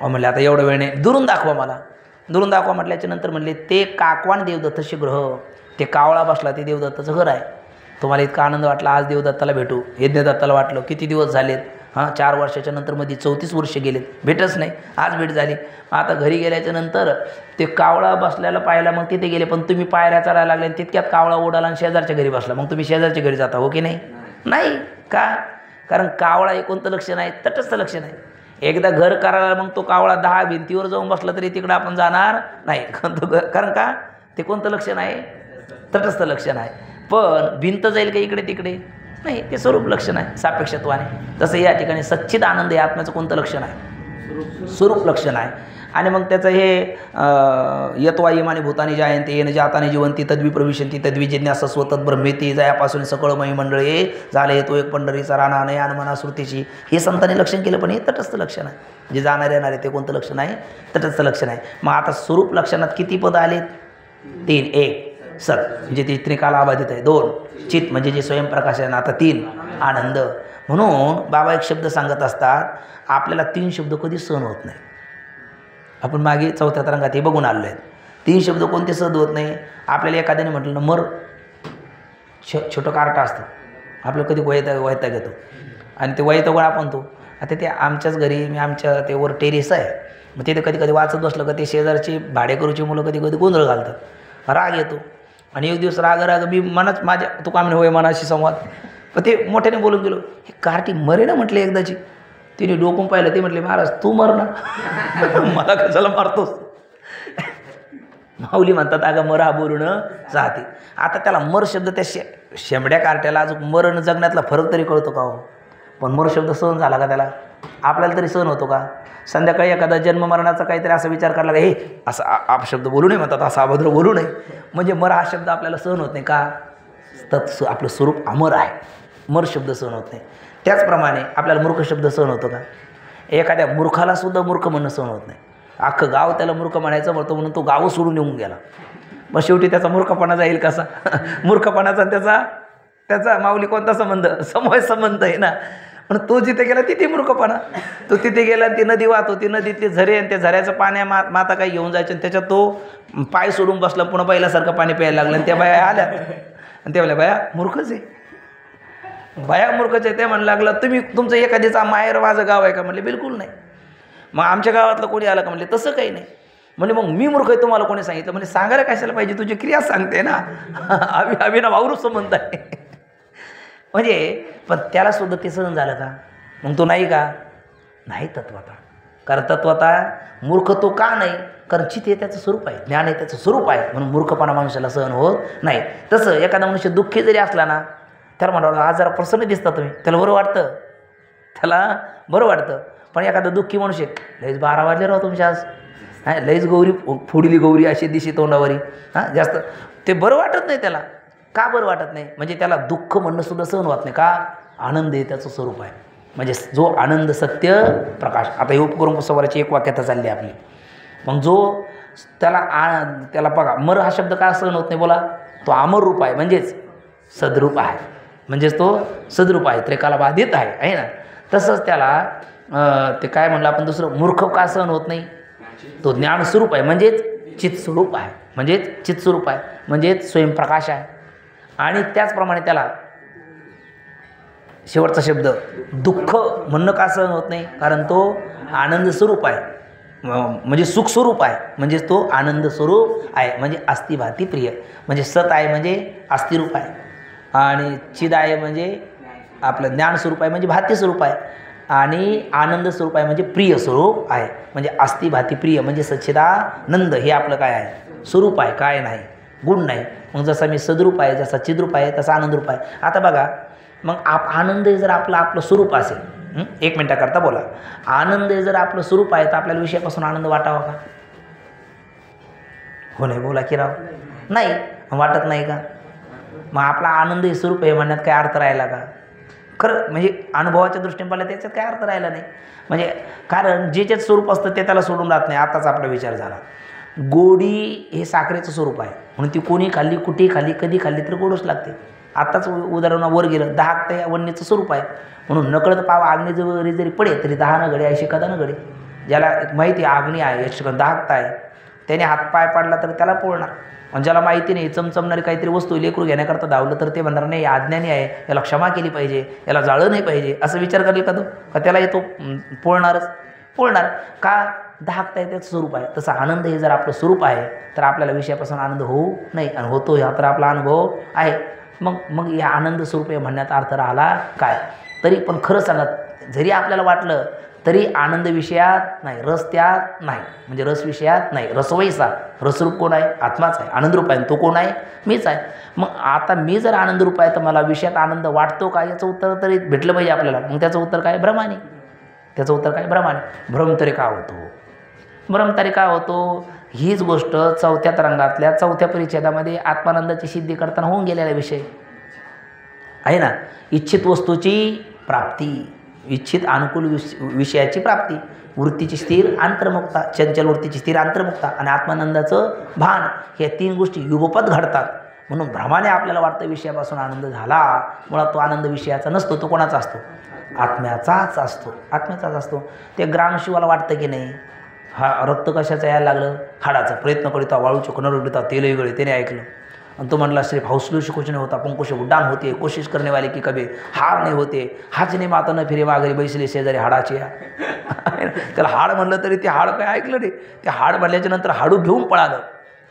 म्हणले आता एवढं वेळ नाही, दुरून दाखवा मला. दुरून दाखवा म्हटल्याच्या नंतर म्हणले ते काकवान देवदत्तशी ग्रह, ते कावळा बसला ते देवदत्ताचं घर आहे. तुम्हाला इतका आनंद वाटला आज देवदत्ताला भेटू. यज्ञदत्ताला वाटलं किती दिवस झालेत, 4 वर्षाच्या नंतर मध्ये 34 वर्ष गेलेत, भेटच नाही. आज भेट झाली. आता घरी गेल्याच्या नंतर ते कावळा बसल्याला पाहायला मग तिथे गेले. पण तुम्ही पायऱ्या चढायला लागले आणि तितक्यात कावळा ओढाला आणि शेजारच्या घरी बसला. मग तुम्ही शेजारच्या घरी जाता, हो की नाही, नाही का. कारण कावळा हे कोणतं लक्षण आहे, तटस्थ लक्षण आहे. एकदा घर करायला मग तो कावळा 10 भिंतीवर जाऊन बसला तरी तिकडं आपण जाणार नाही. कारण का, ते कोणतं लक्षण आहे, तटस्थ लक्षण आहे. पण भिंत जाईल का इकडे तिकडे, नाही, ते स्वरूप लक्षण आहे सापेक्षत्वाने. तसं या ठिकाणी सच्चिद आनंद हे आत्म्याचं कोणतं लक्षण आहे, स्वरूप लक्षण आहे. आणि मग त्याचं हे यत्वा इमानी भूतानी जायंती येन जाताने जीवंती तद्वी प्रविशंती तद्वी जिज्ञासा स्वतः ब्रह्मेती जयापासून सकळ मही मंडळे झाले तो एक पंढरीचा राणा नया अनुमना श्रुतीची, हे संतांनी लक्षण केलं. पण हे तटस्थ लक्षण आहे. जे जाणारे येणारे ते कोणतं लक्षण आहे, तटस्थ लक्षण आहे. मग आता स्वरूप लक्षणात किती पद आलेत, 3. 1 सत म्हणजे ती त्रिकाला बाधित आहे. 2 चित म्हणजे जे स्वयंप्रकाश आहे. आता 3 आनंद. म्हणून बाबा एक शब्द सांगत असतात, आपल्याला 3 शब्द कधी सहन होत नाही. आपण मागे 4थ्या तरंगात हे बघून आलो आहे. 3 शब्द कोणते सहन होत नाही. आपल्याला एखाद्याने म्हटलं ना मर, छोटं कार्ट असतं आपलं, कधी वैताग घेतो आणि ते वैताग आपण तो आता ते आमच्याच घरी मी आमच्या ते वर टेरेस आहे, मग तिथे कधी कधी वाचत बसलं का ते शेजारची भाडेकरूची मुलं कधी कधी गोंधळ घालतात, राग येतो. आणि एक दिवस राग मी मनात माझ्या तू का म्हणे होय मनाशी संवाद, पण ते मोठ्याने बोलून गेलो, हे कार्टी मरे ना म्हटलं एकदाची. तिने डोकून पाहिलं, ते म्हटले महाराज तू मर ना मला कशाला मारतोस. माऊली म्हणतात अगं मरा बोलून जाते. आता त्याला मर शब्द त्या शेंबड्या कार्ट्याला अजून मरण जगण्यातला फरक तरी कळतो का हो? पण मर शब्द सहन झाला का त्याला? आपल्याला तरी सहन होतो का? संध्याकाळी एखादा जन्म मरणाचा काहीतरी असा विचार करायला हे असं अपशब्द बोलू नये म्हणतात, असा अभद्र बोलू नये, म्हणजे मर हा शब्द आपल्याला सहन होत नाही का? आपलं स्वरूप अमर आहे, मर शब्द सहन होत नाही. त्याचप्रमाणे आपल्याला मूर्ख शब्द सहन होतो का? एखाद्या मूर्खाला सुद्धा मूर्ख म्हणणं सहन होत नाही. अख्खं गाव त्याला मूर्ख म्हणायचं म्हणतो म्हणून तो गाव सोडून येऊन गेला. मग शेवटी त्याचा मूर्खपणा जाईल कसा? मूर्खपणाचा त्याचा माऊली कोणता संबंध? समोय संबंध आहे ना. पण तो जिथे गेला तिथे मूर्खपणा. तो तिथे गेला, ती नदी वाहत होती, नदीतले झरे आणि त्या झऱ्याचं पाण्या माता काही घेऊन जायचं, आणि त्याच्यात तो पाय सोडून बसला, पुन्हा पहिल्यासारखं पाणी प्यायला लागलं. आणि त्या बाया आल्या आणि त्या म्हणल्या बाया मूर्खच आहे, बाया मूर्खच आहे. ते म्हणू लागलं तुम्ही तुमचं एखादीचा माहेर माझं गाव आहे का? म्हणले बिलकुल नाही. मग आमच्या गावातलं कोणी आलं का? म्हणले तसं काही नाही. म्हणजे मग मी मूर्ख आहे तुम्हाला कोणी सांगितलं? म्हणजे सांगायला कशाला पाहिजे, तुझी क्रिया सांगते ना. अभिनव आवरूच संबंध आहे. म्हणजे पण त्याला सुद्धा ते सहन झालं का? मग तो नाही का? नाही तत्वता. कारण तत्वता मूर्ख तो का नाही? कारण चित हे त्याचं स्वरूप आहे, ज्ञान हे त्याचं स्वरूप आहे, म्हणून मूर्खपणा मनुष्याला सहन होत नाही. तसं एखादा मनुष्य दुःखी जरी असला ना, त्याला म्हणावं आज जरा प्रसन्न दिसता तुम्ही, त्याला बरं वाटतं, त्याला बरं वाटतं. पण एखादा दुःखी मनुष्य लईच 12 वाजले राव तुमच्या आज, हां लईच गौरी फोडली गौरी अशी दिशी तोंडावरी, हां जास्त ते बरं वाटत नाही त्याला. का बरं वाटत नाही? म्हणजे त्याला दुःख म्हणणं सुद्धा सहन होत नाही. का? आनंद हे त्याचं स्वरूप आहे. म्हणजे जो आनंद सत्य प्रकाश. आता हे उपकरून सवाराची एक वाक्यता चालली आपली. मग जो त्याला बघा मर हा शब्द का सहन होत नाही बोला? तो अमर रूप आहे, म्हणजेच सद्रूप आहे, म्हणजेच तो सद्रूप आहे, त्रिकाला बाधित आहे ना. तसंच त्याला ते काय म्हणलं आपण दुसरं, मूर्ख का सहन होत नाही? तो ज्ञानस्वरूप आहे, म्हणजेच चित्स्वरूप आहे, म्हणजेच चित्स्वरूप आहे, म्हणजेच स्वयंप्रकाश आहे. आणि त्याचप्रमाणे त्याला शेवटचा शब्द दुःख म्हणणं का सहन होत नाही? कारण तो आनंद स्वरूप आहे, म्हणजे सुख स्वरूप आहे, म्हणजेच तो आनंद स्वरूप आहे, म्हणजे अस्तिभाती प्रिय, म्हणजे सत आहे म्हणजे अस्थिरूप आहे, आणि चिद आहे म्हणजे आपलं ज्ञान स्वरूप आहे, म्हणजे भाती स्वरूप आहे, आणि आनंद स्वरूप आहे म्हणजे प्रिय स्वरूप आहे. म्हणजे अस्तिभाती प्रिय म्हणजे सच्चिदानंद हे आपलं काय आहे? स्वरूप आहे, काय नाही, गुण नाही. मग जसा मी सद्रूप आहे, जसा चिद्रूप आहे, तसा आनंदरूप आहे. आता बघा मग आनंद जर आपलं स्वरूप असेल, एक मिनटाकरता बोला, आनंद जर आपलं स्वरूप आहे तर आपल्याला विषयापासून आनंद वाटावा का? हो नाही बोला की राव, नाही वाटत नाही का? मग आपला आनंद हे स्वरूप आहे म्हणण्यात काय अर्थ राहिला का? खरं म्हणजे अनुभवाच्या दृष्टीने पाहिलं त्याच्यात काय अर्थ राहिला नाही. म्हणजे कारण जे स्वरूप असतं ते त्याला सोडून राहत नाही. आताच आपला विचार झाला, गोडी हे साखरेचं स्वरूप आहे, म्हणून ती कोणी खाल्ली, कुठेही खाल्ली, कधी खाल्ली तर गोडच लागते. आत्ताच उदाहरणावर गेलं, दाहकता या वन्यचं स्वरूप आहे, म्हणून नकळत पाव आग्नेजवळ जरी पडे तरी 10 न घडे ऐशी कदा न घडे. ज्याला माहिती आहे आग्नी आहे, याची दाहकता आहे, त्याने हातपाय पाडला तर त्याला पोळणार. आणि ज्याला माहिती नाही, चमचमणारी काहीतरी वस्तू लेकरू घेण्याकरता धावलं तर ते म्हणणार नाही अज्ञानी आहे, याला क्षमा केली पाहिजे, याला जाळं नाही पाहिजे, असं विचार करेल का तो? का त्याला येतो पोळणारच पोळणार का? दाहकता आहे त्याचं स्वरूप आहे. तसं आनंद हे जर आपलं स्वरूप आहे तर आपल्याला विषयापासून आनंद होऊ नाही, आणि होतो हा तर आपला अनुभव आहे. मग या आनंद स्वरूप आहे म्हणण्यात अर्थ राहिला काय? तरी पण खरं सांगत जरी आपल्याला वाटलं तरी आनंद विषयात नाही, रस त्यात नाही, म्हणजे रस विषयात नाही. रसवैसा रसरूप कोण आहे? आत्माच आहे, आनंदरूप आहे, तो कोण आहे? मीच आहे. मग आता मी जर आनंदरूप आहे तर मला विषयात आनंद वाटतो का? याचं उत्तर तरी भेटलं पाहिजे आपल्याला. मग त्याचं उत्तर काय? भ्रमाने. त्याचं उत्तर काय? भ्रमाने. भ्रम तरी का होतो? भ्रम तरी का होतो? हीच गोष्ट 4थ्या तरंगातल्या 4थ्या परिच्छेदामध्ये आत्मानंदाची सिद्धी करताना होऊन गेलेला विषय आहे ना. इच्छित वस्तूची प्राप्ती, इच्छित अनुकूल विषयाची प्राप्ती, वृत्तीची स्थिर अंतर्मुक्ता, चंचल वृत्तीची स्थिर अंतर्मुक्ता आणि आत्मानंदाचं भान, हे 3 गोष्टी युगपत घडतात. म्हणून भ्रमाने आपल्याला वाटतं विषयापासून आनंद झाला, मुळात तो आनंद विषयाचा नसतो, तो कोणाचा असतो? आत्म्याचाच असतो, आत्म्याचाच असतो. ते ग्रामशिवाला वाटतं की नाही, हा रक्त कशाचं यायला लागलं? हाडाचा प्रयत्न करीता वाळूचे कणर उडता तेलही गळे, त्याने ऐकलं. आणि तो म्हणला सिर्फ हौसलों से कुछ नहीं होता, पंखों से उड्डाण होते, कोशिश करने वाले की कभी हार नाही होते, हाचने माता न फिरे माघारी बैसले शेजारी हाडाचे. त्याला हाड म्हणलं तरी ते हाड काय ऐकलं नाही. ते हाड म्हणल्याच्या नंतर हाडू घेऊन पळालं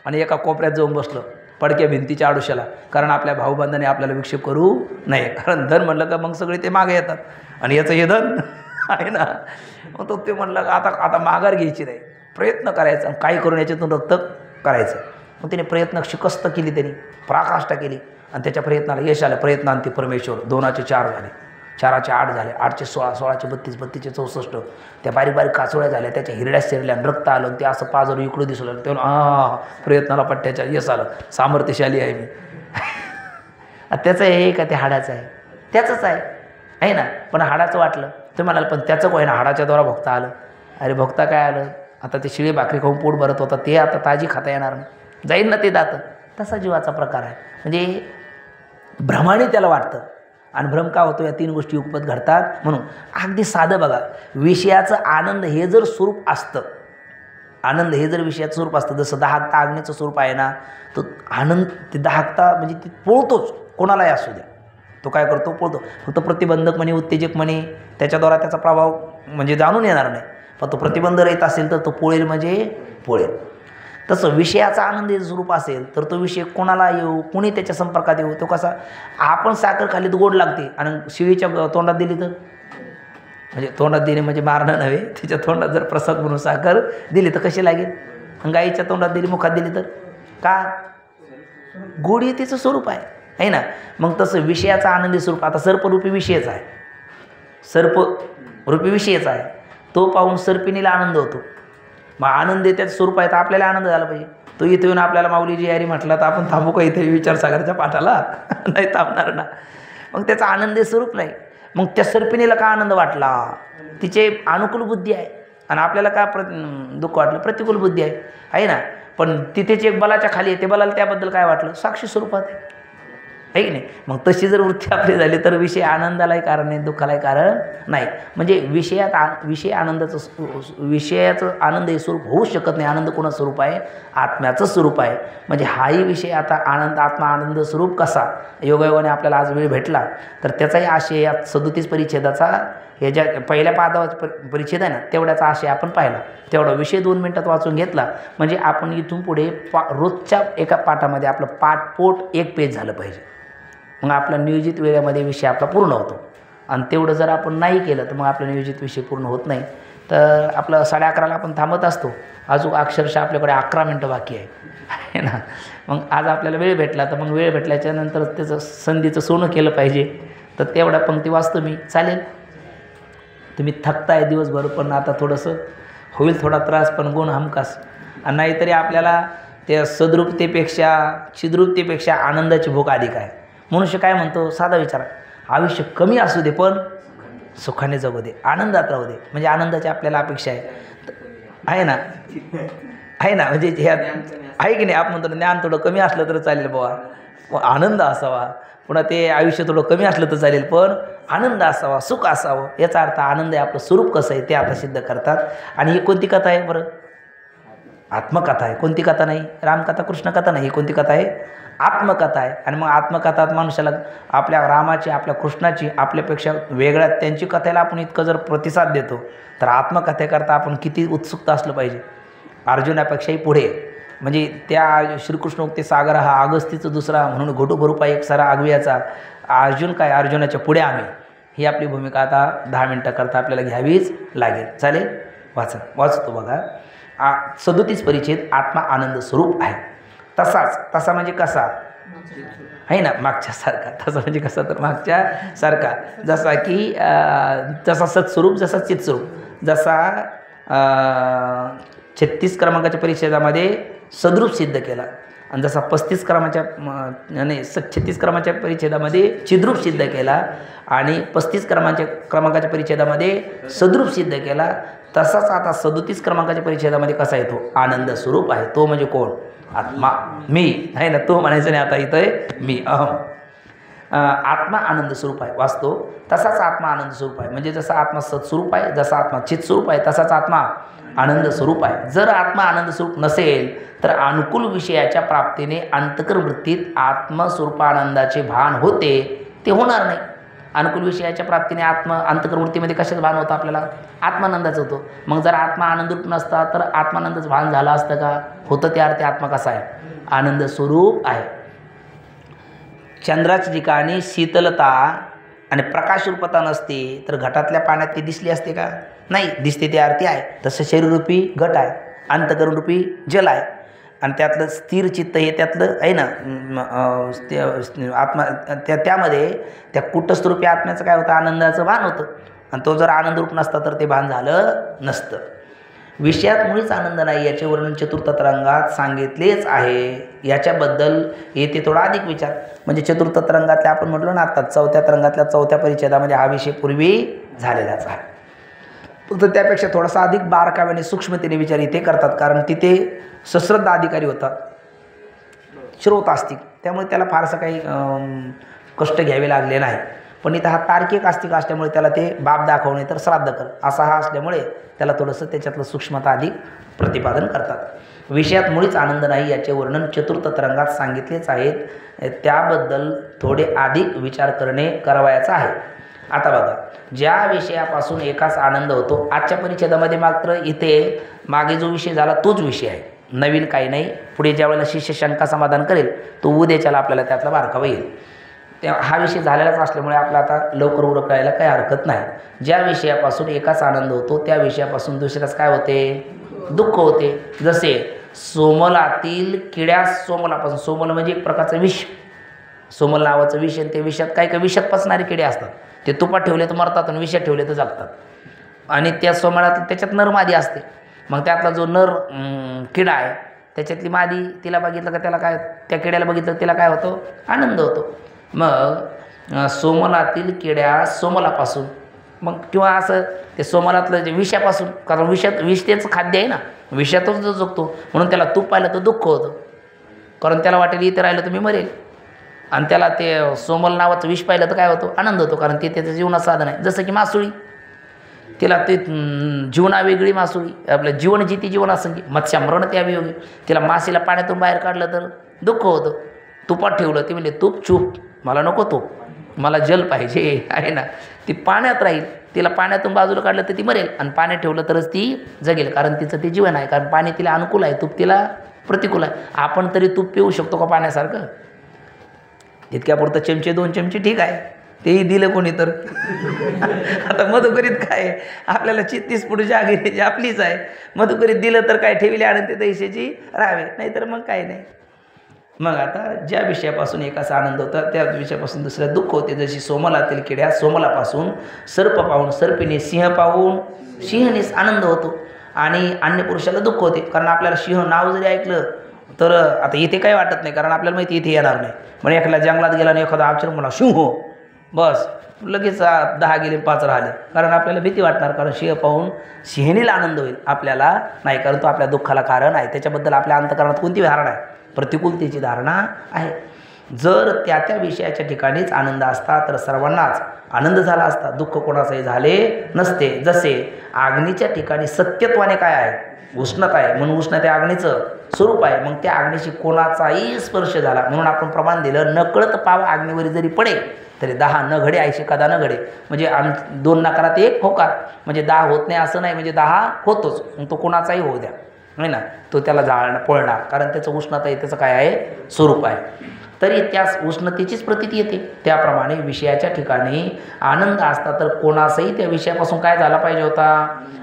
आणि एका कोपऱ्यात जाऊन बसलं पडक्या भिंतीच्या आडोशाला. कारण आपल्या भाऊबंधाने आपल्याला विक्षेप करू नये. कारण धन म्हणलं का मग सगळे ते मागे येतात आणि याचं हे धन आहे ना. मग तो ते म्हणलं का आता माघार घ्यायची नाही, प्रयत्न करायचा आणि काही करून याच्यातून रक्त करायचं. मग त्याने प्रयत्न शिकस्त केली, त्यांनी पराकाष्ठा केली आणि त्याच्या प्रयत्नाला यश आलं. प्रयत्नांती परमेश्वर. 2चे 4 झाले, 4चे 8 झाले, 8चे 16, 16चे 32, 32चे 64. त्या बारीक बारीक काचोळ्या झाल्या, त्याच्या हिरड्या शिरल्या, रक्त आलं. ते असं पाजर इकडं दिसू लागलं. तेव्हा प्रयत्नाला पट्ट्याच्या यश आलं, सामर्थ्यशाली आहे मी. त्याचं आहे का ते हाडाचं आहे? त्याचंच आहे ना. पण हाडाचं वाटलं तर म्हणाल पण त्याचं काय ना, हाडाच्याद्वारा भोगता आलं. अरे भोगता काय आलं? आता ते शिळी भाकरी खाऊन पोट भरत होता, ते आता ताजी खाता येणार नाही, जाईल ना ते दातं. तसा जीवाचा प्रकार आहे. म्हणजे भ्रमाने त्याला वाटतं. आणि भ्रम का होतो? या 3 गोष्टी उपत घडतात. म्हणून अगदी साधं बघा, विषयाचं आनंद हे जर स्वरूप असतं, आनंद हे जर विषयाचं स्वरूप असतं, जसं दाहकता अग्नीचं स्वरूप आहे ना, तो आनंद ते दाहकता म्हणजे ते पोळतोच, कोणालाही असू द्या. तो काय करतो? पोळतो. फक्त प्रतिबंधक म्हणे, उत्तेजक म्हणे, त्याच्याद्वारा त्याचा प्रभाव म्हणजे जाणून येणार नाही. पण तो प्रतिबंध रहित असेल तर तो पोळेल म्हणजे पोळेल. तसं विषयाचा आनंद स्वरूप असेल तर तो विषय कोणाला येऊ, कोणी त्याच्या संपर्कात येऊ. तो कसा? आपण साखर खाल्ली तर गोड लागते आणि शिळीच्या तोंडात दिली तर, म्हणजे तोंडात दिली म्हणजे मारणं नव्हे, तिच्या तोंडात जर प्रसाद म्हणून साखर दिली तर कशी लागेल? गाईच्या तोंडात दिली, मुखात दिली तर का? गोड हे तिचं स्वरूप आहे ना. मग तसं विषयाचा आनंदी स्वरूप. आता सर्परूपी विषयच आहे, सर्परूपी विषयच आहे. तो पाहून सर्पिणीला आनंद होतो. मग आनंद त्याचं स्वरूप आहे तर आपल्याला आनंद झाला पाहिजे. तो इथे येऊन आपल्याला माऊलीजी यारी म्हटला तर आपण थांबू का इथे विचारसागरच्या पाठाला? नाही थांबणार ना. मग त्याचा आनंदी स्वरूप नाही. मग त्या सर्पिणीला का आनंद वाटला? तिचे अनुकूल बुद्धी आहे आणि आपल्याला का दुःख वाटलं? प्रतिकूल बुद्धी आहे ना. पण तिथेच एक बलाच्या खाली आहे, ते बलाला त्याबद्दल काय वाटलं? साक्षी स्वरूपात आहे की नाही. मग तशी जर वृत्ती आपली झाली तर विषय आनंदालाही कारण नाही, दुःखालाही कारण नाही. म्हणजे विषयाचं आनंद हे स्वरूप होऊ शकत नाही. आनंद कोणाचं स्वरूप आहे? आत्म्याचं स्वरूप आहे. म्हणजे हाही विषय आता आनंद, आत्मा आनंद स्वरूप कसा? योगायोगाने आपल्याला आज वेळ भेटला तर त्याचाही आशय या 37 परिच्छेदाचा, हे ज्या पहिल्या पादाचा परिच्छेद आहे ना, तेवढ्याचा आशय आपण पाहिला. तेवढा विषय 2 मिनिटात वाचून घेतला म्हणजे आपण इथून पुढे रोजच्या एका पाठामध्ये आपलं पाठपोट 1 पेज झालं पाहिजे. मग आपला नियोजित वेळेमध्ये विषय आपला पूर्ण होतो. आणि तेवढं जर आपण नाही केलं तर मग आपला नियोजित विषय पूर्ण होत नाही. तर आपलं 11:30ला आपण थांबत असतो, अजून अक्षरशः आपल्याकडे 11 मिनटं बाकी आहे ना. मग आज आपल्याला वेळ भेटला तर मग वेळ भेटल्याच्या नंतर त्याचं संधीचं सोनं केलं पाहिजे. तर तेवढ्या पंक्ती वाचतो मी, चालेल? तुम्ही थकताय दिवसभर, पण आता थोडंसं होईल थोडा त्रास, पण गुण हमखास. आणि नाहीतरी आपल्याला त्या सद्रूपतेपेक्षा छिद्रूपतेपेक्षा आनंदाची भूक अधिक आहे. मनुष्य काय म्हणतो? साधा विचार, आयुष्य कमी असू दे पण सुखाने जगू दे, आनंदात राहू दे. म्हणजे आनंदाची आपल्याला अपेक्षा आहे ना, आहे ना. म्हणजे ह्या आहे की नाही? आपण म्हणतो ज्ञान थोडं कमी असलं तर चालेल बाबा, आनंद असावा. पुन्हा ते आयुष्य थोडं कमी असलं तर चालेल पण आनंद असावा, सुख असावं. याचा अर्थ आनंद आहे. आपलं स्वरूप कसं आहे ते आता सिद्ध करतात. आणि ही कोणती कथा आहे बरं? आत्मकथा आहे. कोणती कथा नाही? रामकथा, कृष्णकथा नाही. ही कोणती कथा आहे? आत्मकथा आहे. आणि मग आत्मकथात माणसाला आपल्या रामाची, आपल्या कृष्णाची, आपल्यापेक्षा वेगळ्या त्यांची कथेला आपण इतकं जर प्रतिसाद देतो तर आत्मकथेकरता आपण किती उत्सुकता असलं पाहिजे. अर्जुनापेक्षाही पुढे. म्हणजे त्या श्रीकृष्ण उक्ते सागर हा अगस्तीचं दुसरा, म्हणून घोटुभरूपा एक सारा आगव्याचा. अर्जुन काय? अर्जुनाच्या पुढे आम्ही. ही आपली भूमिका आता 10 मिनटं करता आपल्याला घ्यावीच लागेल. चालेल? वाचतो बघा. 37 परिच्छेद आत्मा आनंद स्वरूप आहे. तसा म्हणजे कसा आहे ना? मागच्यासारखा. तसा म्हणजे कसा? तर मागच्या सारखा. जसा की जसा सत्स्वरूप, जसा चित्स्वरूप. जसा 36 क्रमांकाच्या परिच्छेदामध्ये सद्रूप सिद्ध केला आणि जसा 35 क्रमांकाच्या 36 क्रमांकाच्या परिच्छेदामध्ये चिद्रूप सिद्ध केला आणि 35 क्रमांकाच्या परिच्छेदामध्ये सद्रूप सिद्ध केला, तसाच आता 37 क्रमांकाच्या परिच्छेदामध्ये कसा येतो? आनंद स्वरूप आहे. तो म्हणजे कोण? आत्मा, मी आहे ना. तो म्हणायचं नाही आता, इथं आहे मी, अहम. आत्मा आनंद स्वरूप आहे, वास्तव तसाच आत्मा आनंद स्वरूप आहे. म्हणजे जसा आत्मा सत्स्वरूप आहे, जसा आत्मा चित्स्वरूप आहे, तसाच आत्मा आनंद स्वरूप आहे. जर आत्मा आनंद स्वरूप नसेल तर अनुकूल विषयाच्या प्राप्तीने अंतकर्म वृत्तीत आत्मस्वरूपानंदाचे भान होते, ते होणार नाही. अनुकूल विषयाच्या प्राप्तीने अंतकर्म वृत्तीमध्ये कशाचं भान होतं आपल्याला? आत्मानंदाचं होतं. मग जर आत्मा आनंदरूप नसता तर आत्मानंदाचं भान झालं असतं का? होतं. त्या अर्थी आत्मा कसा आहे? आनंद स्वरूप आहे. चंद्राच्या ठिकाणी शीतलता आणि प्रकाशरूपता नसते तर घटातल्या पाण्यात ती दिसली असते का? नाही दिसते. त्या अर्थी आहे. तसं शरीररूपी घट आहे, अंतकरणरूपी जल आहे आणि त्यातलं स्थिर चित्त हे त्यातलं आहे ना आत्मा. त्यामध्ये त्या कुटस्थरूपी आत्म्याचं काय होतं? आनंदाचं भान होतं. आणि तो जर आनंदरूप नसता तर ते भान झालं नसतं. विषयात मुळीच आनंद नाही याचे वर्णन चतुर्थ तरंगात सांगितलेच आहे. याच्याबद्दल येथे थोडा अधिक विचार. म्हणजे चतुर्थ तरंगातल्या आपण म्हटलं ना आता चौथ्या तरंगातल्या चौथ्या परिच्छेदामध्ये हा विषय पूर्वी झालेलाच आहे. फक्त त्यापेक्षा थोडासा अधिक बारकाव्याने सूक्ष्मतेने विचार इथे करतात, कारण तिथे सश्रद्धा अधिकारी होता, श्रोत आस्तिक, त्यामुळे त्याला फारसं काही कष्ट घ्यावे लागले नाही. पण इथं हा तार्किक आस्तिक असल्यामुळे त्याला ते बाप दाखवणे तर श्राद्ध कर असा हा असल्यामुळे त्याला थोडंसं त्याच्यातलं सूक्ष्मता अधिक प्रतिपादन करतात. विषयात मुळीच आनंद नाही याचे वर्णन चतुर्थ तरंगात सांगितलेच आहेत. त्याबद्दल थोडे अधिक विचार करावयाचा आहे. आता बघा, ज्या विषयापासून एकाच आनंद होतो, आजच्या परिच्छेदामध्ये मात्र इथे मागे जो विषय झाला तोच विषय आहे, नवीन काही नाही. पुढे ज्या वेळेला शिष्य शंका समाधान करेल तो उद्याच्याला आपल्याला त्यातला बारकावा येईल. हा विषय झालेलाच असल्यामुळे आपला आता लवकर उरकायला काही हरकत नाही. ज्या विषयापासून एकाच आनंद होतो त्या विषयापासून दुसऱ्याच काय होते? दुःख होते. जसे सोमलातील किड्या सोमलापासून, सोमल म्हणजे एक प्रकारचं विष, सोमल नावाचं विष, आणि ते विषात काही विषात पचणारे किडे असतात. ते तुपात ठेवले तर मरतात आणि विषात ठेवले तर जगतात. आणि त्या सोमलात त्याच्यात नर मादी असते. मग त्यातला जो नर किडा आहे त्याच्यातली मादी तिला बघितलं का त्याला काय, त्या किड्याला बघितलं तिला काय होतं? आनंद होतो. मग सोमलातील किड्या सोमलापासून, मग किंवा असं ते सोमलातलं जे विषापासून, कारण विष त्याचं खाद्य आहे ना, विषातच जो जगतो म्हणून त्याला तूप पाहिलं तर दुःख होतं, कारण त्याला वाटेल इथे राहिलं तर मी मरेल. आणि त्याला ते सोमल नावाचं विष पाहिलं तर काय होतं? आनंद होतो, कारण ते त्याचं जीवनाचं साधन आहे. जसं की मासुळी, तिला ते जीवना वेगळी मासुळी, आपलं जीवन जिती जीवन असं की मत्स्यामरण त्यावियोगी, तिला मासेला पाण्यातून बाहेर काढलं तर दुःख होतं. तुपात ठेवलं ते म्हणजे तूप चूप, मला नको तूप, मला जल पाहिजे आहे ना. ती पाण्यात राहील, तिला पाण्यातून बाजूला काढलं तर ती मरेल, आणि पाण्यात ठेवलं तरच ती जगेल, कारण तिचं ते जीवन आहे. कारण पाणी तिला अनुकूल आहे, तूप तिला प्रतिकूल आहे. आपण तरी तूप पिऊ शकतो का पाण्यासारखं? तितक्यापुरतं चमचे 2 चमचे ठीक आहे, तेही दिलं कोणी तर. आता मधुकरीत काय, आपल्याला 33 फूट जागी आपलीच आहे, मधुकरीत दिलं तर काय ठेवले आणि ते दैशाची राहावे, नाहीतर मग काय नाही. मग आता ज्या विषयापासून एकाचा आनंद होता त्या विषयापासून दुसऱ्या दुःख होते. जशी सोमलातील किड्या सोमलापासून, सर्प पाहून सर्पिने, सिंह पाहून सिंहनेच आनंद होतो, आणि अन्य पुरुषाला दुःख होते. कारण आपल्याला सिंह नाव जरी ऐकलं तर आता इथे काही वाटत नाही, कारण आपल्याला माहिती इथे येणार नाही. पण एखाद्या जंगलात गेला आणि एखादा अक्षर म्हणा सिंह, बस लगेच 10 गेले 5 राहिले, कारण आपल्याला भीती वाटणार, कारण सिंह पाहून सिंहनेला आनंद होईल, आपल्याला नाही, कारण तो आपल्या दुःखाला कारण आहे. त्याच्याबद्दल आपल्या अंतःकरणात कोणती धारणा आहे? प्रतिकूलतेची धारणा आहे. जर त्या विषयाच्या ठिकाणीच आनंद असता तर सर्वांनाच आनंद झाला असता, दुःख कोणाचंही झाले नसते. जसे अग्नीच्या ठिकाणी सत्यत्वाने काय आहे? उष्णता आहे, म्हणून उष्णता अग्नीचं स्वरूप आहे. मग त्या अग्नीशी कोणाचाही स्पर्श झाला म्हणून आपण प्रमाण दिलं, नकळत पाव अग्नीवर जरी पडे तरी 10 न घडे, 80 कदा न घडे. म्हणजे 2 नकारात 1 होकार, म्हणजे 10 होत नाही असं नाही, म्हणजे 10 होतोच. मग तो कोणाचाही होऊ द्या, नाही ना, तो त्याला जाळणं पळणार, कारण त्याचं उष्णता आहे, त्याचं काय आहे? स्वरूप आहे. तरी त्यास उष्णतेचीच प्रतीती येते. त्याप्रमाणे विषयाच्या ठिकाणी आनंद असता तर कोणासही त्या विषयापासून काय झाला पाहिजे होता?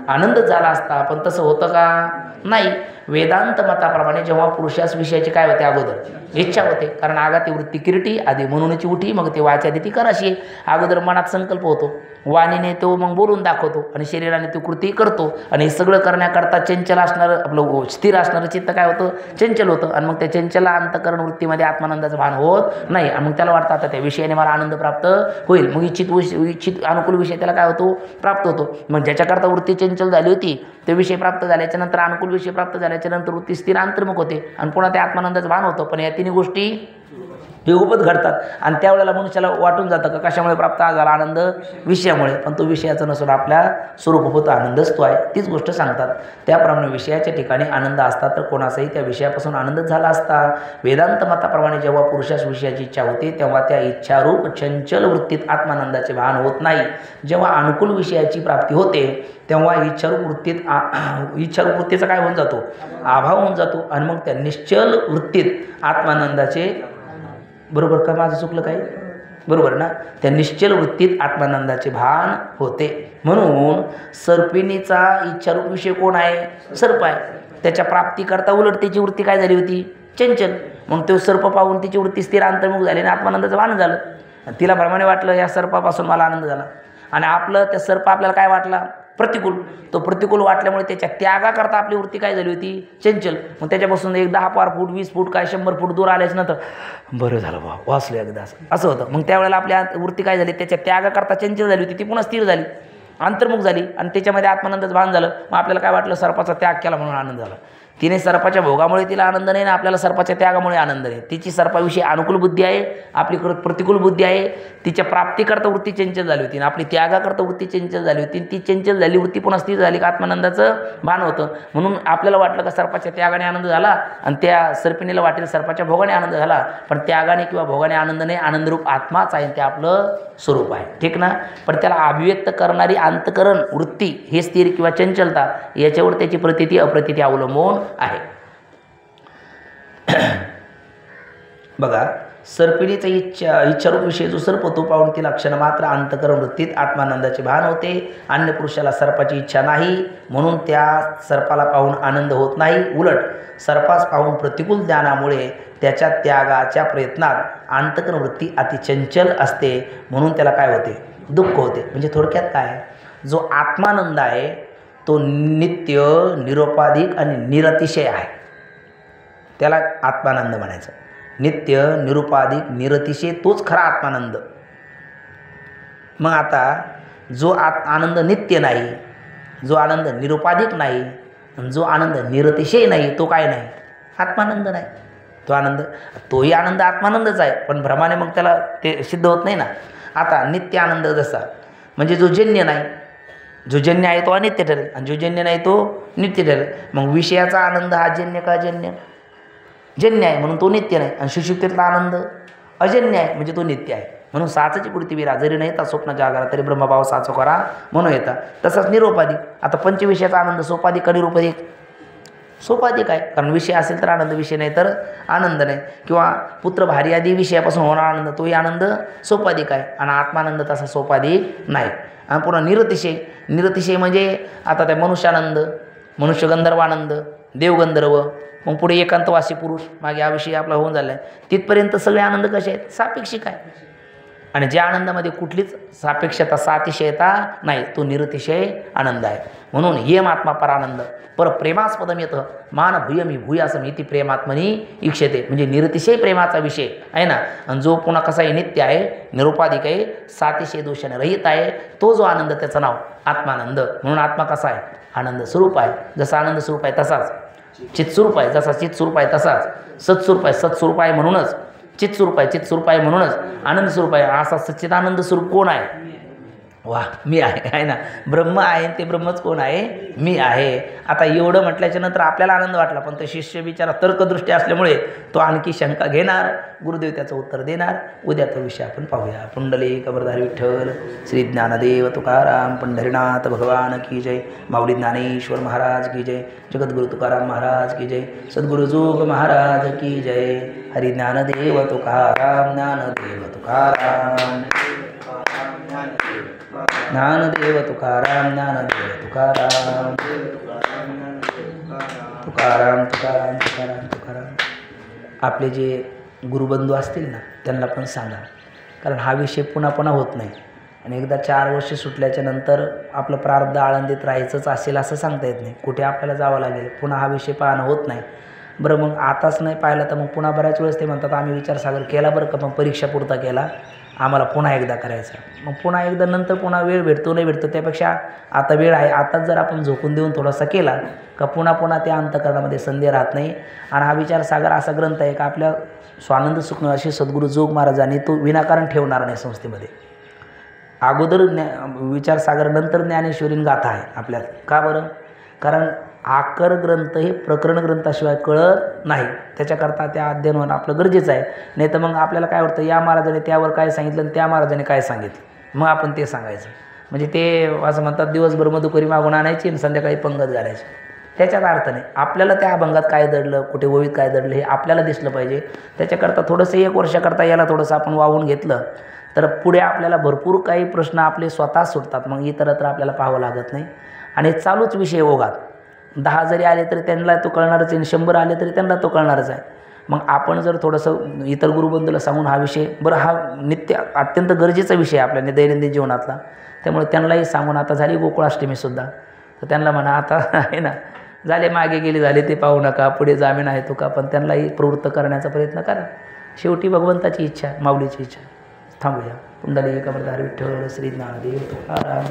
आनंद झाला असता. पण तसं होतं का? नाही. वेदांत मताप्रमाणे जेव्हा पुरुषास विषयाची काय होते? अगोदर इच्छा होते, कारण आगाती वृत्ती किरटी आधी म्हणूनची उठी, मग ते वाचादी ती कराशी. अगोदर मनात संकल्प होतो, वाणीने तो मग बोलून दाखवतो, आणि शरीराने तो कृती करतो. आणि हे सगळं करण्याकरता चंचल असणारं आपलं स्थिर असणारं चित्त काय होतं? चंचल होतं. आणि मग त्या चंचला अंतःकरण वृत्तीमध्ये आत्मानंदाचं भान होत नाही, आणि मग त्याला वाटतं आता त्या विषयाने मला आनंद प्राप्त होईल. मग इच्छित अनुकूल विषय त्याला काय होतो? प्राप्त होतो. मग ज्याच्याकरता वृत्ती चंचल झाली होती ते विषय प्राप्त झाल्याच्या नंतर, अनुकूल विषय प्राप्त झाल्याच्या नंतर वृत्ती स्थिर अंतर्मुख होते, आणि पुन्हा त्या आत्मानंदाचं भान होतं. पण या 3 गोष्टी हे उपत घडतात आणि त्यावेळेला मनुष्याला वाटून जातं का कशामुळे प्राप्त झाला आनंद, विषयामुळे. पण तो विषयाचं नसून आपल्या स्वरूपभूत आनंदच तो आहे. तीच गोष्ट सांगतात. त्याप्रमाणे विषयाच्या ठिकाणी आनंद असता तर कोणाचाही त्या विषयापासून आनंदच झाला असता. वेदांत मताप्रमाणे जेव्हा पुरुषास विषयाची इच्छा होते तेव्हा त्या इच्छारूप चंचल वृत्तीत आत्मानंदाचे भान होत नाही. जेव्हा अनुकूल विषयाची प्राप्ती होते तेव्हा इच्छारूप वृत्तीचा काय होऊन जातो, अभाव होऊन जातो आणि मग त्या निश्चल वृत्तीत आत्मानंदाचे, बरोबर का, माझं चुकलं काही, बरोबर ना, त्या निश्चल वृत्तीत आत्मानंदाचे भान होते. म्हणून सर्पिणीचा इच्छारूप विषय कोण आहे, सर्प आहे. त्याच्या प्राप्तीकरता उलट त्याची वृत्ती काय झाली होती, चंचल. मग तो सर्प पाहून तिची वृत्ती स्थिर अंतर्मुख झाली आणि आत्मानंदाचं भान झालं. तिला भ्रमाने वाटलं या सर्पापासून मला आनंद झाला आणि आपलं त्या सर्प आपल्याला काय वाटला, प्रतिकूल. तो प्रतिकूल वाटल्यामुळे त्याच्या त्यागाकरता आपली वृत्ती काय झाली होती, चंचल. मग त्याच्यापासून एक 10 फूट 20 फूट काय 100 फूट दूर आल्याच नंतर बरं झालं बा, वाचलं एकदा, असं होतं. मग त्यावेळेला आपल्या वृत्ती काय झाली, त्याच्या त्यागाकरता चंचल झाली होती, ती पुन्हा स्थिर झाली, अंतर्मुख झाली आणि त्याच्यामध्ये आत्मानंदाचं भान झालं. मग आपल्याला काय वाटलं, सर्पाचा त्याग केला म्हणून आनंद झाला. तिने सर्पाच्या भोगामुळे तिला आनंद नाही ना आपल्याला सर्पाच्या त्यागामुळे आनंद नाही. तिची सर्पाविषयी अनुकूल बुद्धी आहे, आपली प्रतिकूल बुद्धी आहे. तिच्या प्राप्तीकरता वृत्ती चंचल झाली होती आणि आपली त्यागाकरता वृत्ती चंचल झाली होती. ती चंचल झाली वृत्ती पुन्हा स्थिर झाली का आत्मानंदाचं भान होतं. म्हणून आपल्याला वाटलं का सर्पाच्या त्यागाने आनंद झाला आणि त्या सर्पिणीला वाटेल सर्पाच्या भोगाने आनंद झाला. पण त्यागाने किंवा भोगाने आनंद नाही, आनंदरूप आत्माच आहे, ते आपलं स्वरूप आहे, ठीक ना. पण त्याला अभिव्यक्त करणारी अंतकरण वृत्ती हे स्थिर किंवा चंचलता याच्यावर त्याची प्रतीती अप्रतीती अवलंबून आहे. बघा, सर्पिणीचा इच्छारूप विषय जो सर्प तो पाहून तिला क्षणमात्र अंतकरण वृत्तीत आत्मानंदाचे भान होते. अन्य पुरुषाला सर्पाची इच्छा नाही म्हणून त्या सर्पाला पाहून आनंद होत नाही. उलट सर्पास पाहून प्रतिकूल ज्ञानामुळे त्याच्या त्यागाच्या प्रयत्नात अंतकरण वृत्ती अतिचंचल असते म्हणून त्याला काय होते, दुःख होते. म्हणजे थोडक्यात काय, जो आत्मानंद आहे तो नित्य, निरुपाधिक आणि निरतिशय आहे. त्याला आत्मानंद म्हणायचं. नित्य, निरुपाधिक, निरतिशय तोच खरा आत्मानंद. मग आता जो आनंद नित्य नाही, जो आनंद निरुपाधिक नाही, जो आनंद निरतिशय नाही, तो काय नाही, आत्मानंद नाही. तो आनंद, तोही आनंद आत्मानंदच आहे, पण भ्रमाने मग त्याला ते सिद्ध होत नाही ना. आता नित्य आनंद जसा म्हणजे जो जन्य नाही, जो जन्य आहे तो अनित्य ठरेल आणि जो जन्य नाही तो नित्य ठरेल. मग विषयाचा आनंद हा जन्य का, जन्य जन्य आहे म्हणून तो नित्य नाही. आणि सुषुप्तीतला आनंद अजन्य आहे म्हणजे तो नित्य आहे. म्हणून साचची पृथ्वीरा जरी नाही तर स्वप्न जागारा तरी ब्रह्मभाव साच करा म्हणून येतात. तसंच निरोपाधिक. आता पंचविषयाचा आनंद सोपाधिक का निरुपाधिक, सोपाधिक आहे. कारण विषय असेल तर आनंद, विषय नाही तर आनंद नाही. किंवा पुत्र भारी आदी विषयापासून होणारा आनंद तोही आनंद सोपाधिक आहे आणि आत्मानंद तसा सोपाधिक नाही. आणि पुन्हा निरतिशय, निरतिशय म्हणजे आता त्या मनुष्यानंद, मनुष्य गंधर्वानंद, देवगंधर्व, मग पुढे एकांतवासी पुरुष, मागे हा विषय आपला होऊन झाला आहे. तिथपर्यंत सगळे आनंद कसे आहेत, सापेक्षिक आहे. आणि ज्या आनंदामध्ये कुठलीच सापेक्षता, सातिशयता नाही, तो निरतिशय आनंद आहे. म्हणून येम आत्मा परानंद पर प्रेमास्पदम येतं मान भूयमी भूयासम इति प्रेमात्मनी इक्षते. म्हणजे निरतिशय प्रेमाचा विषय आहे ना. आणि जो पुन्हा कसा आहे, नित्य आहे, निरुपाधिक आहे, सातिशय दोषाने रहित आहे, तो जो आनंद त्याचं नाव आत्मानंद. म्हणून आत्मा कसा आहे, आनंद स्वरूप आहे. जसा आनंद स्वरूप आहे तसाच चित्स्वरूप आहे, जसा चित्स्वरूप आहे तसाच सत्स्वरूप आहे. सत्स्वरूप आहे म्हणूनच चित्स्वरूप आहे, चित्स्वरूप आहे म्हणूनच आनंद स्वरूप आहे. असा सच्चिदानंद स्वरूप कोण आहे, वा मी आहे ना. ब्रह्म आहे ते ब्रह्मच कोण आहे, मी आहे. आता एवढं म्हटल्याच्या नंतर आपल्याला आनंद वाटला, पण तो शिष्य बिचारा तर्कदृष्टी असल्यामुळे तो आणखी शंका घेणार. गुरुदेव त्याचं उत्तर देणार. उद्याचा विषय आपण पाहूया. पुंडलिक वरदारी विठ्ठल श्री ज्ञानदेव तुकाराम पंढरीनाथ भगवान की जय. माऊली ज्ञानेश्वर महाराज की जय. जगद्गुरु तुकाराम महाराज की जय. सद्गुरु जोग महाराज की जय. हरि ज्ञानदेव तुकाराम, ज्ञानदेव तुकाराम, ज्ञानदेव तुकाराम, ज्ञानदेव तुकाराम, तुकाराम तुकाराम तुकाराम तुकाराम. आपले जे गुरुबंधू असतील ना त्यांना पण सांगा, कारण हा विषय पुन्हा पुन्हा होत नाही. आणि एकदा 4 वर्ष सुटल्याच्या नंतर आपलं प्रारब्ध आळंदीत राहायचंच असेल असं सांगता येत नाही. कुठे आपल्याला जावं लागेल, पुन्हा हा विषय पाहणं होत नाही. बरं, मग आताच नाही पाहिलं तर मग पुन्हा बऱ्याच वेळेस ते म्हणतात आम्ही विचारसागर केला बरं का, मग परीक्षा पुरता केला, आम्हाला पुन्हा एकदा करायचा. मग पुन्हा एकदा नंतर पुन्हा वेळ भेटतो नाही भेटतो, त्यापेक्षा आता वेळ आहे, आताच जर आपण झोकून देऊन थोडासा केला का पुन्हा पुन्हा त्या अंतःकरणामध्ये संदेह राहत नाही. आणि हा विचारसागर असा ग्रंथ आहे का आपल्या स्वानंद सुखनिवासी सद्गुरू जोग महाराजांनी तो विनाकारण ठेवणार नाही संस्थेमध्ये. अगोदर विचारसागर नंतर ज्ञानेश्वरीन गाथा आहे आपल्यात. का बरं? कारण आकर ग्रंथ हे प्रकरण ग्रंथाशिवाय कळत नाही, त्याच्याकरता त्या अध्ययन होणं आपलं गरजेचं आहे. नाही तर मग आपल्याला काय वाटतं, या महाराजाने त्यावर काय सांगितलं आणि त्या महाराजाने काय सांगितलं, मग आपण ते सांगायचं. म्हणजे ते असं म्हणतात दिवसभर मधुकरी मागून आणायची आणि संध्याकाळी पंगत घालायची. त्याच्यात अर्थ नाही. आपल्याला त्या अभंगात काय दडलं, कुठे ओळीत काय दडलं हे आपल्याला दिसलं पाहिजे. त्याच्याकरता थोडंसं 1 वर्षाकरता याला थोडंसं आपण वावून घेतलं तर पुढे आपल्याला भरपूर काही प्रश्न आपले स्वतः सुटतात. मग इतरत्र आपल्याला पाहावं लागत नाही. आणि चालूच विषय ओघात 10 जरी आले तरी त्यांना तो कळणारच आहे, 100 आले तरी त्यांना तो कळणारच आहे. मग आपण जर थोडंसं इतर गुरुबंधूला सांगून हा विषय बरं, हा नित्य अत्यंत गरजेचा विषय आहे आपल्या दैनंदिन जीवनातला, त्यामुळे त्यांनाही सांगून आता झाली गोकुळाष्टमीसुद्धा, तर त्यांना म्हणा आता आहे ना, झाले मागे गेले झाले ते पाहू नका, पुढे जामीन आहे तुका, पण त्यांनाही प्रवृत्त करण्याचा प्रयत्न करा. शेवटी भगवंताची इच्छा, माऊलीची इच्छा. थांबूया. पुंडलिक वरदारी विठ्ठल श्री ज्ञानदेव तुकाराम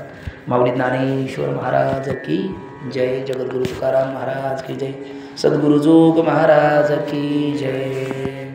माऊली ज्ञानेश्वर महाराज की जय. जगद्गुरु तुकाराम महाराज की जय. सद्गुरु जोग महाराज की जय.